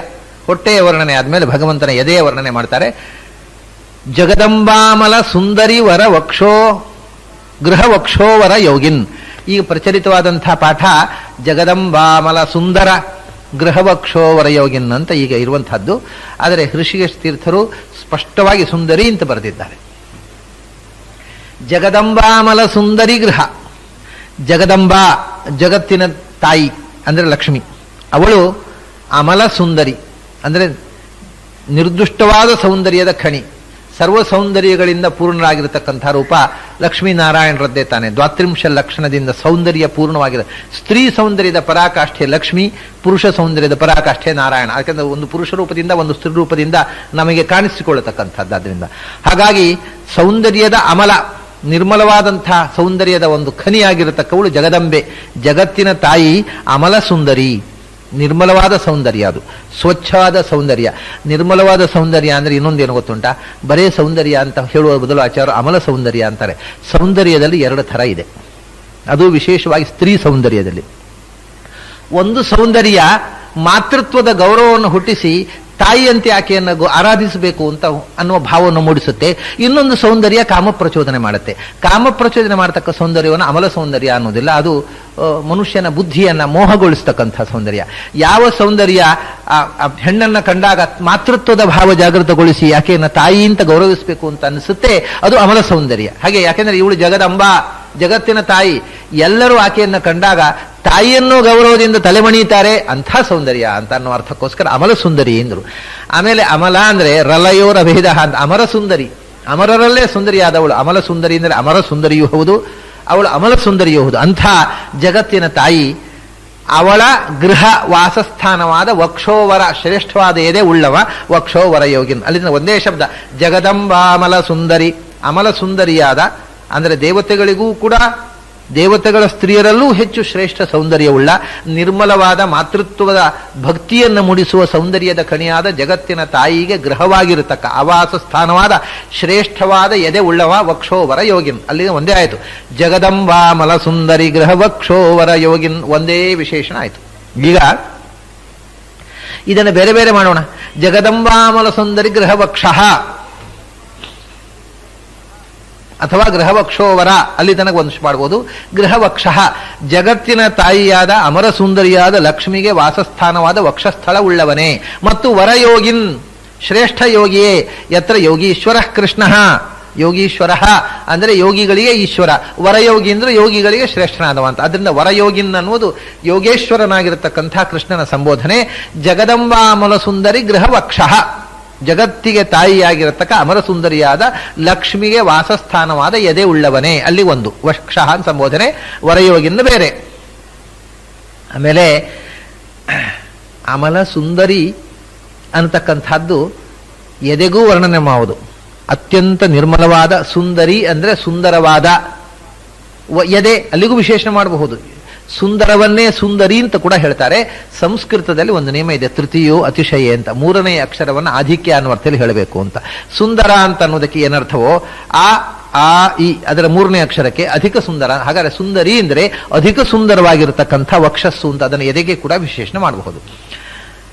ಹೊಟ್ಟೆಯ ವರ್ಣನೆ ಆದಮೇಲೆ ಭಗವಂತನ ಎದೆಯ ವರ್ಣನೆ ಮಾಡ್ತಾರೆ. ಜಗದಂಬಾಮಲ ಸುಂದರಿ ವರ ವಕ್ಷೋ ಗೃಹವಕ್ಷೋವರ ಯೋಗಿನ್. ಈಗ ಪ್ರಚಲಿತವಾದಂಥ ಪಾಠ ಜಗದಂಬಾಮಲ ಸುಂದರ ಗೃಹವಕ್ಷೋವರ ಯೋಗಿನ್ ಅಂತ ಈಗ ಇರುವಂತಹದ್ದು. ಆದರೆ ಹೃಷಿಕೇಶ ತೀರ್ಥರು ಸ್ಪಷ್ಟವಾಗಿ ಸುಂದರಿ ಅಂತ ಬರೆದಿದ್ದಾರೆ. ಜಗದಂಬಾಮಲ ಸುಂದರಿ ಗೃಹ. ಜಗದಂಬಾ ಜಗತ್ತಿನ ತಾಯಿ ಅಂದರೆ ಲಕ್ಷ್ಮಿ, ಅವಳು ಅಮಲ ಸುಂದರಿ ಅಂದರೆ ನಿರ್ದುಷ್ಟವಾದ ಸೌಂದರ್ಯದ ಖಣಿ, ಸರ್ವ ಸೌಂದರ್ಯಗಳಿಂದ ಪೂರ್ಣರಾಗಿರತಕ್ಕಂಥ ರೂಪ ಲಕ್ಷ್ಮೀನಾರಾಯಣರದ್ದೇ ತಾನೆ. ದ್ವಾತ್ರಿಂಶ ಲಕ್ಷಣದಿಂದ ಸೌಂದರ್ಯ ಪೂರ್ಣವಾಗಿದೆ. ಸ್ತ್ರೀ ಸೌಂದರ್ಯದ ಪರಾಕಾಷ್ಠೆ ಲಕ್ಷ್ಮಿ, ಪುರುಷ ಸೌಂದರ್ಯದ ಪರಾಕಾಷ್ಠೆ ನಾರಾಯಣ. ಯಾಕಂದ್ರೆ ಒಂದು ಪುರುಷ ರೂಪದಿಂದ ಒಂದು ಸ್ತ್ರೀ ರೂಪದಿಂದ ನಮಗೆ ಕಾಣಿಸಿಕೊಳ್ಳತಕ್ಕಂಥದ್ದಾದ್ರಿಂದ. ಹಾಗಾಗಿ ಸೌಂದರ್ಯದ ಅಮಲ, ನಿರ್ಮಲವಾದಂಥ ಸೌಂದರ್ಯದ ಒಂದು ಖನಿಯಾಗಿರತಕ್ಕವಳು ಜಗದಂಬೆ, ಜಗತ್ತಿನ ತಾಯಿ ಅಮಲ ಸುಂದರಿ. ನಿರ್ಮಲವಾದ ಸೌಂದರ್ಯ, ಅದು ಸ್ವಚ್ಛವಾದ ಸೌಂದರ್ಯ. ನಿರ್ಮಲವಾದ ಸೌಂದರ್ಯ ಅಂದರೆ ಇನ್ನೊಂದೇನು ಗೊತ್ತುಂಟಾ? ಬರೇ ಸೌಂದರ್ಯ ಅಂತ ಹೇಳುವ ಬದಲು ಆಚಾರ್ಯರು ಅಮಲ ಸೌಂದರ್ಯ ಅಂತಾರೆ. ಸೌಂದರ್ಯದಲ್ಲಿ ಎರಡು ಥರ ಇದೆ, ಅದು ವಿಶೇಷವಾಗಿ ಸ್ತ್ರೀ ಸೌಂದರ್ಯದಲ್ಲಿ. ಒಂದು ಸೌಂದರ್ಯ ಮಾತೃತ್ವದ ಗೌರವವನ್ನು ಹುಟ್ಟಿಸಿ ತಾಯಿಯಂತೆ ಆಕೆಯನ್ನು ಆರಾಧಿಸಬೇಕು ಅಂತ ಅನ್ನುವ ಭಾವವನ್ನು ಮೂಡಿಸುತ್ತೆ. ಇನ್ನೊಂದು ಸೌಂದರ್ಯ ಕಾಮ ಪ್ರಚೋದನೆ ಮಾಡುತ್ತೆ. ಕಾಮ ಪ್ರಚೋದನೆ ಮಾಡತಕ್ಕ ಸೌಂದರ್ಯವನ್ನು ಅಮಲ ಸೌಂದರ್ಯ ಅನ್ನೋದಿಲ್ಲ, ಅದು ಮನುಷ್ಯನ ಬುದ್ಧಿಯನ್ನ ಮೋಹಗೊಳಿಸ್ತಕ್ಕಂಥ ಸೌಂದರ್ಯ. ಯಾವ ಸೌಂದರ್ಯ ಹೆಣ್ಣನ್ನು ಕಂಡಾಗ ಮಾತೃತ್ವದ ಭಾವ ಜಾಗೃತಗೊಳಿಸಿ ಆಕೆಯನ್ನು ತಾಯಿ ಅಂತ ಗೌರವಿಸಬೇಕು ಅಂತ ಅನಿಸುತ್ತೆ, ಅದು ಅಮಲ ಸೌಂದರ್ಯ. ಹಾಗೆ ಯಾಕೆಂದ್ರೆ ಇವಳು ಜಗದಂಬಾ, ಜಗತ್ತಿನ ತಾಯಿ, ಎಲ್ಲರೂ ಆಕೆಯನ್ನು ಕಂಡಾಗ ತಾಯಿಯನ್ನು ಗೌರವದಿಂದ ತಲೆಮಣಿಯುತ್ತಾರೆ, ಅಂಥ ಸೌಂದರ್ಯ ಅಂತ ಅನ್ನೋ ಅರ್ಥಕ್ಕೋಸ್ಕರ ಅಮಲ ಸುಂದರಿ ಎಂದರು. ಆಮೇಲೆ ಅಮಲ ಅಂದ್ರೆ ರಲಯೋರ ಭೇದ ಅಂತ, ಅಮರ ಸುಂದರಿ, ಅಮರರಲ್ಲೇ ಸುಂದರಿಯಾದವಳು ಅಮಲ ಸುಂದರಿ ಅಂದರೆ ಅಮರ ಸುಂದರಿಯೂ ಹೌದು, ಅವಳು ಅಮಲ ಸುಂದರಿಯೂ ಹೌದು. ಅಂಥ ಜಗತ್ತಿನ ತಾಯಿ, ಅವಳ ಗೃಹ ವಾಸಸ್ಥಾನವಾದ ವಕ್ಷೋವರ, ಶ್ರೇಷ್ಠವಾದ ಎದೆ ಉಳ್ಳವ ವಕ್ಷೋವರ ಯೋಗಿನ್. ಅಲ್ಲಿಂದ ಒಂದೇ ಶಬ್ದ, ಜಗದಂಬಾಮಲ ಸುಂದರಿ, ಅಮಲ ಸುಂದರಿಯಾದ ಅಂದರೆ ದೇವತೆಗಳಿಗೂ ಕೂಡ, ದೇವತೆಗಳ ಸ್ತ್ರೀಯರಲ್ಲೂ ಹೆಚ್ಚು ಶ್ರೇಷ್ಠ ಸೌಂದರ್ಯವುಳ್ಳ, ನಿರ್ಮಲವಾದ ಮಾತೃತ್ವದ ಭಕ್ತಿಯನ್ನು ಮೂಡಿಸುವ ಸೌಂದರ್ಯದ ಕಣಿಯಾದ ಜಗತ್ತಿನ ತಾಯಿಗೆ ಗೃಹವಾಗಿರತಕ್ಕ ಆವಾಸ ಸ್ಥಾನವಾದ ಶ್ರೇಷ್ಠವಾದ ಎದೆ ಉಳ್ಳವ ವಕ್ಷೋವರ ಯೋಗಿನ್. ಅಲ್ಲಿ ಒಂದೇ ಆಯಿತು, ಜಗದಂಬಾಮಲ ಸುಂದರಿ ಗೃಹ ವಕ್ಷೋವರ ಯೋಗಿನ್, ಒಂದೇ ವಿಶೇಷಣ ಆಯಿತು. ಈಗ ಇದನ್ನು ಬೇರೆ ಬೇರೆ ಮಾಡೋಣ. ಜಗದಂಬಾಮಲ ಸುಂದರಿ ಗೃಹವಕ್ಷಃ ಅಥವಾ ಗೃಹವಕ್ಷೋವರ, ಅಲ್ಲಿ ತನಕ ಒಂದು ಮಾಡ್ಬೋದು. ಗೃಹವಕ್ಷಃ, ಜಗತ್ತಿನ ತಾಯಿಯಾದ ಅಮರ ಸುಂದರಿಯಾದ ಲಕ್ಷ್ಮಿಗೆ ವಾಸಸ್ಥಾನವಾದ ವಕ್ಷಸ್ಥಳ ಉಳ್ಳವನೇ. ಮತ್ತು ವರಯೋಗಿನ್, ಶ್ರೇಷ್ಠ ಯೋಗಿಯೇ. ಯತ್ರ ಯೋಗೀಶ್ವರ ಕೃಷ್ಣ, ಯೋಗೀಶ್ವರ ಅಂದರೆ ಯೋಗಿಗಳಿಗೆ ಈಶ್ವರ, ವರಯೋಗಿ ಅಂದ್ರೆ ಯೋಗಿಗಳಿಗೆ ಶ್ರೇಷ್ಠನಾದವ ಅಂತ. ಅದರಿಂದ ವರಯೋಗಿನ್ ಅನ್ನುವುದು ಯೋಗೇಶ್ವರನಾಗಿರತಕ್ಕಂಥ ಕೃಷ್ಣನ ಸಂಬೋಧನೆ. ಜಗದಂಬಾಮಲ ಸುಂದರಿ ಗೃಹವಕ್ಷಃ, ಜಗತ್ತಿಗೆ ತಾಯಿಯಾಗಿರತಕ್ಕ ಅಮರ ಸುಂದರಿಯಾದ ಲಕ್ಷ್ಮಿಗೆ ವಾಸಸ್ಥಾನವಾದ ಎದೆ ಉಳ್ಳವನೇ, ಅಲ್ಲಿ ಒಂದು ವಕ್ಷಃ ಸಂಬೋಧನೆ, ವರಯೋಗಿಂದ ಬೇರೆ. ಆಮೇಲೆ ಅಮಲ ಸುಂದರಿ ಅಂತಕ್ಕಂಥದ್ದು ಎದೆಗೂ ವರ್ಣನೆ ಮಾಡುವುದು. ಅತ್ಯಂತ ನಿರ್ಮಲವಾದ ಸುಂದರಿ ಅಂದರೆ ಸುಂದರವಾದ ಎದೆ, ಅಲ್ಲಿಗೂ ವಿಶೇಷಣೆ ಮಾಡಬಹುದು. ಸುಂದರವನ್ನೇ ಸುಂದರಿ ಅಂತ ಕೂಡ ಹೇಳ್ತಾರೆ. ಸಂಸ್ಕೃತದಲ್ಲಿ ಒಂದು ನಿಯಮ ಇದೆ, ತೃತೀಯೋ ಅತಿಶಯ ಅಂತ, ಮೂರನೆಯ ಅಕ್ಷರವನ್ನು ಆಧಿಕ್ಯ ಅನ್ನುವ ಅರ್ಥದಲ್ಲಿ ಹೇಳಬೇಕು ಅಂತ. ಸುಂದರ ಅಂತ ಅನ್ನೋದಕ್ಕೆ ಏನರ್ಥವೋ ಆ ಇ ಅದರ ಮೂರನೇ ಅಕ್ಷರಕ್ಕೆ ಅಧಿಕ ಸುಂದರ. ಹಾಗಾದ್ರೆ ಸುಂದರಿ ಅಂದರೆ ಅಧಿಕ ಸುಂದರವಾಗಿರತಕ್ಕಂಥ ವಕ್ಷಸ್ಸು ಅಂತ, ಅದನ್ನು ಎದೆಗೆ ಕೂಡ ವಿಶೇಷಣೆ ಮಾಡಬಹುದು.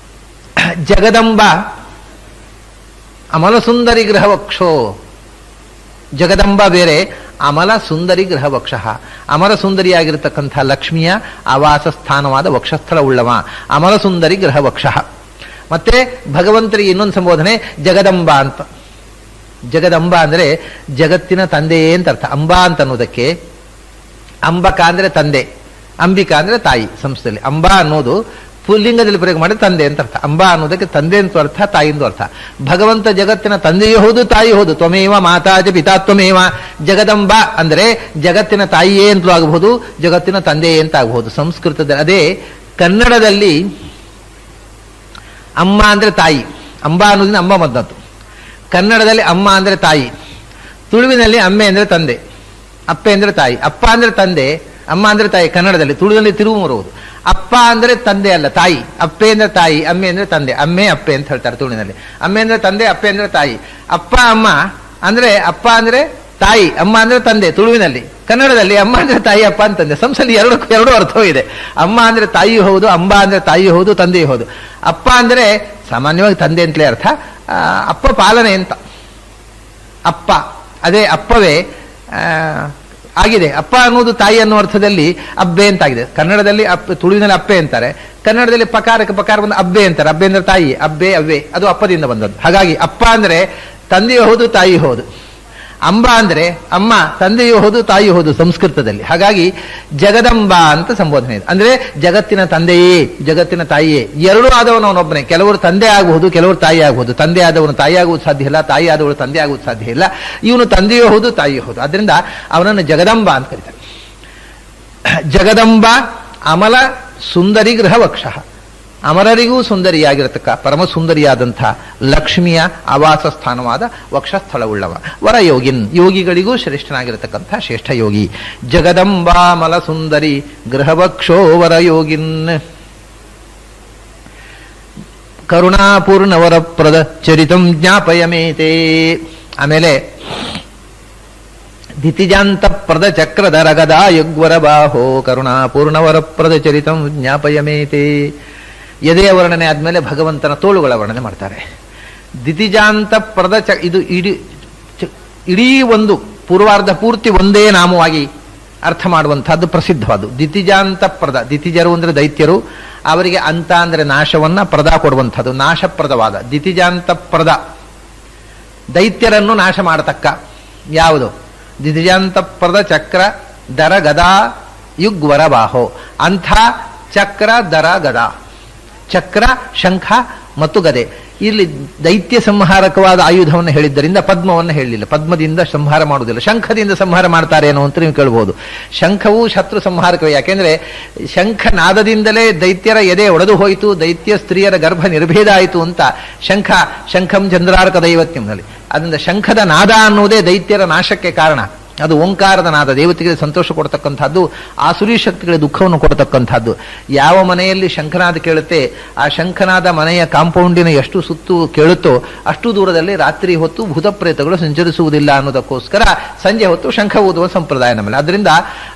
ಜಗದಂಬ ಅಮಲ ಸುಂದರಿ ಗೃಹವಕ್ಷೋ, ಜಗದಂಬ ಬೇರೆ, ಅಮಲ ಸುಂದರಿ ಗೃಹವಕ್ಷಃ, ಅಮರ ಸುಂದರಿಯಾಗಿರತಕ್ಕಂಥ ಲಕ್ಷ್ಮಿಯ ಆವಾಸ ಸ್ಥಾನವಾದ ವಕ್ಷಸ್ಥಳ ಉಳ್ಳವ ಅಮಲ ಸುಂದರಿ ಗೃಹವಕ್ಷಃ. ಮತ್ತೆ ಭಗವಂತರಿಗೆ ಇನ್ನೊಂದು ಸಂಬೋಧನೆ ಜಗದಂಬ ಅಂತ. ಜಗದಂಬ ಅಂದರೆ ಜಗತ್ತಿನ ತಂದೆಯೇ ಅಂತ ಅರ್ಥ. ಅಂಬಾ ಅಂತ ಅನ್ನೋದಕ್ಕೆ, ಅಂಬಕ ಅಂದ್ರೆ ತಂದೆ, ಅಂಬಿಕಾ ಅಂದ್ರೆ ತಾಯಿ. ಸಂಸ್ಥೆಯಲ್ಲಿ ಅಂಬಾ ಅನ್ನೋದು ಪುಲ್ಲಿಂಗದಲ್ಲಿ ಪ್ರಯೋಗ ಮಾಡಿ ತಂದೆ ಅಂತ ಅರ್ಥ. ಅಂಬಾ ಅನ್ನೋದಕ್ಕೆ ತಂದೆ ಅಂತ ಅರ್ಥ, ತಾಯಿಂದು ಅರ್ಥ. ಭಗವಂತ ಜಗತ್ತಿನ ತಂದೆಯೂ ಹೌದು, ತಾಯಿ ಹೌದು. ತ್ವಮೇವ ಮಾತಾಜ ಪಿತಾ ತ್ವಮೇವ. ಜಗದಂಬ ಅಂದರೆ ಜಗತ್ತಿನ ತಾಯಿಯೇ ಅಂತಲೂ ಆಗಬಹುದು, ಜಗತ್ತಿನ ತಂದೆಯೇ ಅಂತ ಆಗಬಹುದು ಸಂಸ್ಕೃತದಲ್ಲಿ. ಅದೇ ಕನ್ನಡದಲ್ಲಿ ಅಮ್ಮ ಅಂದ್ರೆ ತಾಯಿ, ಅಂಬಾ ಅನ್ನೋದಿನ ಅಂಬ ಮದ್ದದ್ದು. ಕನ್ನಡದಲ್ಲಿ ಅಮ್ಮ ಅಂದ್ರೆ ತಾಯಿ, ತುಳುವಿನಲ್ಲಿ ಅಮ್ಮೆ ಅಂದ್ರೆ ತಂದೆ, ಅಪ್ಪೆ ಅಂದ್ರೆ ತಾಯಿ. ಅಪ್ಪ ಅಂದ್ರೆ ತಂದೆ, ಅಮ್ಮ ಅಂದ್ರೆ ತಾಯಿ ಕನ್ನಡದಲ್ಲಿ, ತುಳುದಲ್ಲಿ ತಿರುವು ಮರುವುದು. ಅಪ್ಪ ಅಂದ್ರೆ ತಂದೆ ಅಲ್ಲ, ತಾಯಿ. ಅಪ್ಪೆ ಅಂದ್ರೆ ತಾಯಿ, ಅಮ್ಮೆ ಅಂದ್ರೆ ತಂದೆ. ಅಮ್ಮೆ ಅಪ್ಪೆ ಅಂತ ಹೇಳ್ತಾರೆ ತುಳುವಿನಲ್ಲಿ. ಅಮ್ಮೆ ಅಂದ್ರೆ ತಂದೆ, ಅಪ್ಪೆ ಅಂದ್ರೆ ತಾಯಿ. ಅಪ್ಪ ಅಮ್ಮ ಅಂದ್ರೆ ಅಪ್ಪ ಅಂದ್ರೆ ತಾಯಿ, ಅಮ್ಮ ಅಂದ್ರೆ ತಂದೆ ತುಳುವಿನಲ್ಲಿ. ಕನ್ನಡದಲ್ಲಿ ಅಮ್ಮ ಅಂದ್ರೆ ತಾಯಿ, ಅಪ್ಪ ಅಂತ ತಂದೆ. ಸಂಸಲ್ಲಿ ಎರಡು ಅರ್ಥವೂ ಇದೆ. ಅಮ್ಮ ಅಂದ್ರೆ ತಾಯಿ ಹೌದು, ಅಂಬ ಅಂದ್ರೆ ತಾಯಿ ಹೌದು, ತಂದೆಯೂ ಹೌದು. ಅಪ್ಪ ಅಂದ್ರೆ ಸಾಮಾನ್ಯವಾಗಿ ತಂದೆ ಅಂತಲೇ ಅರ್ಥ. ಅಪ್ಪ ಪಾಲನೆ ಅಂತ ಅಪ್ಪ, ಅದೇ ಅಪ್ಪವೇ ಆಗಿದೆ. ಅಪ್ಪ ಅನ್ನೋದು ತಾಯಿ ಅನ್ನೋ ಅರ್ಥದಲ್ಲಿ ಅಬ್ಬೆ ಅಂತಾಗಿದೆ. ಕನ್ನಡದಲ್ಲಿ ತುಳುವಿನಲ್ಲಿ ಅಪ್ಪೆ ಅಂತಾರೆ, ಕನ್ನಡದಲ್ಲಿ ಪಕಾರಕ್ಕೆ ಪಕಾರ ಬಂದು ಅಬ್ಬೆ ಅಂತಾರೆ. ಅಬ್ಬೆ ಅಂದ್ರೆ ತಾಯಿ, ಅಬ್ಬೆ ಅವ್ವೆ, ಅದು ಅಪ್ಪದಿಂದ ಬಂದದ್ದು. ಹಾಗಾಗಿ ಅಪ್ಪ ಅಂದ್ರೆ ತಂದೆಯೂ ಹೌದು, ತಾಯಿ ಹೌದು. ಅಂಬ ಅಂದ್ರೆ ಅಮ್ಮ, ತಂದೆಯೂ ಹೌದು, ತಾಯಿ ಹೌದು ಸಂಸ್ಕೃತದಲ್ಲಿ. ಹಾಗಾಗಿ ಜಗದಂಬ ಅಂತ ಸಂಬೋಧನೆ ಇದೆ. ಅಂದ್ರೆ ಜಗತ್ತಿನ ತಂದೆಯೇ, ಜಗತ್ತಿನ ತಾಯಿಯೇ. ಎರಡೂ ಆದವನು ಅವನೊಬ್ಬನೇ. ಕೆಲವರು ತಂದೆ ಆಗಬಹುದು, ಕೆಲವರು ತಾಯಿ ಆಗಬಹುದು. ತಂದೆ ಆದವನು ತಾಯಿ ಆಗುವುದು ಸಾಧ್ಯ ಇಲ್ಲ, ತಾಯಿ ಆದವಳು ತಂದೆ ಆಗುವುದು ಸಾಧ್ಯ ಇಲ್ಲ. ಇವನು ತಂದೆಯೂ ಹೌದು, ತಾಯಿಯೂ ಹೌದು. ಅದರಿಂದ ಅವನನ್ನು ಜಗದಂಬ ಅಂತ ಕರೀತಾರೆ. ಜಗದಂಬ ಅಮಲ ಸುಂದರಿ ಗೃಹವಕ್ಷ, ಅಮರರಿಗೂ ಸುಂದರಿಯಾಗಿರತಕ್ಕ ಪರಮ ಸುಂದರಿಯಾದಂಥ ಲಕ್ಷ್ಮಿಯ ಆವಾಸ ಸ್ಥಾನವಾದ ವಕ್ಷಸ್ಥಳವುಳ್ಳವ. ವರಯೋಗಿನ್, ಯೋಗಿಗಳಿಗೂ ಶ್ರೇಷ್ಠನಾಗಿರತಕ್ಕಂಥ ಶ್ರೇಷ್ಠ ಯೋಗಿ. ಜಗದಂಬಾಮಲ ಸುಂದರಿ ಗೃಹವಕ್ಷೋ ವರಯೋಗಿನ್. ಕರುಣಾಪೂರ್ಣ ವರಪ್ರದ ಚರಿತಂ ಜ್ಞಾಪಯಮೇತೆ. ಆಮೇಲೆ ದಿತಿಜಾಂತ ಪ್ರದ ಚಕ್ರಧರ ಗದಾ ಯುಗ್ವರ ಬಾಹೋ ಕರುಣಾಪೂರ್ಣ ವರಪ್ರದ ಚರಿತಂ ಜ್ಞಾಪಯಮೇತೆ. ಎದೆಯ ವರ್ಣನೆ ಆದ್ಮೇಲೆ ಭಗವಂತನ ತೋಳುಗಳ ವರ್ಣನೆ ಮಾಡ್ತಾರೆ. ದಿತಿಜಾಂತ ಪ್ರದ ಇದು ಇಡೀ ಒಂದು ಪೂರ್ವಾರ್ಧ ಪೂರ್ತಿ ಒಂದೇ ನಾಮವಾಗಿ ಅರ್ಥ ಮಾಡುವಂತಹದ್ದು ಪ್ರಸಿದ್ಧವಾದ್ದು. ದಿತಿಜಾಂತ ಪ್ರದ, ದಿತಿಜರು ಅಂದ್ರೆ ದೈತ್ಯರು, ಅವರಿಗೆ ಅಂತ ಅಂದ್ರೆ ನಾಶವನ್ನ, ಪ್ರದ ಕೊಡುವಂಥದ್ದು, ನಾಶಪ್ರದವಾದ. ದಿತಿಜಾಂತ ಪ್ರದ, ದೈತ್ಯರನ್ನು ನಾಶ ಮಾಡತಕ್ಕ ಯಾವುದು? ದಿತಿಜಾಂತ ಪ್ರದ ಚಕ್ರ ದರ ಗದಾ ಯುಗ್ವರ ಬಾಹೋ. ಅಂಥ ಚಕ್ರ ದರ ಗದಾ, ಚಕ್ರ ಶಂಖ ಮತ್ತು ಗದೆ. ಇಲ್ಲಿ ದೈತ್ಯ ಸಂಹಾರಕವಾದ ಆಯುಧವನ್ನು ಹೇಳಿದ್ದರಿಂದ ಪದ್ಮವನ್ನು ಹೇಳಲಿಲ್ಲ. ಪದ್ಮದಿಂದ ಸಂಹಾರ ಮಾಡುವುದಿಲ್ಲ, ಶಂಖದಿಂದ ಸಂಹಾರ ಮಾಡ್ತಾರೇನೋ ಅಂತ ನೀವು ಕೇಳಬಹುದು. ಶಂಖವು ಶತ್ರು ಸಂಹಾರಕವೇ. ಯಾಕೆಂದ್ರೆ ಶಂಖನಾದದಿಂದಲೇ ದೈತ್ಯರ ಎದೆ ಒಡೆದು ಹೋಯಿತು, ದೈತ್ಯ ಸ್ತ್ರೀಯರ ಗರ್ಭ ನಿರ್ಭೇದ ಆಯಿತು ಅಂತ ಶಂಖಂ ಚಂದ್ರಾರ್ಕ ದೈವತ್ಯಂನಲ್ಲಿ. ಅದರಿಂದ ಶಂಖದ ನಾದ ಅನ್ನುವುದೇ ದೈತ್ಯರ ನಾಶಕ್ಕೆ ಕಾರಣ. ಅದು ಓಂಕಾರದ ನಾದ, ದೇವತೆಗಳಿಗೆ ಸಂತೋಷ ಕೊಡ್ತಕ್ಕಂಥದ್ದು, ಆಸುರಿ ಶಕ್ತಿಗಳಿಗೆ ದುಃಖವನ್ನು ಕೊಡ್ತಕ್ಕಂಥದ್ದು. ಯಾವ ಮನೆಯಲ್ಲಿ ಶಂಖನಾದ ಕೇಳುತ್ತೆ, ಆ ಶಂಖನಾದ ಮನೆಯ ಕಾಂಪೌಂಡಿನ ಎಷ್ಟು ಸುತ್ತು ಕೇಳುತ್ತೋ ಅಷ್ಟು ದೂರದಲ್ಲಿ ರಾತ್ರಿ ಹೊತ್ತು ಭೂತ ಪ್ರೇತಗಳು ಸಂಚರಿಸುವುದಿಲ್ಲ ಅನ್ನೋದಕ್ಕೋಸ್ಕರ ಸಂಜೆ ಹೊತ್ತು ಶಂಖ ಊದುವ ಸಂಪ್ರದಾಯ ನಮ್ಮಲ್ಲಿ. ಅದರಿಂದ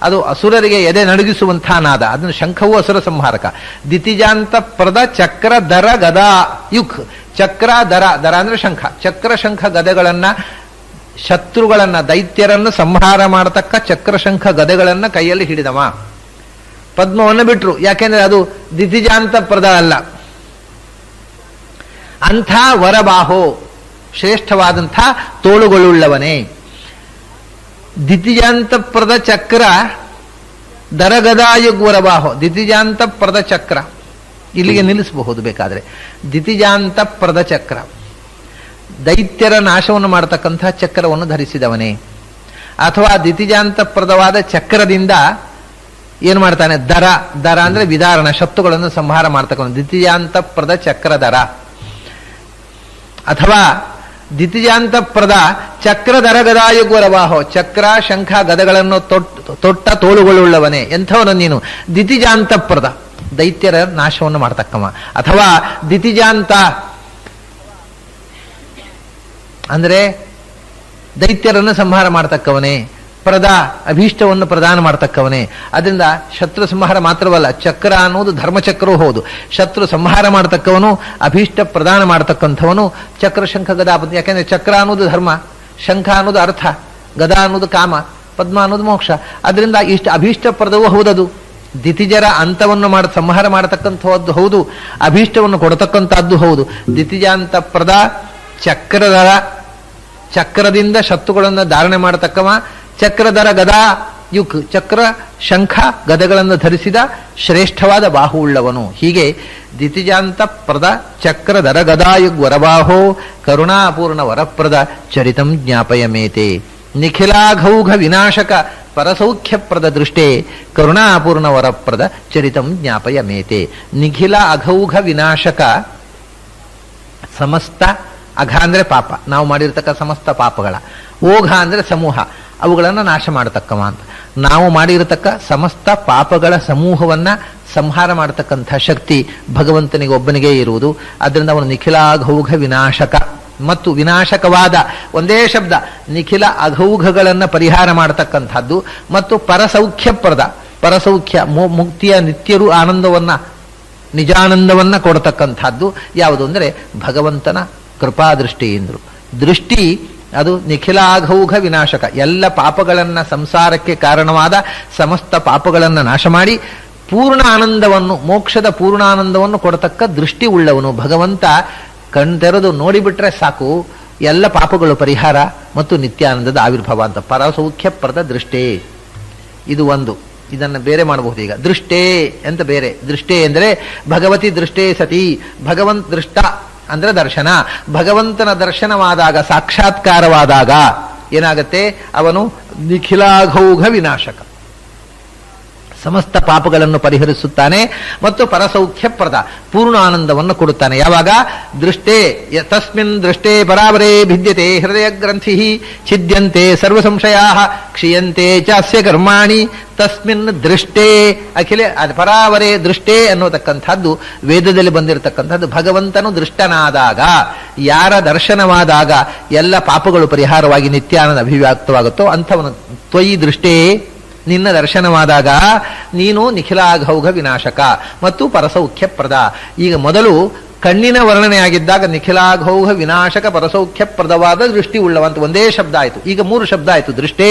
ಅದು ಅಸುರರಿಗೆ ಎದೆ ನಡುಗಿಸುವಂತಹ ನಾದ. ಅದನ್ನು ಶಂಖವು ಅಸುರ ಸಂಹಾರಕ. ದಿತಿಜಾಂತ ಪ್ರದ ಚಕ್ರ ದರ ಗದಾ ಯುಕ್. ಚಕ್ರ ದರ, ದರ ಅಂದ್ರೆ ಶಂಖ, ಚಕ್ರ ಶಂಖ ಗದೆಗಳನ್ನ, ಶತ್ರುಗಳನ್ನ, ದೈತ್ಯರನ್ನು ಸಂಹಾರ ಮಾಡತಕ್ಕ ಚಕ್ರಶಂಖ ಗದೆಗಳನ್ನ ಕೈಯಲ್ಲಿ ಹಿಡಿದವ. ಪದ್ಮವನ್ನು ಬಿಟ್ರು, ಯಾಕೆಂದ್ರೆ ಅದು ದಿತಿಜಾಂತ ಪ್ರದ ಅಲ್ಲ. ಅಂಥ ವರಬಾಹೋ, ಶ್ರೇಷ್ಠವಾದಂಥ ತೋಳುಗಳುಳ್ಳವನೇ. ದಿತಿಜಾಂತ ಪ್ರದ ಚಕ್ರ ದರಗದಾಯುಗ್ವರಬಾಹೋ. ದಿತಿಜಾಂತ ಪ್ರದ ಚಕ್ರ, ಇಲ್ಲಿಗೆ ನಿಲ್ಲಿಸಬಹುದು ಬೇಕಾದ್ರೆ. ದಿತಿಜಾಂತ ಪ್ರದ ಚಕ್ರ, ದೈತ್ಯರ ನಾಶವನ್ನು ಮಾಡತಕ್ಕಂಥ ಚಕ್ರವನ್ನು ಧರಿಸಿದವನೇ. ಅಥವಾ ದಿತಿಜಾಂತ ಪ್ರದವಾದ ಚಕ್ರದಿಂದ ಏನು ಮಾಡ್ತಾನೆ? ದರ, ದರ ಅಂದ್ರೆ ವಿದಾರಣ, ಶತ್ರುಗಳನ್ನು ಸಂಹಾರ ಮಾಡ್ತಕ್ಕಂಥ ದಿತಿಜಾಂತ ಪ್ರದ ಚಕ್ರದರ. ಅಥವಾ ದಿತಿಜಾಂತ ಪ್ರದ ಚಕ್ರದರ ಗದಾಯುಗ್ವರವಾಹೋ, ಚಕ್ರ ಶಂಖ ಗದಗಳನ್ನು ತೊಟ್ಟ ತೋಳುಗಳುಳ್ಳವನೇ. ಎಂಥವನು ನೀನು? ದಿತಿಜಾಂತ ಪ್ರದ, ದೈತ್ಯರ ನಾಶವನ್ನು ಮಾಡ್ತಕ್ಕವ. ಅಥವಾ ದಿತಿಜಾಂತ ಅಂದ್ರೆ ದೈತ್ಯರನ್ನು ಸಂಹಾರ ಮಾಡತಕ್ಕವನೇ. ಪ್ರದ, ಅಭೀಷ್ಟವನ್ನು ಪ್ರದಾನ ಮಾಡತಕ್ಕವನೇ. ಅದರಿಂದ ಶತ್ರು ಸಂಹಾರ ಮಾತ್ರವಲ್ಲ, ಚಕ್ರ ಅನ್ನೋದು ಧರ್ಮಚಕ್ರವೂ ಹೌದು. ಶತ್ರು ಸಂಹಾರ ಮಾಡತಕ್ಕವನು, ಅಭೀಷ್ಟ ಪ್ರದಾನ ಮಾಡತಕ್ಕಂಥವನು ಚಕ್ರ ಶಂಖ ಗದಾ. ಯಾಕೆಂದ್ರೆ ಚಕ್ರ ಅನ್ನೋದು ಧರ್ಮ, ಶಂಖ ಅನ್ನೋದು ಅರ್ಥ, ಗದಾ ಅನ್ನೋದು ಕಾಮ, ಪದ್ಮ ಅನ್ನೋದು ಮೋಕ್ಷ. ಅದರಿಂದ ಇಷ್ಟು ಅಭೀಷ್ಟ ಪ್ರದವೂ ಹೌದದು. ದಿತಿಜರ ಅಂತವನ್ನು ಸಂಹಾರ ಮಾಡತಕ್ಕಂಥದ್ದು ಹೌದು, ಅಭೀಷ್ಟವನ್ನು ಕೊಡತಕ್ಕಂಥದ್ದು ಹೌದು. ದಿತಿಜಾಂತ ಪ್ರದ ಚಕ್ರದರ, ಚಕ್ರದಿಂದ ಶತ್ರುಗಳನ್ನು ಧಾರಣೆ ಮಾಡತಕ್ಕವ. ಚಕ್ರದರ ಗದಾ ಯುಕ್, ಚಕ್ರ ಶಂಖ ಗದಗಳನ್ನು ಧರಿಸಿದ ಶ್ರೇಷ್ಠವಾದ ಬಾಹುವುಳ್ಳವನು. ಹೀಗೆ ದಿತಿಜಾಂತ ಪ್ರದ ಚಕ್ರದರ ಗದಾಯುಗ್ ವರಬಾಹೋ ಕರುಣಾಪೂರ್ಣ ವರಪ್ರದ ಚರಿತಂ ಜ್ಞಾಪಯಮೇತೆ. ನಿಖಿಲಾಘೌಘ ವಿನಾಶಕ ಪರಸೌಖ್ಯಪ್ರದ ದೃಷ್ಟೇ ಕರುಣಾಪೂರ್ಣ ವರಪ್ರದ ಚರಿತಂ ಜ್ಞಾಪಯಮೇತೆ. ನಿಖಿಲ ಅಘೌಘ ವಿನಾಶಕ, ಸಮಸ್ತ, ಅಘ ಅಂದ್ರೆ ಪಾಪ, ನಾವು ಮಾಡಿರ್ತಕ್ಕ ಸಮಸ್ತ ಪಾಪಗಳ, ಓಘ ಅಂದ್ರೆ ಸಮೂಹ, ಅವುಗಳನ್ನು ನಾಶ ಮಾಡತಕ್ಕವ ಅಂತ. ನಾವು ಮಾಡಿರತಕ್ಕ ಸಮಸ್ತ ಪಾಪಗಳ ಸಮೂಹವನ್ನ ಸಂಹಾರ ಮಾಡತಕ್ಕಂಥ ಶಕ್ತಿ ಭಗವಂತನಿಗೆ ಒಬ್ಬನಿಗೆ ಇರುವುದು. ಅದರಿಂದ ಅವನು ನಿಖಿಲಾಘೌಘ ವಿನಾಶಕ ಮತ್ತು ವಿನಾಶಕವಾದ ಒಂದೇ ಶಬ್ದ ನಿಖಿಲ ಅಘೌಘಗಳನ್ನು ಪರಿಹಾರ ಮಾಡತಕ್ಕಂಥದ್ದು ಮತ್ತು ಪರಸೌಖ್ಯಪ್ರದ ಪರಸೌಖ್ಯ ಮುಕ್ತಿಯ ನಿತ್ಯರು ಆನಂದವನ್ನ ನಿಜಾನಂದವನ್ನ ಕೊಡತಕ್ಕಂಥದ್ದು ಯಾವುದು ಅಂದರೆ ಭಗವಂತನ ಕೃಪಾದೃಷ್ಟಿಯಿಂದರು. ದೃಷ್ಟಿ ಅದು ನಿಖಿಲಾಘೌಘ ವಿನಾಶಕ, ಎಲ್ಲ ಪಾಪಗಳನ್ನು ಸಂಸಾರಕ್ಕೆ ಕಾರಣವಾದ ಸಮಸ್ತ ಪಾಪಗಳನ್ನು ನಾಶ ಮಾಡಿ ಪೂರ್ಣ ಆನಂದವನ್ನು ಮೋಕ್ಷದ ಪೂರ್ಣಾನಂದವನ್ನು ಕೊಡತಕ್ಕ ದೃಷ್ಟಿ ಉಳ್ಳವನು ಭಗವಂತ. ಕಣ್ತೆರೆದು ನೋಡಿಬಿಟ್ರೆ ಸಾಕು ಎಲ್ಲ ಪಾಪಗಳು ಪರಿಹಾರ ಮತ್ತು ನಿತ್ಯಾನಂದದ ಆವಿರ್ಭಾವ ಅಂತ. ಪರಸೌಖ್ಯಪ್ರದ ದೃಷ್ಟೇ ಇದು ಒಂದು. ಇದನ್ನು ಬೇರೆ ಮಾಡಬಹುದು. ಈಗ ದೃಷ್ಟೇ ಅಂತ ಬೇರೆ. ದೃಷ್ಟೇ ಅಂದರೆ ಭಗವತಿ ದೃಷ್ಟೇ ಸತಿ, ಭಗವಂತ ದೃಷ್ಟ ಅಂದ್ರೆ ದರ್ಶನ. ಭಗವಂತನ ದರ್ಶನವಾದಾಗ ಸಾಕ್ಷಾತ್ಕಾರವಾದಾಗ ಏನಾಗತ್ತೆ, ಅವನು ನಿಖಿಲಾಘೌಘ ವಿನಾಶಕ, ಸಮಸ್ತ ಪಾಪಗಳನ್ನು ಪರಿಹರಿಸುತ್ತಾನೆ ಮತ್ತು ಪರಸೌಖ್ಯಪ್ರದ ಪೂರ್ಣ ಆನಂದವನ್ನು ಕೊಡುತ್ತಾನೆ. ಯಾವಾಗ ದೃಷ್ಟೇ ತಸ್ಮಿನ್ ದೃಷ್ಟೇ ಪರಾವರೇ ಭಿದ್ಯತೆ ಹೃದಯ ಗ್ರಂಥಿ ಛಿದ್ಯಂತೆ ಸರ್ವ ಸಂಶಯಾ ಕ್ಷೀಯಂತೆ ಚಾಸ್ಯ ಕರ್ಮಾಣಿ ತಸ್ಮಿನ್ ದೃಷ್ಟೇ ಅಖಿಲ ಪರಾವರೇ ದೃಷ್ಟೇ ಅನ್ನೋತಕ್ಕಂಥದ್ದು ವೇದದಲ್ಲಿ ಬಂದಿರತಕ್ಕಂಥದ್ದು. ಭಗವಂತನು ದೃಷ್ಟನಾದಾಗ, ಯಾರ ದರ್ಶನವಾದಾಗ ಎಲ್ಲ ಪಾಪಗಳು ಪರಿಹಾರವಾಗಿ ನಿತ್ಯಾನಂದ ಅಭಿವ್ಯಕ್ತವಾಗುತ್ತೋ ಅಂಥವನು ತ್ವಯಿ ದೃಷ್ಟೇ, ನಿನ್ನ ದರ್ಶನವಾದಾಗ ನೀನು ನಿಖಿಲಾಘೌಘ ವಿನಾಶಕ ಮತ್ತು ಪರಸೌಖ್ಯಪ್ರದ. ಈಗ ಮೊದಲು ಕಣ್ಣಿನ ವರ್ಣನೆಯಾಗಿದ್ದಾಗ ನಿಖಿಲಾಘೌಘ ವಿನಾಶಕ ಪರಸೌಖ್ಯಪ್ರದವಾದ ದೃಷ್ಟಿ ಉಳ್ಳವಂತ ಒಂದೇ ಶಬ್ದ ಆಯಿತು. ಈಗ 3 ಶಬ್ದ ಆಯಿತು. ದೃಷ್ಟೇ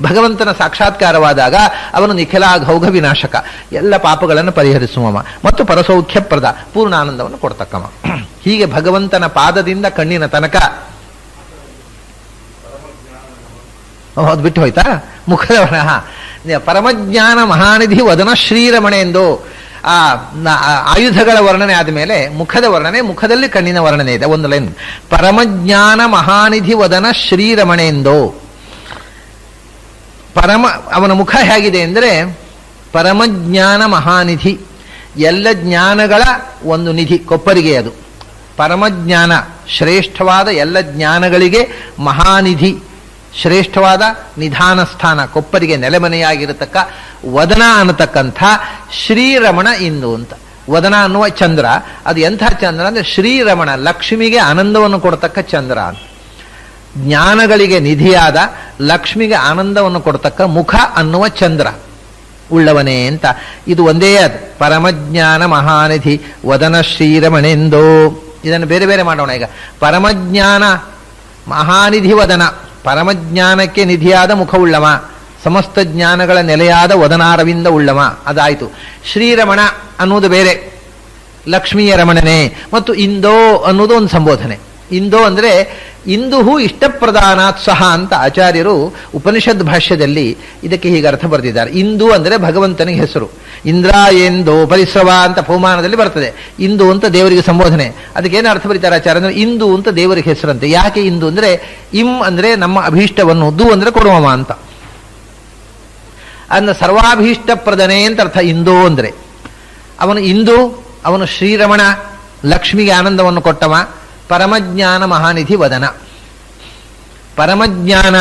ಭಗವಂತನ ಸಾಕ್ಷಾತ್ಕಾರವಾದಾಗ ಅವನು ನಿಖಿಲಾಘೌಘ ವಿನಾಶಕ, ಎಲ್ಲ ಪಾಪಗಳನ್ನು ಪರಿಹರಿಸುವವ ಮತ್ತು ಪರಸೌಖ್ಯಪ್ರದ ಪೂರ್ಣಾನಂದವನ್ನು ಕೊಡ್ತಕ್ಕವ. ಹೀಗೆ ಭಗವಂತನ ಪಾದದಿಂದ ಕಣ್ಣಿನ ತನಕ. ಅದು ಬಿಟ್ಟು ಹೋಯ್ತಾ ಮುಖದ ವರ್ಣ. ಪರಮಜ್ಞಾನ ಮಹಾನಿಧಿ ವದನ ಶ್ರೀರಮಣೆಂದು ಆ ಆಯುಧಗಳ ವರ್ಣನೆ ಆದಮೇಲೆ ಮುಖದ ವರ್ಣನೆ, ಮುಖದಲ್ಲಿ ಕಣ್ಣಿನ ವರ್ಣನೆ ಇದೆ. ಒಂದು ಲೈನ್, ಪರಮಜ್ಞಾನ ಮಹಾನಿಧಿ ವದನ ಶ್ರೀರಮಣೆಂದು. ಅವನ ಮುಖ ಹೇಗಿದೆ ಅಂದರೆ ಪರಮಜ್ಞಾನ ಮಹಾನಿಧಿ, ಎಲ್ಲ ಜ್ಞಾನಗಳ ಒಂದು ನಿಧಿ, ಕೊಪ್ಪರಿಗೆ ಅದು ಪರಮಜ್ಞಾನ, ಶ್ರೇಷ್ಠವಾದ ಎಲ್ಲ ಜ್ಞಾನಗಳಿಗೆ ಮಹಾನಿಧಿ, ಶ್ರೇಷ್ಠವಾದ ನಿಧಾನ ಸ್ಥಾನ, ಕೊಪ್ಪರಿಗೆ ನೆಲೆಮನೆಯಾಗಿರತಕ್ಕ ವದನ ಅನ್ನತಕ್ಕಂಥ ಶ್ರೀರಮಣ ಇಂದು ಅಂತ. ವದನ ಅನ್ನುವ ಚಂದ್ರ, ಅದು ಎಂಥ ಚಂದ್ರ ಅಂದ್ರೆ ಶ್ರೀರಮಣ, ಲಕ್ಷ್ಮಿಗೆ ಆನಂದವನ್ನು ಕೊಡ್ತಕ್ಕ ಚಂದ್ರ ಅಂತ. ಜ್ಞಾನಗಳಿಗೆ ನಿಧಿಯಾದ ಲಕ್ಷ್ಮಿಗೆ ಆನಂದವನ್ನು ಕೊಡ್ತಕ್ಕ ಮುಖ ಅನ್ನುವ ಚಂದ್ರ ಉಳ್ಳವನೇ ಅಂತ. ಇದು ಒಂದೇ ಅದು ಪರಮಜ್ಞಾನ ಮಹಾನಿಧಿ ವದನ ಶ್ರೀರಮಣೆಂದೋ. ಇದನ್ನು ಬೇರೆ ಬೇರೆ ಮಾಡೋಣ. ಈಗ ಪರಮಜ್ಞಾನ ಮಹಾನಿಧಿ ವದನ, ಪರಮಜ್ಞಾನಕ್ಕೆ ನಿಧಿಯಾದ ಮುಖವುಳ್ಳವ, ಸಮಸ್ತ ಜ್ಞಾನಗಳ ನೆಲೆಯಾದ ವದನಾರವಿಂದ ಉಳ್ಳವ, ಅದಾಯಿತು. ಶ್ರೀರಮಣ ಅನ್ನುವುದು ಬೇರೆ, ಲಕ್ಷ್ಮೀಯ ರಮಣನೆ. ಮತ್ತು ಇಂದೋ ಅನ್ನೋದು ಒಂದು ಸಂಬೋಧನೆ. ಇಂದೋ ಅಂದರೆ ಇಂದುಹು ಇಷ್ಟಪ್ರದಾನಾತ್ ಸಹ ಅಂತ ಆಚಾರ್ಯರು ಉಪನಿಷದ್ ಭಾಷ್ಯದಲ್ಲಿ ಇದಕ್ಕೆ ಹೀಗೆ ಅರ್ಥ ಬರೆದಿದ್ದಾರೆ. ಇಂದು ಅಂದರೆ ಭಗವಂತನಿಗೆ ಹೆಸರು. ಇಂದ್ರ ಎಂದೋ ಪರಿಶ್ರವ ಅಂತ ಪೌಮಾನದಲ್ಲಿ ಬರ್ತದೆ. ಇಂದು ಅಂತ ದೇವರಿಗೆ ಸಂಬೋಧನೆ. ಅದಕ್ಕೆ ಏನು ಅರ್ಥ ಬರೀತಾರೆ ಆಚಾರ್ಯ ಅಂದ್ರೆ ಇಂದು ಅಂತ ದೇವರಿಗೆ ಹೆಸರಂತೆ. ಯಾಕೆ ಇಂದು ಅಂದರೆ ಇಂ ಅಂದರೆ ನಮ್ಮ ಅಭೀಷ್ಟವನ್ನು, ದು ಅಂದರೆ ಕೊಡುವವ ಅಂತ. ಅನ್ನ ಸರ್ವಾಭೀಷ್ಟ ಪ್ರದನೆ ಅಂತ ಅರ್ಥ ಇಂದೋ ಅಂದರೆ. ಅವನು ಇಂದು, ಅವನು ಶ್ರೀರಮಣ, ಲಕ್ಷ್ಮಿಗೆ ಆನಂದವನ್ನು ಕೊಟ್ಟವ, ಪರಮಜ್ಞಾನ ಮಹಾನಿಧಿ ವದನ. ಪರಮಜ್ಞಾನ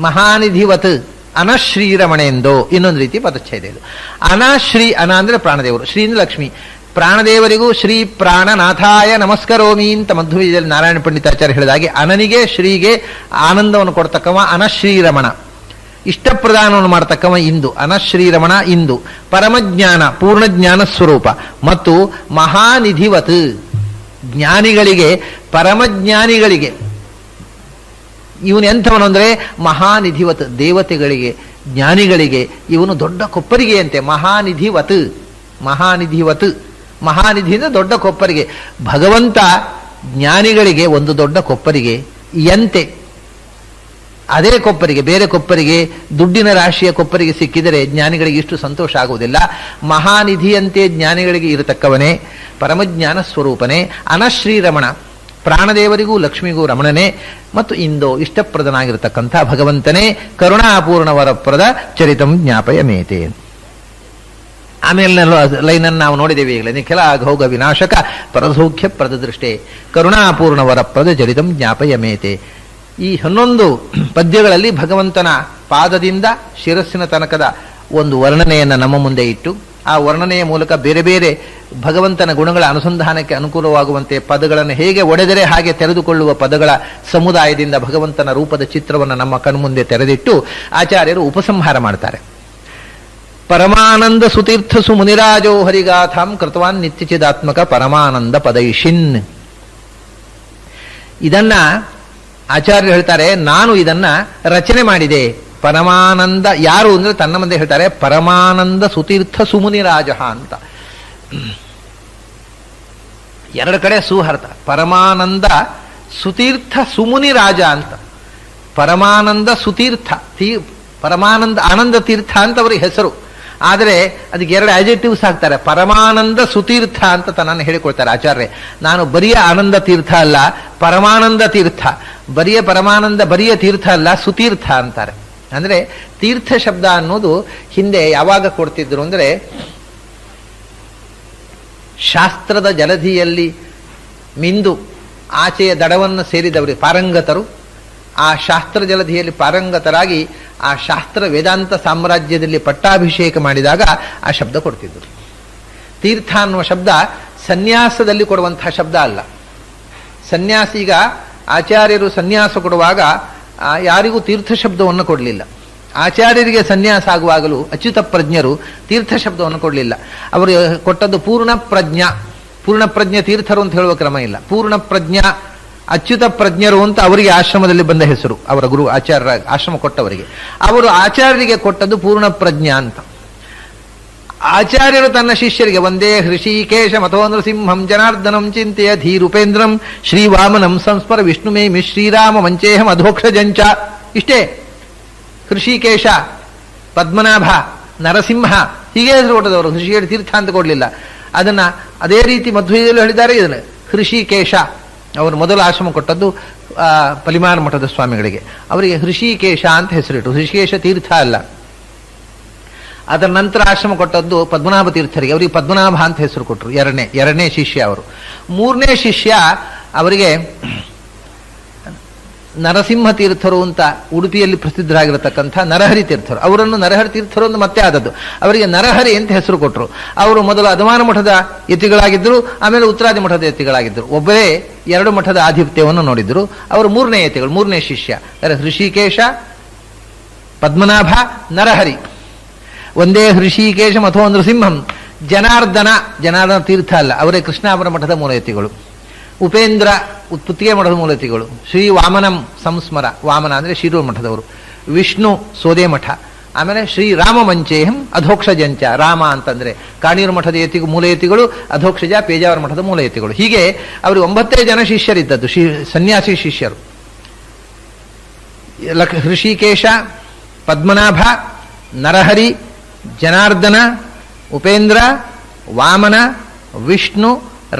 ಮಹಾನಿಧಿವತ್ ಅನಶ್ರೀರಮಣೆಂದೋ ಇನ್ನೊಂದು ರೀತಿ ಪದಚ್ಛೇದ ಇದು. ಅನಶ್ರೀ, ಅನ ಅಂದ್ರೆ ಪ್ರಾಣದೇವರು, ಶ್ರೀ ಅಂದ್ರೆ ಲಕ್ಷ್ಮಿ. ಪ್ರಾಣದೇವರಿಗೂ ಶ್ರೀ ಪ್ರಾಣನಾಥಾಯ ನಮಸ್ಕರೋಮಿ ಅಂತ ಮಧ್ವದಲ್ಲಿ ನಾರಾಯಣ ಪಂಡಿತಾಚಾರ್ಯ ಹೇಳಿದಾಗೆ ಅನನಿಗೆ ಶ್ರೀಗೆ ಆನಂದವನ್ನು ಕೊಡ್ತಕ್ಕವ ಅನಶ್ರೀರಮಣ, ಇಷ್ಟಪ್ರದಾನವನ್ನು ಮಾಡತಕ್ಕವ ಇಂದು, ಅನಶ್ರೀರಮಣ ಇಂದು. ಪರಮಜ್ಞಾನ ಪೂರ್ಣಜ್ಞಾನ ಸ್ವರೂಪ ಮತ್ತು ಮಹಾನಿಧಿವತ್ ಜ್ಞಾನಿಗಳಿಗೆ, ಪರಮಜ್ಞಾನಿಗಳಿಗೆ ಇವನು ಎಂಥವನು ಅಂದರೆ ಮಹಾನಿಧಿವತ್, ದೇವತೆಗಳಿಗೆ ಜ್ಞಾನಿಗಳಿಗೆ ಇವನು ದೊಡ್ಡ ಕೊಪ್ಪರಿಗೆಯಂತೆ. ಮಹಾನಿಧಿವತ್, ಮಹಾನಿಧಿವತ್, ಮಹಾನಿಧಿಯಿಂದ ದೊಡ್ಡ ಕೊಪ್ಪರಿಗೆ. ಭಗವಂತ ಜ್ಞಾನಿಗಳಿಗೆ ಒಂದು ದೊಡ್ಡ ಕೊಪ್ಪರಿಗೆ ಎಂತೆ. ಅದೇ ಕೊಪ್ಪರಿಗೆ, ಬೇರೆ ಕೊಪ್ಪರಿಗೆ, ದುಡ್ಡಿನ ರಾಶಿಯ ಕೊಪ್ಪರಿಗೆ ಸಿಕ್ಕಿದರೆ ಜ್ಞಾನಿಗಳಿಗೆ ಇಷ್ಟು ಸಂತೋಷ ಆಗುವುದಿಲ್ಲ. ಮಹಾನಿಧಿಯಂತೆ ಜ್ಞಾನಿಗಳಿಗೆ ಇರತಕ್ಕವನೇ, ಪರಮಜ್ಞಾನ ಸ್ವರೂಪನೇ, ಅನಶ್ರೀರಮಣ, ಪ್ರಾಣದೇವರಿಗೂ ಲಕ್ಷ್ಮಿಗೂ ರಮಣನೇ ಮತ್ತು ಇಂದೋ ಇಷ್ಟಪ್ರದನಾಗಿರತಕ್ಕಂಥ ಭಗವಂತನೇ. ಕರುಣಾಪೂರ್ಣ ವರಪ್ರದ ಚರಿತಂ ಜ್ಞಾಪಯ ಮೇತೆ. ಆಮೇಲೆ ಲೈನನ್ನು ನಾವು ನೋಡಿದ್ದೇವೆ ಈಗಲೇ. ನಿಖಿಲ ಅಘೌಘ ವಿನಾಶಕ ಪರಸೌಖ್ಯ ಪ್ರದ ದೃಷ್ಟೇ ಕರುಣಾಪೂರ್ಣ ವರಪ್ರದ ಚರಿತಂ ಜ್ಞಾಪಯ ಮೇತೆ. ಈ 11 ಪದ್ಯಗಳಲ್ಲಿ ಭಗವಂತನ ಪಾದದಿಂದ ಶಿರಸ್ಸಿನ ತನಕದ ಒಂದು ವರ್ಣನೆಯನ್ನು ನಮ್ಮ ಮುಂದೆ ಇಟ್ಟು ಆ ವರ್ಣನೆಯ ಮೂಲಕ ಬೇರೆ ಬೇರೆ ಭಗವಂತನ ಗುಣಗಳ ಅನುಸಂಧಾನಕ್ಕೆ ಅನುಕೂಲವಾಗುವಂತೆ ಪದಗಳನ್ನು ಹೇಗೆ ಒಡೆದರೆ ಹಾಗೆ ತೆರೆದುಕೊಳ್ಳುವ ಪದಗಳ ಸಮುದಾಯದಿಂದ ಭಗವಂತನ ರೂಪದ ಚಿತ್ರವನ್ನು ನಮ್ಮ ಕಣ್ಮುಂದೆ ತೆರೆದಿಟ್ಟು ಆಚಾರ್ಯರು ಉಪಸಂಹಾರ ಮಾಡ್ತಾರೆ. ಪರಮಾನಂದ ಸುತೀರ್ಥ ಸುಮುನಿರಾಜೋ ಹರಿಗಾಥಾಂ ಕೃತವಾನ್ ನಿತ್ಯಚಿದಾತ್ಮಕ ಪರಮಾನಂದ ಪದೈಷಿನ್. ಇದನ್ನ ಆಚಾರ್ಯರು ಹೇಳ್ತಾರೆ, ನಾನು ಇದನ್ನ ರಚನೆ ಮಾಡಿದೆ. ಪರಮಾನಂದ ಯಾರು ಅಂದ್ರೆ ತನ್ನ ಮುಂದೆ ಹೇಳ್ತಾರೆ, ಪರಮಾನಂದ ಸುತೀರ್ಥ ಸುಮುನಿರಾಜ ಅಂತ. ಎರಡು ಕಡೆ ಸುಹರ್ಥ. ಪರಮಾನಂದ ಸುತೀರ್ಥ ಸುಮುನಿರಾಜ ಅಂತ. ಪರಮಾನಂದ ಸುತೀರ್ಥ, ಪರಮಾನಂದ ಆನಂದ ತೀರ್ಥ ಅಂತ ಅವ್ರಿಗೆ ಹೆಸರು. ಆದರೆ ಅದಕ್ಕೆ 2 ಆಡ್ಜೆಕ್ಟಿವ್ಸ್ ಹಾಕ್ತಾರೆ. ಪರಮಾನಂದ ಸುತೀರ್ಥ ಅಂತ ತನ್ನನ್ನು ಹೇಳಿಕೊಳ್ತಾರೆ ಆಚಾರ್ಯ. ನಾನು ಬರಿಯ ಆನಂದ ತೀರ್ಥ ಅಲ್ಲ, ಪರಮಾನಂದ ತೀರ್ಥ. ಬರಿಯ ಪರಮಾನಂದ ಬರಿಯ ತೀರ್ಥ ಅಲ್ಲ, ಸುತೀರ್ಥ ಅಂತಾರೆ. ಅಂದ್ರೆ ತೀರ್ಥ ಶಬ್ದ ಅನ್ನೋದು ಹಿಂದೆ ಯಾವಾಗ ಕೊಡ್ತಿದ್ರು ಅಂದ್ರೆ, ಶಾಸ್ತ್ರದ ಜಲಧಿಯಲ್ಲಿ ಮಿಂದು ಆಚೆಯ ದಡವನ್ನು ಸೇರಿದವರು ಪಾರಂಗತರು, ಆ ಶಾಸ್ತ್ರ ಜಲಧಿಯಲ್ಲಿ ಪಾರಂಗತರಾಗಿ ಆ ಶಾಸ್ತ್ರ ವೇದಾಂತ ಸಾಮ್ರಾಜ್ಯದಲ್ಲಿ ಪಟ್ಟಾಭಿಷೇಕ ಮಾಡಿದಾಗ ಆ ಶಬ್ದ ಕೊಡ್ತಿದ್ರು. ತೀರ್ಥ ಅನ್ನುವ ಶಬ್ದ ಸನ್ಯಾಸದಲ್ಲಿ ಕೊಡುವಂತಹ ಶಬ್ದ ಅಲ್ಲ. ಸನ್ಯಾಸಿ, ಈಗ ಆಚಾರ್ಯರು ಸನ್ಯಾಸ ಕೊಡುವಾಗ ಯಾರಿಗೂ ತೀರ್ಥ ಶಬ್ದವನ್ನು ಕೊಡಲಿಲ್ಲ. ಆಚಾರ್ಯರಿಗೆ ಸನ್ಯಾಸ ಆಗುವಾಗಲೂ ಅಚ್ಯುತ ಪ್ರಜ್ಞರು ತೀರ್ಥ ಶಬ್ದವನ್ನು ಕೊಡಲಿಲ್ಲ. ಅವರು ಕೊಟ್ಟದ್ದು ಪೂರ್ಣ ಪ್ರಜ್ಞಾ. ಪೂರ್ಣ ಪ್ರಜ್ಞೆ ತೀರ್ಥರು ಅಂತ ಹೇಳುವ ಕ್ರಮ ಇಲ್ಲ. ಪೂರ್ಣ ಪ್ರಜ್ಞಾ ಅಚ್ಯುತ ಪ್ರಜ್ಞರು ಅಂತ ಅವರಿಗೆ ಆಶ್ರಮದಲ್ಲಿ ಬಂದ ಹೆಸರು. ಅವರ ಗುರು ಆಚಾರ್ಯ ಆಶ್ರಮ ಕೊಟ್ಟವರಿಗೆ. ಅವರು ಆಚಾರ್ಯರಿಗೆ ಕೊಟ್ಟದ್ದು ಪೂರ್ಣ ಪ್ರಜ್ಞಾ ಅಂತ. ಆಚಾರ್ಯರು ತನ್ನ ಶಿಷ್ಯರಿಗೆ ಒಂದೇ ಹೃಷಿಕೇಶ ಮಥೋ ನೃಸಿಂಹಂ ಜನಾರ್ದನಂ ಚಿಂತೆಯ ಧೀರುಪೇಂದ್ರಂ ಶ್ರೀವಾಮನಂ ಸಂಸ್ಮರ ವಿಷ್ಣುಮೇಮಿ ಶ್ರೀರಾಮ ಮಂಚೇಹಂ ಅಧೋಕ್ಷಜಂಚ, ಇಷ್ಟೇ. ಹೃಷಿಕೇಶ, ಪದ್ಮನಾಭ, ನರಸಿಂಹ ಹೀಗೆ ಹೆಸರು ಕೊಟ್ಟದವರು. ಹೃಷಿಕೇಶ ತೀರ್ಥ ಅಂತ ಕೊಡಲಿಲ್ಲ. ಅದನ್ನ ಅದೇ ರೀತಿ ಮಧ್ವದಲ್ಲೂ ಹೇಳಿದ್ದಾರೆ. ಇದನ್ನು ಹೃಷಿಕೇಶ ಅವರು ಮೊದಲು ಆಶ್ರಮ ಕೊಟ್ಟದ್ದು ಪಲಿಮಾನ ಮಠದ ಸ್ವಾಮಿಗಳಿಗೆ. ಅವರಿಗೆ ಹೃಷಿಕೇಶ ಅಂತ ಹೆಸರಿಟ್ಟು, ಹೃಷಿಕೇಶ ತೀರ್ಥ ಅಲ್ಲ. ಅದರ ನಂತರ ಆಶ್ರಮ ಕೊಟ್ಟದ್ದು ಪದ್ಮನಾಭ ತೀರ್ಥರಿಗೆ. ಅವರಿಗೆ ಪದ್ಮನಾಭ ಅಂತ ಹೆಸರು ಕೊಟ್ಟರು. ಎರಡನೇ ಶಿಷ್ಯ ಅವರು. 3ನೇ ಶಿಷ್ಯ ಅವರಿಗೆ ನರಸಿಂಹ ತೀರ್ಥರು ಅಂತ ಉಡುಪಿಯಲ್ಲಿ ಪ್ರಸಿದ್ಧರಾಗಿರತಕ್ಕಂಥ ನರಹರಿ ತೀರ್ಥರು. ಅವರನ್ನು ನರಹರಿ ತೀರ್ಥರು ಅಂತ ಮತ್ತೆ ಆದದ್ದು. ಅವರಿಗೆ ನರಹರಿ ಅಂತ ಹೆಸರು ಕೊಟ್ಟರು. ಅವರು ಮೊದಲು ಅಧಮಾನ ಮಠದ ಯತಿಗಳಾಗಿದ್ದರು, ಆಮೇಲೆ ಉತ್ತರಾದಿ ಮಠದ ಯತಿಗಳಾಗಿದ್ದರು. ಒಬ್ಬರೇ 2 ಮಠದ ಆಧಿಪತ್ಯವನ್ನು ನೋಡಿದ್ರು. ಅವರು 3ನೇ ಯತಿಗಳು, 3ನೇ ಶಿಷ್ಯ. ಹೃಷಿಕೇಶ, ಪದ್ಮನಾಭ, ನರಹರಿ. ಒಂದೇ ಹೃಷಿಕೇಶ ಮಥೋ ನೃಸಿಂಹಂ. ಜನಾರ್ದನ ತೀರ್ಥ ಅಲ್ಲ, ಅವರೇ ಕೃಷ್ಣಾಪುರ ಮಠದ ಮೂಲಯತಿಗಳು. ಉಪೇಂದ್ರ ಪುತ್ತಿಗೆ ಮಠದ ಮೂಲಯತಿಗಳು. ಶ್ರೀ ವಾಮನಂ ಸಂಸ್ಮರ, ವಾಮನ ಅಂದರೆ ಶಿರೂರು ಮಠದವರು. ವಿಷ್ಣು ಸೋದೆ ಮಠ. ಆಮೇಲೆ ಶ್ರೀರಾಮ ಮಂಚೇಹಂ ಅಧೋಕ್ಷಜಂಚ. ರಾಮ ಅಂತಂದ್ರೆ ಕಾಣೀರು ಮಠದ ಮೂಲಯತಿಗಳು, ಅಧೋಕ್ಷಜ ಪೇಜಾವರ ಮಠದ ಮೂಲಯತಿಗಳು. ಹೀಗೆ ಅವರಿಗೆ 9 ಜನ ಶಿಷ್ಯರಿದ್ದದ್ದು, ಸನ್ಯಾಸಿ ಶಿಷ್ಯರು. ಹೃಷಿಕೇಶ, ಪದ್ಮನಾಭ, ನರಹರಿ, ಜನಾರ್ದನ, ಉಪೇಂದ್ರ, ವಾಮನ, ವಿಷ್ಣು,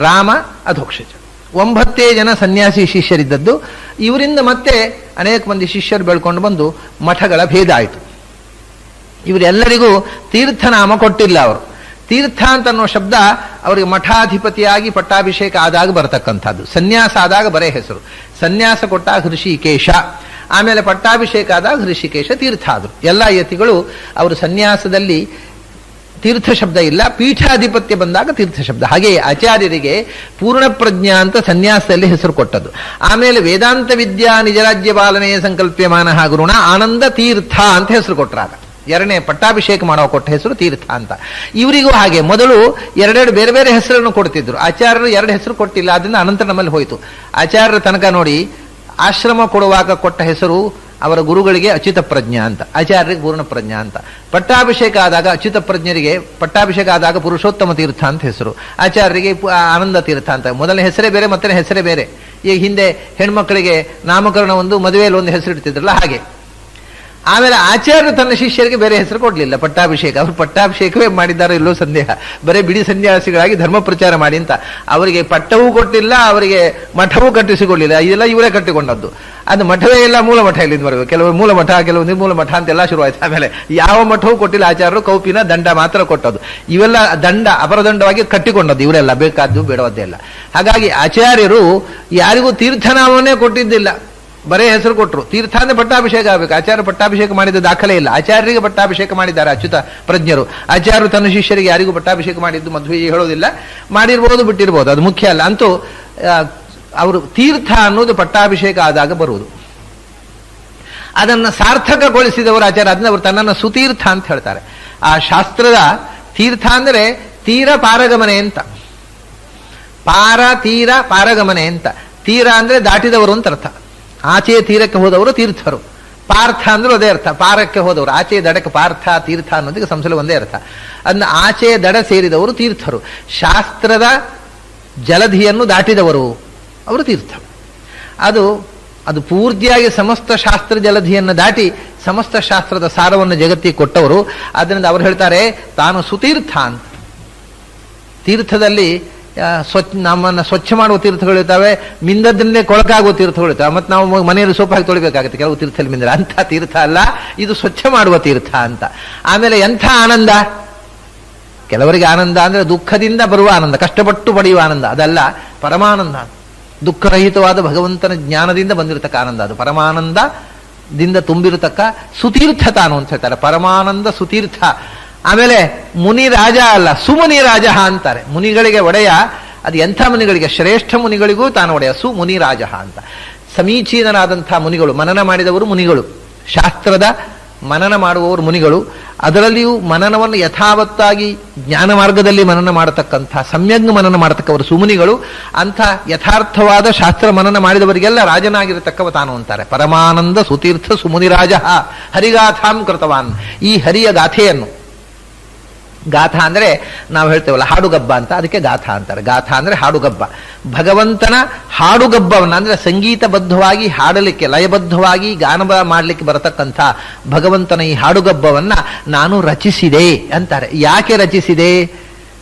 ರಾಮ, ಅಧೋಕ್ಷಜ. 9 ಜನ ಸನ್ಯಾಸಿ ಶಿಷ್ಯರಿದ್ದದ್ದು. ಇವರಿಂದ ಮತ್ತೆ ಅನೇಕ ಮಂದಿ ಶಿಷ್ಯರು ಬೆಳ್ಕೊಂಡು ಬಂದು ಮಠಗಳ ಭೇದ ಆಯಿತು. ಇವರೆಲ್ಲರಿಗೂ ತೀರ್ಥನಾಮ ಕೊಟ್ಟಿಲ್ಲ ಅವರು. ತೀರ್ಥ ಅಂತ ಅನ್ನೋ ಶಬ್ದ ಅವರಿಗೆ ಮಠಾಧಿಪತಿಯಾಗಿ ಪಟ್ಟಾಭಿಷೇಕ ಆದಾಗ ಬರತಕ್ಕಂಥದ್ದು. ಸನ್ಯಾಸ ಆದಾಗ ಬರೇ ಹೆಸರು. ಸನ್ಯಾಸ ಕೊಟ್ಟಾಗ ಹೃಷಿಕೇಶ, ಆಮೇಲೆ ಪಟ್ಟಾಭಿಷೇಕ ಆದಾಗ ಹೃಷಿಕೇಶ ತೀರ್ಥ ಆದರು. ಎಲ್ಲ ಯತಿಗಳು ಅವರು ಸನ್ಯಾಸದಲ್ಲಿ ತೀರ್ಥ ಶಬ್ದ ಇಲ್ಲ, ಪೀಠಾಧಿಪತ್ಯ ಬಂದಾಗ ತೀರ್ಥ ಶಬ್ದ. ಹಾಗೆಯೇ ಆಚಾರ್ಯರಿಗೆ ಪೂರ್ಣ ಪ್ರಜ್ಞಾ ಅಂತ ಸನ್ಯಾಸದಲ್ಲಿ ಹೆಸರು ಕೊಟ್ಟದ್ದು. ಆಮೇಲೆ ವೇದಾಂತ ವಿದ್ಯಾ ನಿಜರಾಜ್ಯ ಪಾಲನೆಯ ಸಂಕಲ್ಪ್ಯಮಾನ ಗುರುಣ ಆನಂದ ತೀರ್ಥ ಅಂತ ಹೆಸರು ಕೊಟ್ಟರಾಗ. 2ನೇ ಪಟ್ಟಾಭಿಷೇಕ ಮಾಡೋ ಕೊಟ್ಟ ಹೆಸರು ತೀರ್ಥ ಅಂತ. ಇವರಿಗೂ ಹಾಗೆ ಮೊದಲು 2 ಬೇರೆ ಬೇರೆ ಹೆಸರನ್ನು ಕೊಡ್ತಿದ್ರು. ಆಚಾರ್ಯರು 2 ಹೆಸರು ಕೊಟ್ಟಿಲ್ಲ, ಅದರಿಂದ ಅನಂತರ ನಮ್ಮಲ್ಲಿ ಹೋಯಿತು. ಆಚಾರ್ಯರ ತನಕ ನೋಡಿ, ಆಶ್ರಮ ಕೊಡುವಾಗ ಕೊಟ್ಟ ಹೆಸರು ಅವರ ಗುರುಗಳಿಗೆ ಅಚ್ಯುತ ಪ್ರಜ್ಞಾ ಅಂತ, ಆಚಾರ್ಯರಿಗೆ ಪೂರ್ಣ ಪ್ರಜ್ಞಾ ಅಂತ. ಪಟ್ಟಾಭಿಷೇಕ ಆದಾಗ ಅಚ್ಯುತ ಪ್ರಜ್ಞರಿಗೆ ಪಟ್ಟಾಭಿಷೇಕ ಆದಾಗ ಪುರುಷೋತ್ತಮ ತೀರ್ಥ ಅಂತ ಹೆಸರು, ಆಚಾರ್ಯರಿಗೆ ಆನಂದ ತೀರ್ಥ ಅಂತ. ಮೊದಲನೇ ಹೆಸರೇ ಬೇರೆ, ಮತ್ತೆ ಹೆಸರೇ ಬೇರೆ. ಈಗ ಹಿಂದೆ ಹೆಣ್ಮಕ್ಕಳಿಗೆ ನಾಮಕರಣ ಒಂದು, ಮದುವೆಯಲ್ಲಿ ಒಂದು ಹೆಸರು ಇಡ್ತಿದ್ರಲ್ಲ ಹಾಗೆ. ಆಮೇಲೆ ಆಚಾರ್ಯರು ತನ್ನ ಶಿಷ್ಯರಿಗೆ ಬೇರೆ ಹೆಸರು ಕೊಡಲಿಲ್ಲ, ಪಟ್ಟಾಭಿಷೇಕ. ಅವರು ಪಟ್ಟಾಭಿಷೇಕವೇ ಮಾಡಿದ್ದಾರೋ ಇಲ್ಲೋ ಸಂದೇಹ. ಬರೀ ಬಿಡಿ ಸನ್ಯಾಸಿಗಳಾಗಿ ಧರ್ಮ ಪ್ರಚಾರ ಮಾಡಿ ಅಂತ. ಅವರಿಗೆ ಪಟ್ಟವೂ ಕೊಟ್ಟಿಲ್ಲ, ಅವರಿಗೆ ಮಠವೂ ಕಟ್ಟಿಸಿಕೊಳ್ಳಿಲ್ಲ. ಇದೆಲ್ಲ ಇವರೇ ಕಟ್ಟಿಕೊಂಡದ್ದು. ಅದು ಮಠವೇ ಇಲ್ಲ, ಮೂಲ ಮಠ ಇಲ್ಲಿಂದ ಬರಬೇಕು. ಕೆಲವು ಮೂಲ ಮಠ, ಕೆಲವು ನಿರ್ಮೂಲ ಮಠ ಅಂತೆಲ್ಲ ಶುರುವಾಯಿತು. ಆಮೇಲೆ ಯಾವ ಮಠವೂ ಕೊಟ್ಟಿಲ್ಲ ಆಚಾರ್ಯರು, ಕೌಪಿನ ದಂಡ ಮಾತ್ರ ಕೊಟ್ಟದ್ದು. ಇವೆಲ್ಲ ದಂಡ ಅಪರದಂಡವಾಗಿ ಕಟ್ಟಿಕೊಂಡದ್ದು ಇವರೆಲ್ಲ, ಬೇಕಾದ್ದು ಬೇಡವದ್ದೇ ಇಲ್ಲ. ಹಾಗಾಗಿ ಆಚಾರ್ಯರು ಯಾರಿಗೂ ತೀರ್ಥನಾಮವನ್ನೇ ಕೊಟ್ಟಿದ್ದಿಲ್ಲ. ಬರೇ ಹೆಸರು ಕೊಟ್ಟರು. ತೀರ್ಥ ಅಂದ್ರೆ ಪಟ್ಟಾಭಿಷೇಕ ಆಗಬೇಕು. ಆಚಾರ್ಯ ಪಟ್ಟಾಭಿಷೇಕ ಮಾಡಿದ ದಾಖಲೆ ಇಲ್ಲ. ಆಚಾರ್ಯರಿಗೆ ಪಟ್ಟಾಭಿಷೇಕ ಮಾಡಿದ್ದಾರೆ ಅಚ್ಯುತ ಪ್ರಜ್ಞರು. ಆಚಾರ್ಯರು ತನ್ನ ಶಿಷ್ಯರಿಗೆ ಯಾರಿಗೂ ಪಟ್ಟಾಭಿಷೇಕ ಮಾಡಿದ್ದು ಮಧ್ವೆ ಹೇಳೋದಿಲ್ಲ. ಮಾಡಿರ್ಬೋದು, ಬಿಟ್ಟಿರ್ಬೋದು, ಅದು ಮುಖ್ಯ ಅಲ್ಲ. ಅಂತೂ ಅವರು ತೀರ್ಥ ಅನ್ನೋದು ಪಟ್ಟಾಭಿಷೇಕ ಆದಾಗ ಬರುವುದು. ಅದನ್ನು ಸಾರ್ಥಕಗೊಳಿಸಿದವರು ಆಚಾರ್ಯ. ಅದನ್ನ ಅವರು ತನ್ನನ್ನು ಸುತೀರ್ಥ ಅಂತ ಹೇಳ್ತಾರೆ. ಆ ಶಾಸ್ತ್ರದ ತೀರ್ಥ ಅಂದರೆ ತೀರ ಪಾರಗಮನೆ ಅಂತ. ಪಾರ ತೀರ ಪಾರಗಮನೆ ಅಂತ. ತೀರ ಅಂದ್ರೆ ದಾಟಿದವರು ಅಂತ ಅರ್ಥ. ಆಚೆಯ ತೀರಕ್ಕೆ ಹೋದವರು ತೀರ್ಥರು. ಪಾರ್ಥ ಅಂದ್ರೂ ಅದೇ ಅರ್ಥ, ಪಾರಕ್ಕೆ ಹೋದವರು. ಆಚೆಯ ದಡಕ್ಕೆ ಪಾರ್ಥ ತೀರ್ಥ ಅನ್ನೋದಕ್ಕೆ ಸಂಸಲ ಒಂದೇ ಅರ್ಥ. ಅದನ್ನ ಆಚೆಯ ದಡ ಸೇರಿದವರು ತೀರ್ಥರು. ಶಾಸ್ತ್ರದ ಜಲಧಿಯನ್ನು ದಾಟಿದವರು ಅವರು ತೀರ್ಥ. ಅದು ಪೂರ್ತಿಯಾಗಿ ಸಮಸ್ತ ಶಾಸ್ತ್ರ ಜಲಧಿಯನ್ನು ದಾಟಿ ಸಮಸ್ತ ಶಾಸ್ತ್ರದ ಸಾರವನ್ನು ಜಗತ್ತಿಗೆ ಕೊಟ್ಟವರು. ಆದ್ದರಿಂದ ಅವರು ಹೇಳ್ತಾರೆ ತಾನು ಸುತೀರ್ಥ ಅಂತ. ತೀರ್ಥದಲ್ಲಿ ನಮ್ಮನ್ನು ಸ್ವಚ್ಛ ಮಾಡುವ ತೀರ್ಥಗಳಿರ್ತಾವೆ, ಮಿಂದದ್ದನ್ನೇ ಕೊಳಕಾಗುವ ತೀರ್ಥಗಳಿರ್ತಾವೆ. ಮತ್ತು ನಾವು ಮನೆಯಲ್ಲಿ ಸೋಪ್ ಹಾಕಿ ತೊಳಿಬೇಕಾಗುತ್ತೆ ಕೆಲವು ತೀರ್ಥದಲ್ಲಿ ಮಿಂದ್ರೆ. ಅಂಥ ತೀರ್ಥ ಅಲ್ಲ, ಇದು ಸ್ವಚ್ಛ ಮಾಡುವ ತೀರ್ಥ ಅಂತ. ಆಮೇಲೆ ಎಂಥ ಆನಂದ! ಕೆಲವರಿಗೆ ಆನಂದ ಅಂದ್ರೆ ದುಃಖದಿಂದ ಬರುವ ಆನಂದ, ಕಷ್ಟಪಟ್ಟು ಪಡೆಯುವ ಆನಂದ. ಅದಲ್ಲ, ಪರಮಾನಂದ. ದುಃಖರಹಿತವಾದ ಭಗವಂತನ ಜ್ಞಾನದಿಂದ ಬಂದಿರತಕ್ಕ ಆನಂದ. ಅದು ಪರಮಾನಂದದಿಂದ ತುಂಬಿರತಕ್ಕ ಸುತೀರ್ಥ ತಾನು ಅಂತ ಹೇಳ್ತಾರೆ. ಪರಮಾನಂದ ಸುತೀರ್ಥ. ಆಮೇಲೆ ಮುನಿ ರಾಜ ಅಲ್ಲ, ಸುಮುನಿ ರಾಜ ಅಂತಾರೆ. ಮುನಿಗಳಿಗೆ ಒಡೆಯ. ಅದು ಎಂಥ ಮುನಿಗಳಿಗೆ? ಶ್ರೇಷ್ಠ ಮುನಿಗಳಿಗೂ ತಾನು ಒಡೆಯ. ಸುಮುನಿ ರಾಜ ಅಂತ. ಸಮೀಚೀನರಾದಂಥ ಮುನಿಗಳು, ಮನನ ಮಾಡಿದವರು ಮುನಿಗಳು. ಶಾಸ್ತ್ರದ ಮನನ ಮಾಡುವವರು ಮುನಿಗಳು. ಅದರಲ್ಲಿಯೂ ಮನನವನ್ನು ಯಥಾವತ್ತಾಗಿ ಜ್ಞಾನ ಮಾರ್ಗದಲ್ಲಿ ಮನನ ಮಾಡತಕ್ಕಂಥ ಸಮ್ಯಗ್ ಮನನ ಮಾಡತಕ್ಕವರು ಸುಮುನಿಗಳು. ಅಂಥ ಯಥಾರ್ಥವಾದ ಶಾಸ್ತ್ರ ಮನನ ಮಾಡಿದವರಿಗೆಲ್ಲ ರಾಜನಾಗಿರತಕ್ಕವ ತಾನು ಅಂತಾರೆ. ಪರಮಾನಂದ ಸುತೀರ್ಥ ಸುಮುನಿರಾಜ ಹರಿಗಾಥಾಂ ಕೃತವಾನ್. ಈ ಹರಿಯ ಗಾಥೆಯನ್ನು, ಗಾಥಾ ಅಂದರೆ ನಾವು ಹೇಳ್ತೇವಲ್ಲ ಹಾಡುಗಬ್ಬ ಅಂತ, ಅದಕ್ಕೆ ಗಾಥಾ ಅಂತಾರೆ. ಗಾಥಾ ಅಂದರೆ ಹಾಡುಗಬ್ಬ. ಭಗವಂತನ ಹಾಡುಗಬ್ಬವನ್ನು ಅಂದರೆ ಸಂಗೀತಬದ್ಧವಾಗಿ ಹಾಡಲಿಕ್ಕೆ, ಲಯಬದ್ಧವಾಗಿ ಗಾನ ಮಾಡಲಿಕ್ಕೆ ಬರತಕ್ಕಂಥ ಭಗವಂತನ ಈ ಹಾಡುಗಬ್ಬವನ್ನು ನಾನು ರಚಿಸಿದೆ ಅಂತಾರೆ. ಯಾಕೆ ರಚಿಸಿದೆ?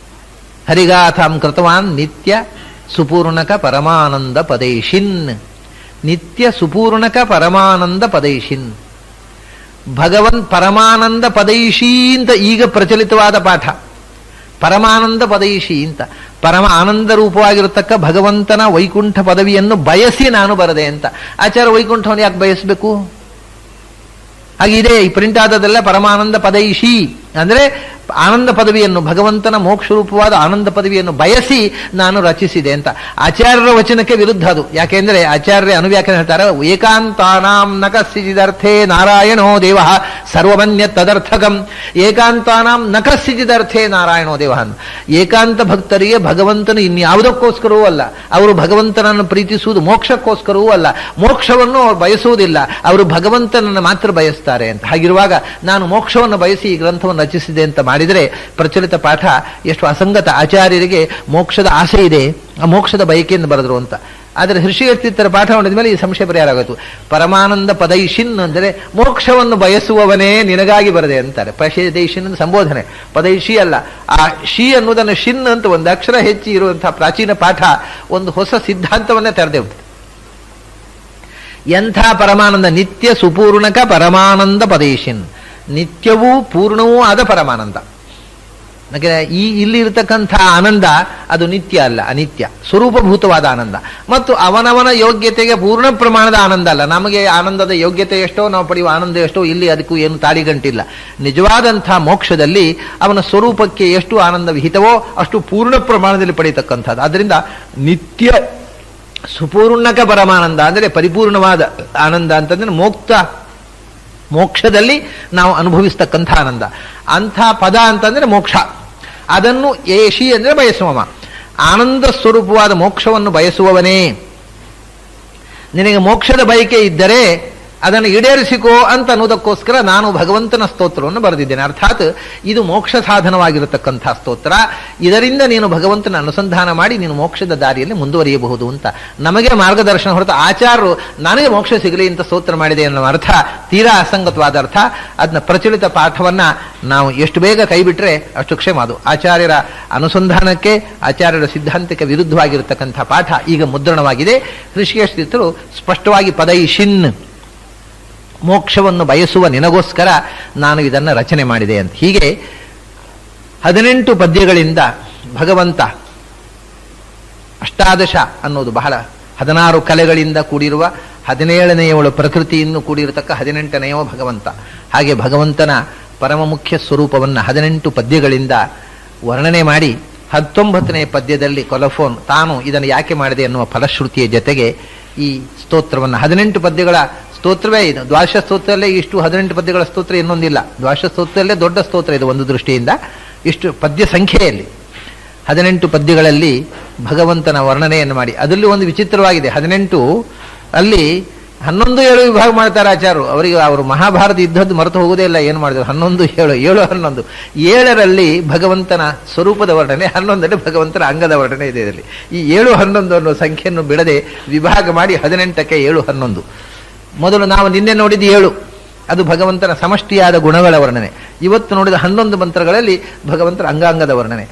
ಹರಿಗಾಥಾಂ ಕೃತವಾನ್ ನಿತ್ಯ ಸುಪೂರ್ಣಕ ಪರಮಾನಂದ ಪದೇಶಿನ್. ನಿತ್ಯ ಸುಪೂರ್ಣಕ ಪರಮಾನಂದ ಪದೇಶಿನ್. ಪರಮಾನಂದ ಪದೈಷಿ ಅಂತ ಈಗ ಪ್ರಚಲಿತವಾದ ಪಾಠ. ಪರಮಾನಂದ ಪದೈಷಿ ಅಂತ. ಪರಮ ಆನಂದ ರೂಪವಾಗಿರತಕ್ಕ ಭಗವಂತನ ವೈಕುಂಠ ಪದವಿಯನ್ನು ಬಯಸಿ ನಾನು ಬರದೆ ಅಂತ. ಆಚಾರ್ಯ ವೈಕುಂಠವನ್ನು ಯಾಕೆ ಬಯಸಬೇಕು? ಹಾಗಿದೆ ಈ ಪ್ರಿಂಟ್ ಆದದೆಲ್ಲ ಪರಮಾನಂದ ಪದೈಷಿ ಅಂದ್ರೆ ಆನಂದ ಪದವಿಯನ್ನು, ಭಗವಂತನ ಮೋಕ್ಷ ರೂಪವಾದ ಆನಂದ ಪದವಿಯನ್ನು ಬಯಸಿ ನಾನು ರಚಿಸಿದೆ ಅಂತ. ಆಚಾರ್ಯರ ವಚನಕ್ಕೆ ವಿರುದ್ಧ ಅದು. ಯಾಕೆಂದ್ರೆ ಆಚಾರ್ಯ ಅನುವ್ಯಾಖ್ಯಾನ ಹೇಳ್ತಾರೆ, ಏಕಾಂತಾನಾಂ ನ ಕಸ್ಸಿಚಿದರ್ಥೇ ನಾರಾಯಣೋ ದೇವ ಸರ್ವಮನ್ಯ ತದರ್ಥಕಂ. ಏಕಾಂತಾನಾಂ ನ ಕಸ್ಸಿಚಿದರ್ಥೇ ನಾರಾಯಣೋ ದೇವ. ಏಕಾಂತ ಭಕ್ತರಿಗೆ ಭಗವಂತನು ಇನ್ಯಾವುದಕ್ಕೋಸ್ಕರವೂ ಅಲ್ಲ. ಅವರು ಭಗವಂತನನ್ನು ಪ್ರೀತಿಸುವುದು ಮೋಕ್ಷಕ್ಕೋಸ್ಕರವೂ ಅಲ್ಲ. ಮೋಕ್ಷವನ್ನು ಅವರು ಬಯಸುವುದಿಲ್ಲ, ಅವರು ಭಗವಂತನನ್ನು ಮಾತ್ರ ಬಯಸ್ತಾರೆ ಅಂತ. ಹಾಗಿರುವಾಗ ನಾನು ಮೋಕ್ಷವನ್ನು ಬಯಸಿ ಈ ಗ್ರಂಥವನ್ನು ರಚಿಸಿದೆ ಅಂತ ಮಾಡಿದರೆ ಪ್ರಚಲಿತ ಪಾಠ ಎಷ್ಟು ಅಸಂಗತ. ಆಚಾರ್ಯರಿಗೆ ಮೋಕ್ಷದ ಆಸೆ ಇದೆ, ಆ ಮೋಕ್ಷದ ಬಯಕೆಯಿಂದ ಬರೆದ್ರು ಅಂತ. ಆದರೆ ಋಷಿಯರ್ತಿತ್ತರ ಪಾಠ ಮಾಡಿದ ಮೇಲೆ ಈ ಸಂಶಯ ಪರಿಹಾರ ಆಗೋದು. ಪರಮಾನಂದ ಪದೈಶಿನ್ ಅಂದರೆ ಮೋಕ್ಷವನ್ನು ಬಯಸುವವನೇ ನಿನಗಾಗಿ ಬರದೆ ಅಂತಾರೆ. ಪಶೇದೈಶಿನ್ ಸಂಬೋಧನೆ, ಪದೈಶಿ ಅಲ್ಲ. ಆ ಶಿ ಅನ್ನುವುದನ್ನು ಶಿನ್ ಅಂತ ಒಂದು ಅಕ್ಷರ ಹೆಚ್ಚಿ ಇರುವಂತಹ ಪ್ರಾಚೀನ ಪಾಠ ಒಂದು ಹೊಸ ಸಿದ್ಧಾಂತವನ್ನೇ ತೆರೆದೇ ಉಂಟು. ಎಂಥ ಪರಮಾನಂದ! ನಿತ್ಯ ಸುಪೂರ್ಣಕ ಪರಮಾನಂದ ಪದೇಶಿನ್. ನಿತ್ಯವೂ ಪೂರ್ಣವೂ ಆದ ಪರಮಾನಂದ. ಇಲ್ಲಿ ಇರತಕ್ಕಂಥ ಆನಂದ ಅದು ನಿತ್ಯ ಅಲ್ಲ, ಅನಿತ್ಯ, ಸ್ವರೂಪಭೂತವಾದ ಆನಂದ. ಮತ್ತು ಅವನವನ ಯೋಗ್ಯತೆಗೆ ಪೂರ್ಣ ಪ್ರಮಾಣದ ಆನಂದ ಅಲ್ಲ. ನಮಗೆ ಆನಂದದ ಯೋಗ್ಯತೆ ಎಷ್ಟೋ, ನಾವು ಪಡೆಯುವ ಆನಂದ ಎಷ್ಟೋ, ಇಲ್ಲಿ ಅದಕ್ಕೂ ಏನು ತಾಳಿಗಂಟಿಲ್ಲ. ನಿಜವಾದಂಥ ಮೋಕ್ಷದಲ್ಲಿ ಅವನ ಸ್ವರೂಪಕ್ಕೆ ಎಷ್ಟು ಆನಂದ ವಿಹಿತವೋ ಅಷ್ಟು ಪೂರ್ಣ ಪ್ರಮಾಣದಲ್ಲಿ ಪಡೆಯತಕ್ಕಂಥದ್ದು. ಆದ್ದರಿಂದ ನಿತ್ಯ ಸುಪೂರ್ಣಕ ಪರಮಾನಂದ ಅಂದರೆ ಪರಿಪೂರ್ಣವಾದ ಆನಂದ ಅಂತಂದ್ರೆ ಮೋಕ್ಷದಲ್ಲಿ ನಾವು ಅನುಭವಿಸ್ತಕ್ಕಂಥ ಆನಂದ. ಅಂಥ ಪದ ಅಂತಂದ್ರೆ ಮೋಕ್ಷ. ಅದನ್ನು ಏಷಿ ಅಂದ್ರೆ ಬಯಸುವವ. ಆನಂದ ಸ್ವರೂಪವಾದ ಮೋಕ್ಷವನ್ನು ಬಯಸುವವನೇ. ನಿನಗೆ ಮೋಕ್ಷದ ಬಯಕೆ ಇದ್ದರೆ ಅದನ್ನು ಈಡೇರಿಸಿಕೋ ಅಂತ ಅನ್ನೋದಕ್ಕೋಸ್ಕರ ನಾನು ಭಗವಂತನ ಸ್ತೋತ್ರವನ್ನು ಬರೆದಿದ್ದೇನೆ. ಅರ್ಥಾತ್ ಇದು ಮೋಕ್ಷ ಸಾಧನವಾಗಿರತಕ್ಕಂಥ ಸ್ತೋತ್ರ. ಇದರಿಂದ ನೀನು ಭಗವಂತನ ಅನುಸಂಧಾನ ಮಾಡಿ ನೀನು ಮೋಕ್ಷದ ದಾರಿಯಲ್ಲಿ ಮುಂದುವರಿಯಬಹುದು ಅಂತ ನಮಗೆ ಮಾರ್ಗದರ್ಶನ ಹೊರತು ಆಚಾರ್ಯರು ನನಗೆ ಮೋಕ್ಷ ಸಿಗಲಿ ಅಂತ ಸ್ತೋತ್ರ ಮಾಡಿದೆ ಅನ್ನೋ ಅರ್ಥ ತೀರಾ ಅಸಂಗತವಾದ ಅರ್ಥ. ಅದನ್ನ ಪ್ರಚಲಿತ ಪಾಠವನ್ನ ನಾವು ಎಷ್ಟು ಬೇಗ ಕೈಬಿಟ್ರೆ ಅಷ್ಟು ಕ್ಷೇಮ. ಅದು ಆಚಾರ್ಯರ ಅನುಸಂಧಾನಕ್ಕೆ, ಆಚಾರ್ಯರ ಸಿದ್ಧಾಂತಕ್ಕೆ ವಿರುದ್ಧವಾಗಿರತಕ್ಕಂಥ ಪಾಠ ಈಗ ಮುದ್ರಣವಾಗಿದೆ. ಋಷಿಕೇಶ ತೀರ್ಥರು ಸ್ಪಷ್ಟವಾಗಿ ಪದೈಶಿನ್, ಮೋಕ್ಷವನ್ನು ಬಯಸುವ ನಿನಗೋಸ್ಕರ ನಾನು ಇದನ್ನು ರಚನೆ ಮಾಡಿದೆ ಅಂತ. ಹೀಗೆ 18 ಪದ್ಯಗಳಿಂದ ಭಗವಂತ ಅಷ್ಟಾದಶ ಅನ್ನೋದು ಬಹಳ 16 ಕಲೆಗಳಿಂದ ಕೂಡಿರುವ 17ನೇಯವಳು ಪ್ರಕೃತಿಯನ್ನು ಕೂಡಿರತಕ್ಕ 18ನೇಯವ ಭಗವಂತ. ಹಾಗೆ ಭಗವಂತನ ಪರಮ ಮುಖ್ಯ ಸ್ವರೂಪವನ್ನು 18 ಪದ್ಯಗಳಿಂದ ವರ್ಣನೆ ಮಾಡಿ 19ನೇ ಪದ್ಯದಲ್ಲಿ ಕೊಲಫೋನ್ ತಾನು ಇದನ್ನು ಯಾಕೆ ಮಾಡಿದೆ ಅನ್ನುವ ಫಲಶ್ರುತಿಯ ಜೊತೆಗೆ ಈ ಸ್ತೋತ್ರವನ್ನು 18 ಪದ್ಯಗಳ ಸ್ತೋತ್ರವೇ ಇದು. ದ್ವಾದಶ ಸ್ತೋತ್ರದಲ್ಲೇ ಇಷ್ಟು 18 ಪದ್ಯಗಳ ಸ್ತೋತ್ರ ಇನ್ನೊಂದಿಲ್ಲ. ದ್ವಾದಶ ಸ್ತೋತ್ರದಲ್ಲೇ ದೊಡ್ಡ ಸ್ತೋತ್ರ ಇದು ಒಂದು ದೃಷ್ಟಿಯಿಂದ. ಇಷ್ಟು ಪದ್ಯ ಸಂಖ್ಯೆಯಲ್ಲಿ 18 ಪದ್ಯಗಳಲ್ಲಿ ಭಗವಂತನ ವರ್ಣನೆಯನ್ನು ಮಾಡಿ, ಅದರಲ್ಲಿ ಒಂದು ವಿಚಿತ್ರವಾಗಿದೆ. 18 ಅಲ್ಲಿ 11, 7 ವಿಭಾಗ ಮಾಡ್ತಾರೆ ಆಚಾರ್ಯರು. ಅವರಿಗೆ ಅವರು ಮಹಾಭಾರತ ಯುದ್ಧದ್ದು ಮರೆತು ಹೋಗೋದೇ ಇಲ್ಲ. ಏನು ಮಾಡಿದ್ರು? 11, 7, 7, 11. 7ರಲ್ಲಿ ಭಗವಂತನ ಸ್ವರೂಪದ ವರ್ಣನೆ, 11ರಲ್ಲಿ ಭಗವಂತನ ಅಂಗದ ವರ್ಣನೆ ಇದೆ. ಇದರಲ್ಲಿ ಈ 7, 11 ಅನ್ನೋ ಸಂಖ್ಯೆಯನ್ನು ಬಿಡದೆ ವಿಭಾಗ ಮಾಡಿ 18ಕ್ಕೆ 7, 11. ಮೊದಲು ನಾವು ನಿನ್ನೆ ನೋಡಿದ 7 ಅದು ಭಗವಂತನ ಸಮಷ್ಟಿಯಾದ ಗುಣಗಳ ವರ್ಣನೆ. ಇವತ್ತು ನೋಡಿದ 11 ಮಂತ್ರಗಳಲ್ಲಿ ಭಗವಂತನ ಅಂಗಾಂಗದ ವರ್ಣನೆ.